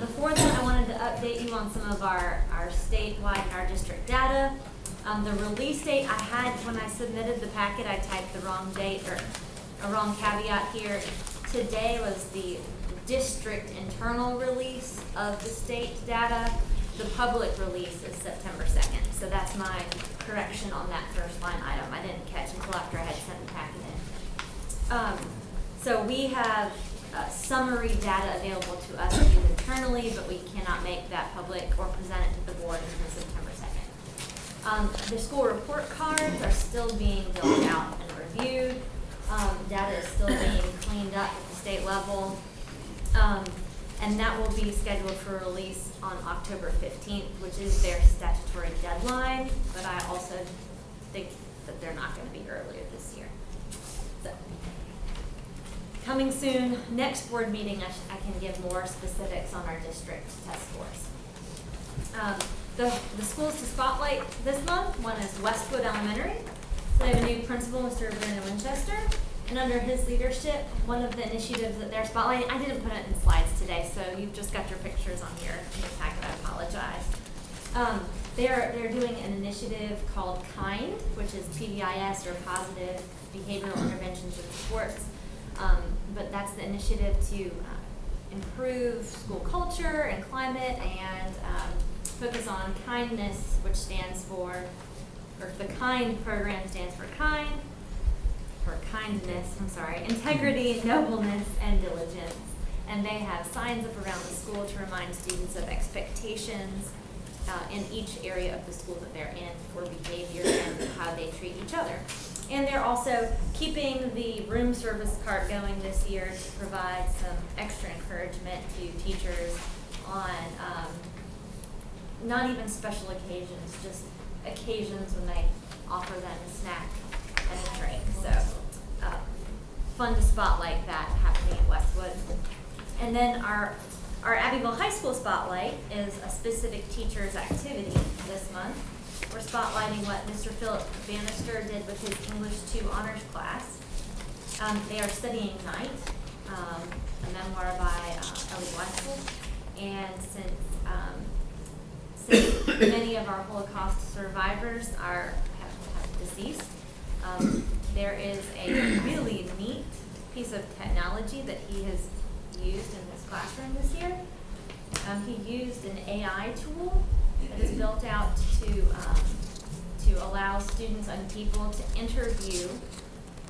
Before that, I wanted to update you on some of our statewide and our district data. The release date I had when I submitted the packet, I typed the wrong date or a wrong caveat here. Today was the district internal release of the state data. The public release is September 2nd. So that's my correction on that first line item. I didn't catch until after I had sent the packet in. So we have summary data available to us to use internally, but we cannot make that public or present it to the board until September 2nd. The school report cards are still being built out and reviewed. Data is still being cleaned up at the state level. And that will be scheduled for release on October 15th, which is their statutory deadline, but I also think that they're not going to be earlier this year. So, coming soon, next board meeting, I can give more specifics on our district test scores. The schools to spotlight this month, one is Westwood Elementary. So they have a new principal, Mr. Brandon Winchester. And under his leadership, one of the initiatives that they're spotlighting, I didn't put it in slides today, so you've just got your pictures on here in the packet, I apologize. They're doing an initiative called KIND, which is PBIS, or Positive Behavioral Interventions and Supports. But that's the initiative to improve school culture and climate and focus on kindness, which stands for, or the KIND program stands for integrity, nobleness, and diligence. And they have signs up around the school to remind students of expectations in each area of the school that they're in for behavior and how they treat each other. And they're also keeping the room service cart going this year to provide some extra encouragement to teachers on not even special occasions, just occasions when they offer them a snack and a drink. So fun to spotlight that happening at Westwood. And then our Abbeville High School spotlight is a specific teacher's activity this month. We're spotlighting what Mr. Philip Bannister did with his English 2 honors class. They are studying night. a memoir by Ellie Weissel. And since many of our Holocaust survivors have deceased, there is a really neat piece of technology that he has used in his classroom this year. He used an AI tool that is built out to allow students and people to interview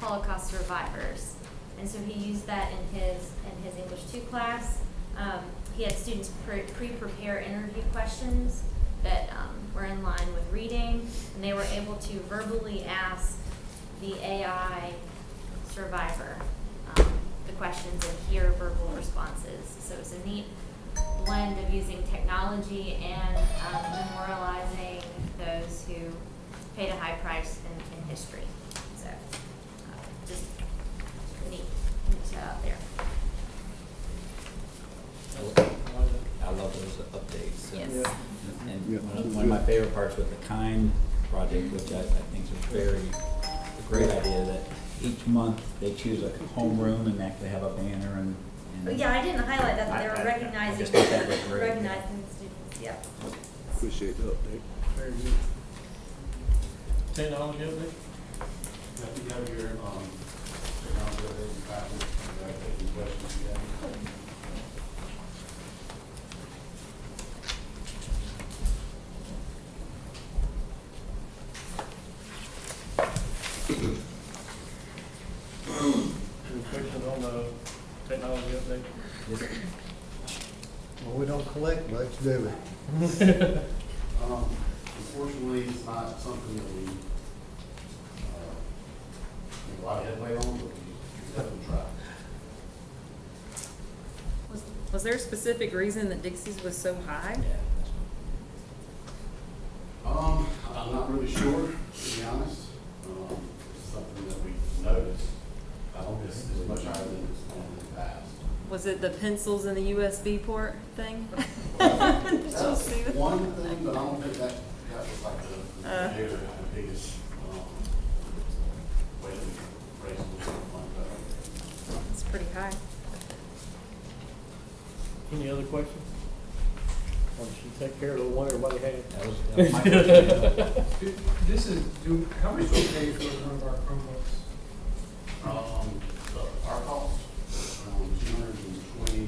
Holocaust survivors. And so he used that in his English 2 class. He had students pre-prepare interview questions that were in line with reading, and they were able to verbally ask the AI survivor the questions and hear verbal responses. So it's a neat blend of using technology and memorializing those who paid a high price in history. So just neat shout out there. I love those updates. Yes. And one of my favorite parts with the KIND project, which I think is a great idea, that each month they choose a homeroom and actually have a banner and Yeah, I didn't highlight that, but they were I recognizing, just thought that was great. recognizing the students, yeah. Appreciate the update. Very good. Technology update? If you have your, technology updates and package, you have any questions you have? Any questions on the technology update? Well, we don't collect much, do we? Unfortunately, it's not something that we, make a lot of headway on, but we definitely try. Was there a specific reason that Dixie's was so high? I'm not really sure, to be honest. It's something that we noticed. I hope it's much higher than it's been in the past. Was it the pencils in the USB port thing? That's Did you see that? one thing, but I don't think that was like the biggest, way that we raise something like that. It's pretty high. Any other questions? Why don't you take care of the one everybody had? That was my question. This is, how much do we pay for one of our Chromebooks? Our cost, around $220 to $250.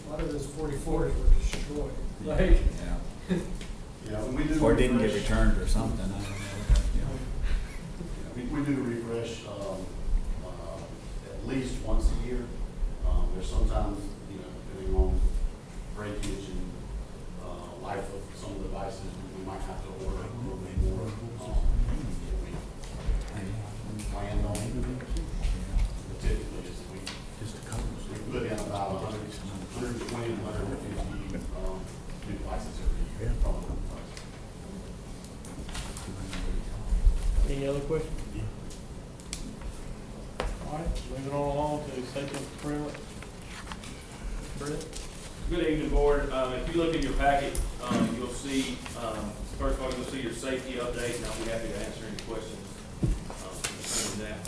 A lot of those 44s were destroyed, like. Yeah. Yeah, when we do. Or didn't get refresh- returned or something, I don't know. We do refresh, at least once a year. There's sometimes, depending on breakage and, life of some of the devices, we might have to order a little bit more, than we planned on. But typically, we put in about 120, 150, new devices every year. From the device. Any other questions? All right, moving on along to safety and procurement. Brett? Good evening, board. If you look in your packet, you'll see, first of all, you'll see your safety update, and I'll be happy to answer any questions concerning that.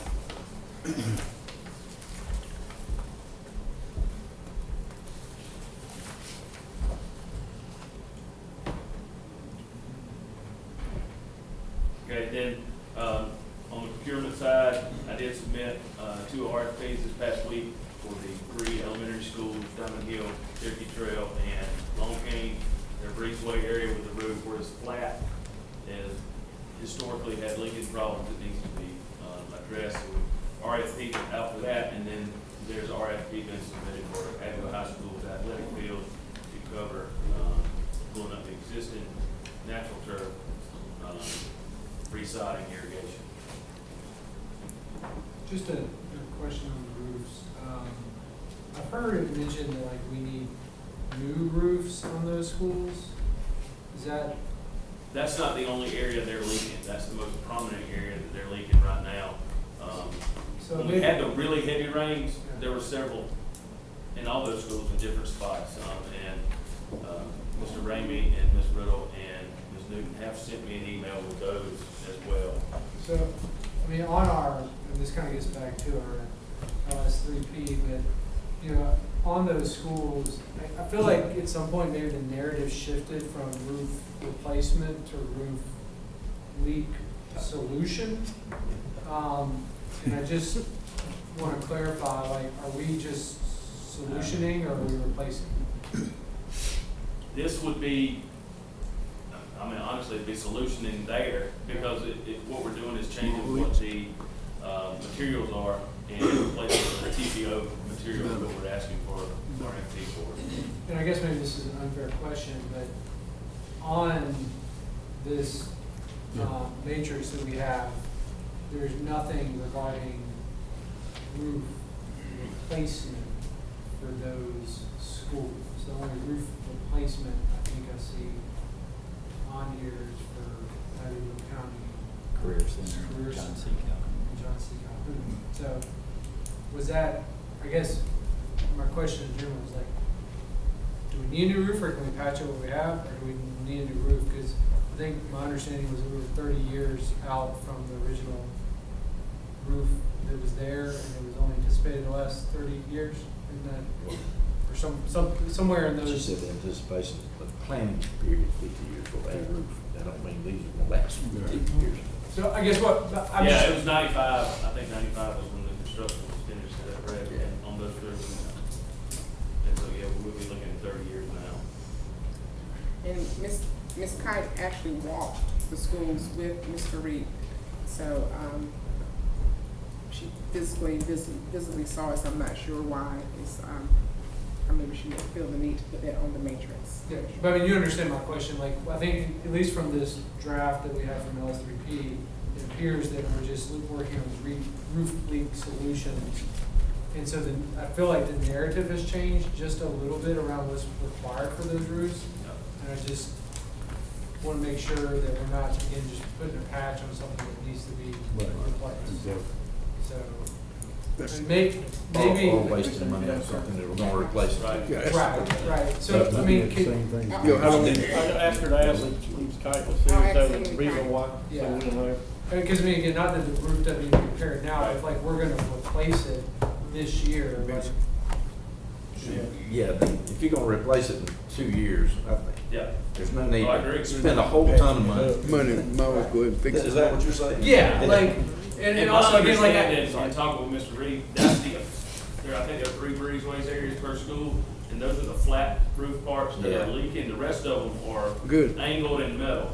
Okay, then, on the procurement side, I did submit, 2 RFPs this past week for the 3 elementary schools, Diamond Hill, Cherokee Trail, and Long Cane. Their breezeway area with the roof where it's flat and historically had leaking problems that needs to be addressed. So RFP out for that, and then there's RFP been submitted for Advil High School's athletic field to cover pulling up the existing natural turf, residing irrigation. Just a question on the roofs. I've heard it mentioned that like we need new roofs on those schools. Is that? That's not the only area they're leaking. That's the most prominent area that they're leaking right now. So when we had the really heavy rains, there were several in all those schools in different spots. Mr. Ramey and Ms. Riddle and Ms. Newton have sent me an email with those as well. So I mean, on our, and this kind of gets back to our LS3P, but, you know, on those schools, I feel like at some point maybe the narrative shifted from roof replacement to roof leak solution. And I just want to clarify, like, are we just solutioning or are we replacing? This would be, I mean, honestly, it'd be solutioning there, because what we're doing is changing what the materials are and replacing the TPO materials that we're asking for RFP for. And I guess maybe this is an unfair question, but on this matrix that we have, there's nothing regarding roof replacement for those schools. The only roof replacement I think I see on here is for Edinburgh County. Career Center, John C. Calhoun. John C. Calhoun. So was that, I guess, my question in general is like, do we need a new roof, or can we patch up what we have, or do we need a new roof? Because I think my understanding was that we were 30 years out from the original roof that was there, and it was only anticipated to last 30 years, and that, or somewhere in She those. said the anticipation, the planning period, 50 years for that roof. That don't mean these are gonna last 50 years. So I guess what, I'm Yeah, just, it was 95, I think 95 was when the construction was finished, is that correct? Yeah. On those roofs. And so, yeah, we'll be looking at 30 years now. And Ms. Kite actually walked the schools with Mr. Reed. So, she visibly saw us. I'm not sure why. It's, maybe she didn't feel the need to put that on the matrix. yeah, but I mean, you understand my question. Like, I think at least from this draft that we have from LS3P, it appears that we're just working on roof leak solutions. And so I feel like the narrative has changed just a little bit around what's required for those roofs. And I just want to make sure that we're not, again, just putting a patch on something that needs to be replaced. So, and maybe. Or wasting money on something that we're gonna replace. Right. So, I mean, I asked her to ask Ms. Kite to see if that was the reason why, so we don't know. because I mean, again, not that the roof doesn't need to be repaired now, but if like we're gonna replace it this year, like, Yeah, if you're gonna replace it in 2 years, I think. Yeah. There's no need Oh, I agree. to spend a whole ton of money. Money, might as well go ahead and fix it. Is that what you're saying? yeah, like, and also again, like. And talking with Mr. Reed, that's I think there are 3 breezeways areas per school, and those are the flat roof parts that are Yeah. leaking. The rest of them are Good. angled in metal.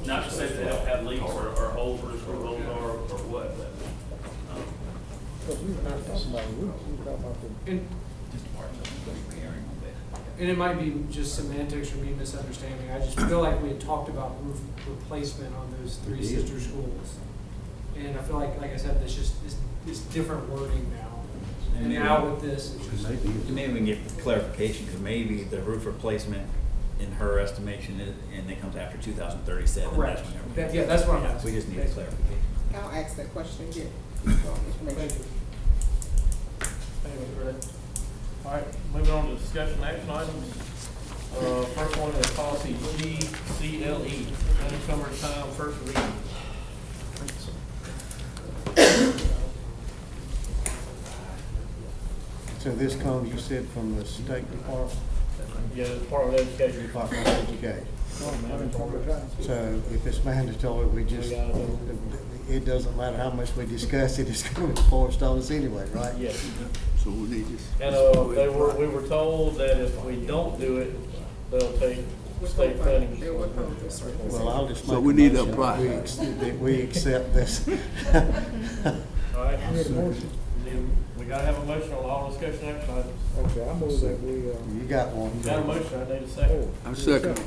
Not to say that they don't have leaks or holes where the screw holes are or what, but, And and it might be just semantics or me misunderstanding. I just feel like we had talked about roof replacement on those 3 sister schools. And I feel like I said, there's just this different wording now. And now with this, it's just. Maybe we can get clarification, because maybe the roof replacement in her estimation, and it comes after 2037. Correct. That's whenever. Yeah, that's what I'm asking. We just need a clarification. I'll ask that question and get Thank information. you. Thank you, Mr. Ray. All right, moving on to discussion action items. First one is policy GCLE, unencumbered time, first reading. So this comes, you said, from the State Department? Yeah, Department of Education. Department of Education. So if it's mandatory, we just, it doesn't matter how much we discuss it, it's going to be forced on us anyway, right? Yes. So we need this. And, we were told that if we don't do it, they'll take state funding. They will hold this, right? Well, I'll just So make we a need to motion apply. that we accept this. All right. We gotta have a motion on all discussion action items. Okay, I move that we, You got one. Got a motion, I need a second. I second.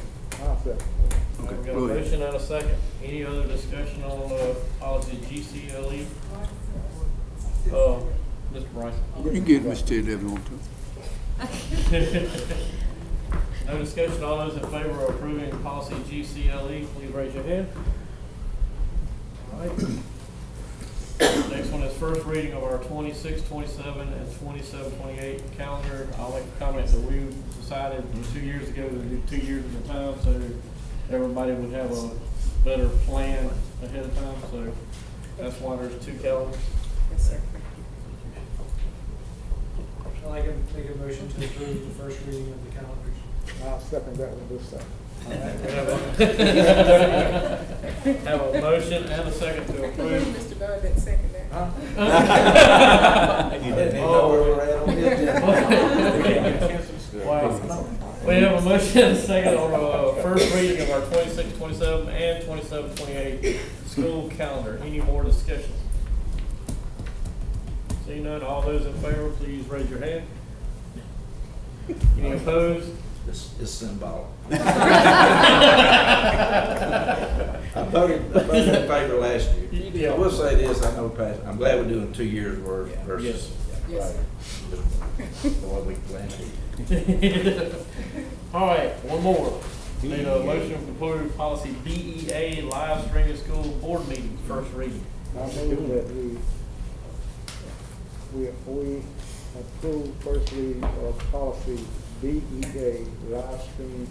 I'll second. We Okay, got a go ahead. motion and a second. Any other discussion on, policy GCLE? Mr. Bryce? You can get Mr. Ted if you want to. No discussion, all those in favor of approving policy GCLE, please raise your hand. All right. Next one is first reading of our 26, 27, and 27, 28 calendar. I'll make a comment that we decided 2 years ago to do 2 years at a time, so everybody would have a better plan ahead of time, so That's why there's two calendars. Yes, sir. I'd like to make a motion to approve the first reading of the calendars. I'll second that one this time. We have a motion and a second to approve. Mr. Bud didn't second that. You didn't even know where we're at on the agenda. Wow. We have a motion and a second on first reading of our 26, 27, and 27, 28 school calendar. Any more discussion? Seeing none, all those in favor, please raise your hand. Any opposed? It's symbolic. I voted in favor last year. Yeah. I will say this, I know, Pat, I'm glad we're doing 2 years worth versus Yes. what we planned to. All right, one more. Need a motion to approve policy BEA, live streaming school board meetings, first reading. I move that we approve first reading of policy BEA, live streaming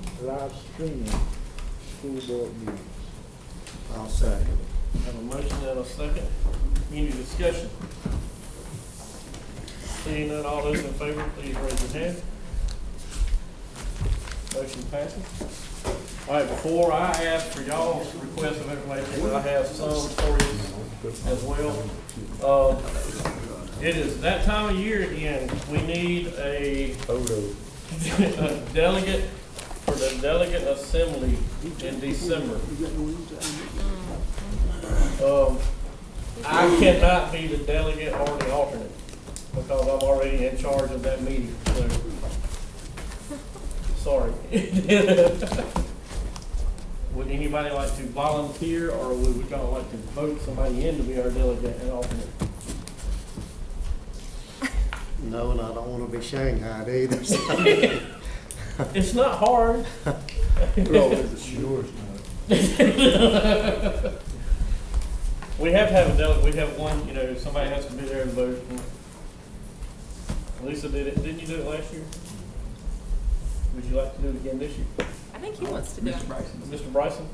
school board meetings. I'll second. Have a motion and a second. Any discussion? Seeing none, all those in favor, please raise your hand. Motion passes. All right, before I ask for y'all's request of information, I have some for you as well. It is that time of year again. We need a delegate for the delegate assembly in December. I cannot be the delegate or the alternate because I'm already in charge of that meeting, so, sorry. Would anybody like to volunteer, or would we kind of like to vote somebody in to be our delegate and alternate? No, and I don't want to be Shanghai either. So. It's not hard. We have to have a delegate. We have one, somebody has to be there and vote. Lisa did it. Didn't you do it last year? Would you like to do it again this year? I think he wants to do it. Mr. Bryson?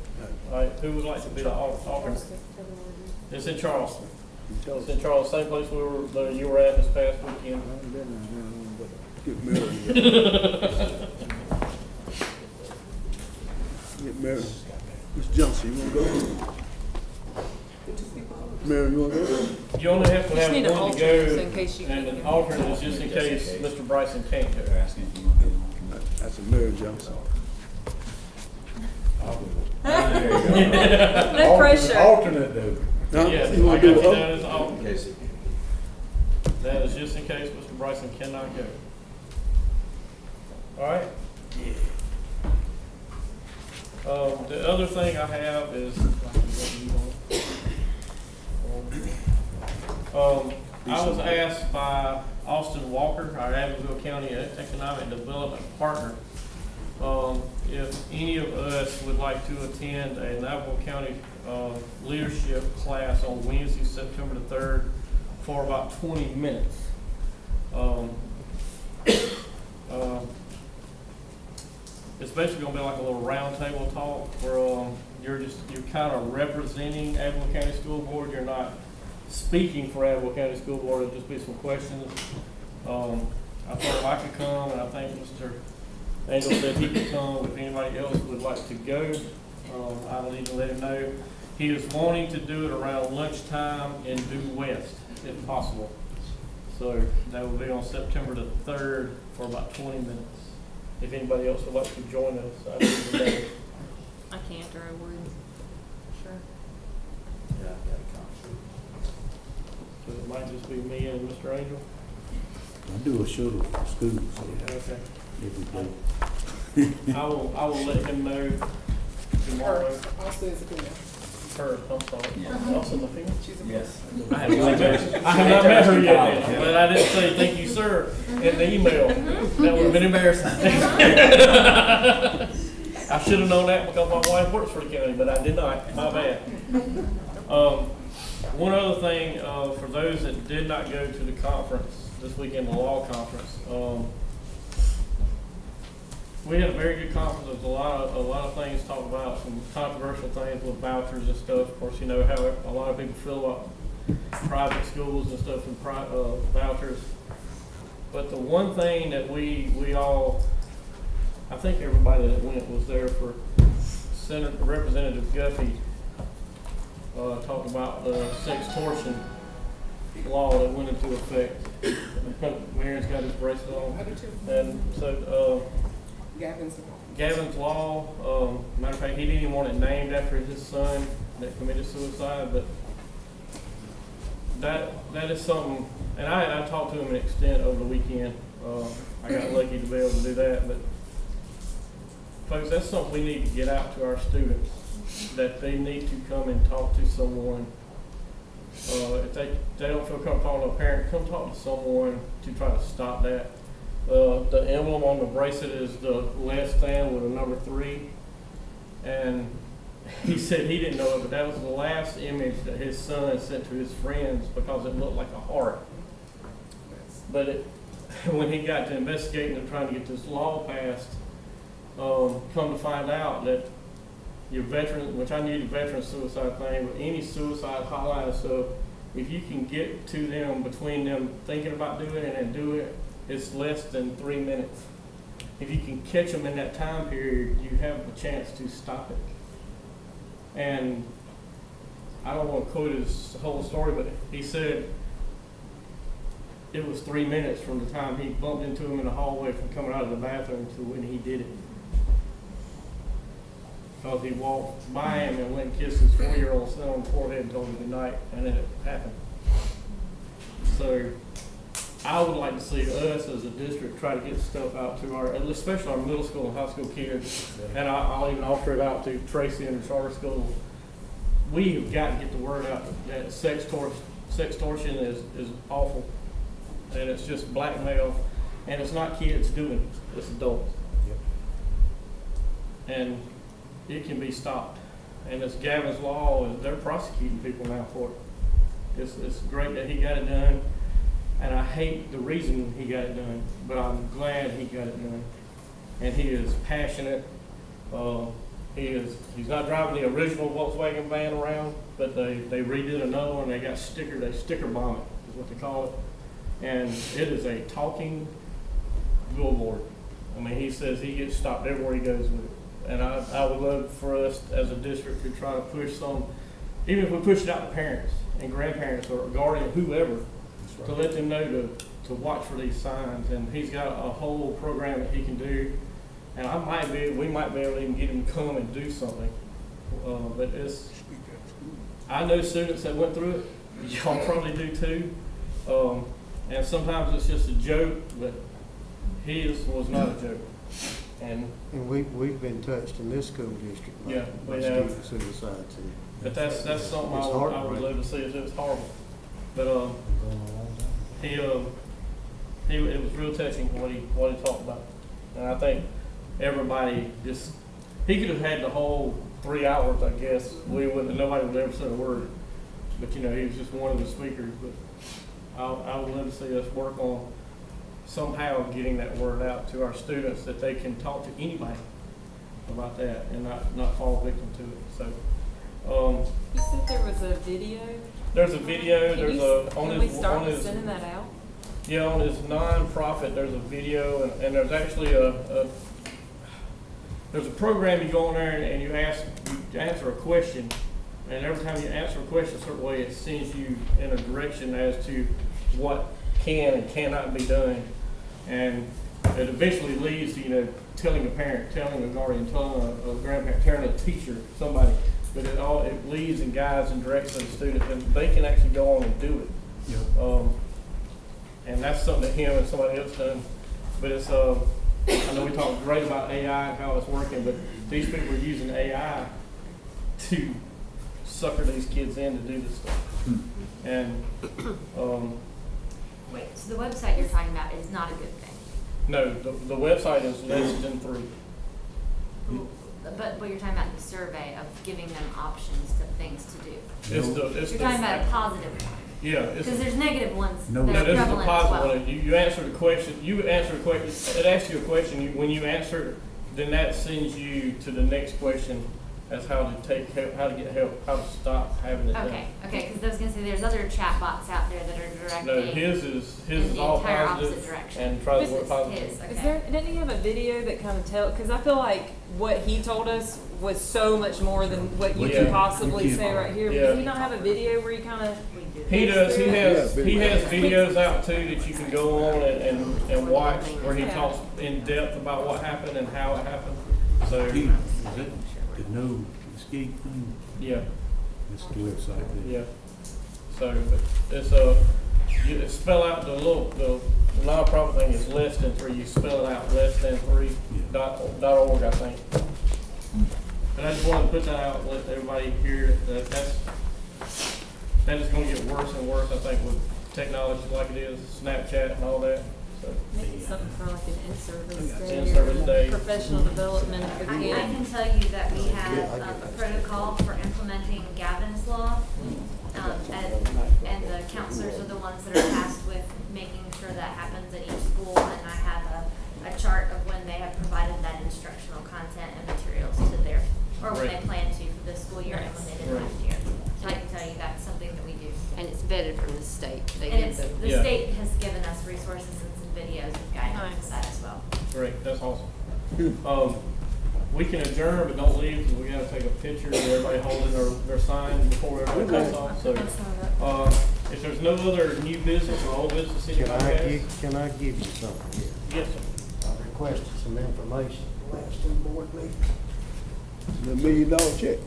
All right, who would like to be the alternate? It's in Charleston. It's in Charleston, same place you were at this past weekend. Get married. Get married. Ms. Johnson, you wanna go? Mary, you wanna go? You only have to You just have need an one to alternate, go, so in case you and can't an go. alternate is just in case Mr. Bryson can't go. They're asking if you want to be on. That's a Mary Johnson. No pressure. Alternate though. Huh? Yes, You I wanna got do you it? down as alternate. That is just in case Mr. Bryson cannot go. All right? The other thing I have is, I was asked by Austin Walker, our Abbeville County Economic Development Partner, if any of us would like to attend an Abbeville County leadership class on Wednesday, September the 3rd, for about 20 minutes. It's basically gonna be like a little round table talk where you're kind of representing Abbeville County School Board. You're not speaking for Abbeville County School Board. It'll just be some questions. I thought I could come, and I think Mr. Angel said he could come. If anybody else would like to go, I'll even let him know. He is wanting to do it around lunchtime in Due West, if possible. So that will be on September the 3rd for about 20 minutes. If anybody else would like to join us, I would be there. I can't, or I would. Sure. Yeah, I've got a conflict. So it might just be me and Mr. Angel. I do a shuttle for school, so Okay. every day. I will let him know tomorrow. Also is a female. Her, I'm sorry. Also the female? She's a Yes. I have not met her yet, but I didn't say thank you, sir, in the email. That would have been embarrassing. I should have known that because my wife works for the county, but I did not. My bad. One other thing, for those that did not go to the conference this weekend, the law conference, we had a very good conference. There was a lot of things talked about, some controversial things with vouchers and stuff. Of course, you know how a lot of people feel about private schools and stuff and vouchers. But the one thing that we all, I think everybody that went was there for Senator Representative Guffey, talked about the sextortion law that went into effect. Mayor's got his bracelet on. And so, Gavin's law, matter of fact, he didn't even want it named after his son that committed suicide, but that is something, and I talked to him an extent over the weekend. I got lucky to be able to do that, but folks, that's something we need to get out to our students, that they need to come and talk to someone. If they don't feel comfortable talking to a parent, come talk to someone to try to stop that. The emblem on the bracelet is the less than with a number 3. And he said he didn't know it, but that was the last image that his son sent to his friends because it looked like a heart. But when he got to investigating and trying to get this law passed, come to find out that your veteran, which I knew the veteran suicide thing, but any suicide hotline and stuff, if you can get to them between them thinking about doing it and do it, it's less than 3 minutes. If you can catch them in that time period, you have the chance to stop it. And I don't want to quote his whole story, but he said it was 3 minutes from the time he bumped into him in the hallway from coming out of the bathroom to when he did it. Because he walked by him and went and kissed his 4-year-old son on the forehead and told him good night, and then it happened. So I would like to see us as a district try to get stuff out to our, especially our middle school and high school kids, and I'll even offer it out to Tracy and the charter schools. We have got to get the word out that sextortion is awful, and it's just blackmail, and it's not kids doing it, it's adults. And it can be stopped. And this Gavin's law, they're prosecuting people now for it. It's great that he got it done. And I hate the reason he got it done, but I'm glad he got it done. And he is passionate. He's not driving the original Volkswagen van around, but they redid another one. They got they sticker bomb it, is what they call it. And it is a talking billboard. I mean, he says he gets stopped everywhere he goes with it. And I would love for us as a district to try to push some, even if we push it out to parents and grandparents or guardian, whoever, to let them know to watch for these signs. And he's got a whole program that he can do. And we might be able to even get him to come and do something. But I know students that went through it. Y'all probably do too. And sometimes it's just a joke, but his was not a joke. And we've been touched in this school district by student suicides. But that's something I would love to see. It's horrible. But it was real touching what he talked about. And I think everybody he could have had the whole 3 hours, I guess. Nobody would ever say a word. But he was just one of the speakers. But I would love to see us work on somehow getting that word out to our students that they can talk to anybody about that and not fall victim to it. So, you said there was a video? There's a video. Can we start sending that out? Yeah, on his nonprofit, there's a video, and there's actually there's a program you go on there and you answer a question, and every time you answer a question a certain way, it sends you in a direction as to what can and cannot be done. And it eventually leads to, telling a parent, telling a guardian, telling a grandparent, telling a teacher, somebody. But it leads and guides and directs the student, and they can actually go on and do it. Yeah. And that's something that him and somebody else done. But it's I know we talked great about AI and how it's working, but these people are using AI to sucker these kids in to do this stuff. And wait, so the website you're talking about is not a good thing? No, the website is less than 3. But you're talking about the survey of giving them options to things to do. You're talking about a positive one. Yeah. Because there's negative ones No, that are this is a prevalent positive as well. one. You answer the question. It asks you a question. When you answer, then that sends you to the next question. as how to take help, how to get help, how to stop having it done. Okay, because I was gonna say, there's other chat bots out there that are directing. No, his in is the all entire opposite positive direction. and tries to This work is positive. his, okay. Is there, didn't he have a video that kind of because I feel like what he told us was so much more than what you Yeah. can possibly You say can't- right here. Yeah. Does he not have a video where he kind of? He does, he has Yeah, videos out too that you can go on and watch where he Yeah. talks in depth about what happened and how it happened. So, Is that the no escape thing? yeah, It's the website there. yeah. So, but it's you spell out the nonprofit thing is less than 3. You spell it out less than 3 .org, I think. And I just wanted to put that out, let everybody hear that that is gonna get worse and worse, I think, with technology like it is, Snapchat and all that. So, Maybe something for like an in-service day. In-service or day. Professional development for I kids. can tell you that we have a protocol for implementing Gavin's law. And the counselors are the ones that are tasked with making sure that happens at each school. And I have a chart of when they have provided that instructional content and materials to their, or when they Right. plan to for the school year and when they did Right. last year. So I can tell you that's something that we do. And it's vetted from the state. They And give it's, them. the Yeah. state has given us resources and some videos and guidance Nice. for that as well. great, that's awesome. We can adjourn, but don't leave, because we gotta take a picture of everybody holding their sign before everybody cuts off, so. If there's no other new business or old business anybody has. Can I give you something here? Yes, sir. I requested some information at the last 2 board meetings. The $1 million check.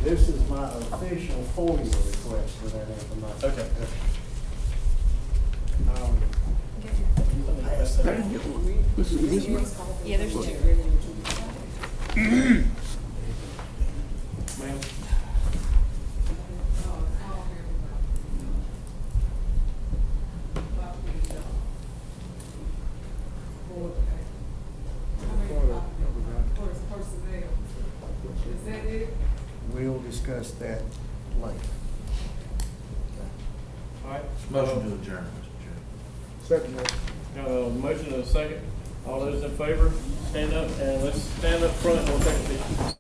This is my official FOIA request for that information. Okay. Pass that. Yeah, there's 2. Ma'am? We'll discuss that later. All right. Motion to adjourn, Mr. Chairman. Second motion. Got a motion and a second. All those in favor, stand up, and let's stand up front and we'll take a picture.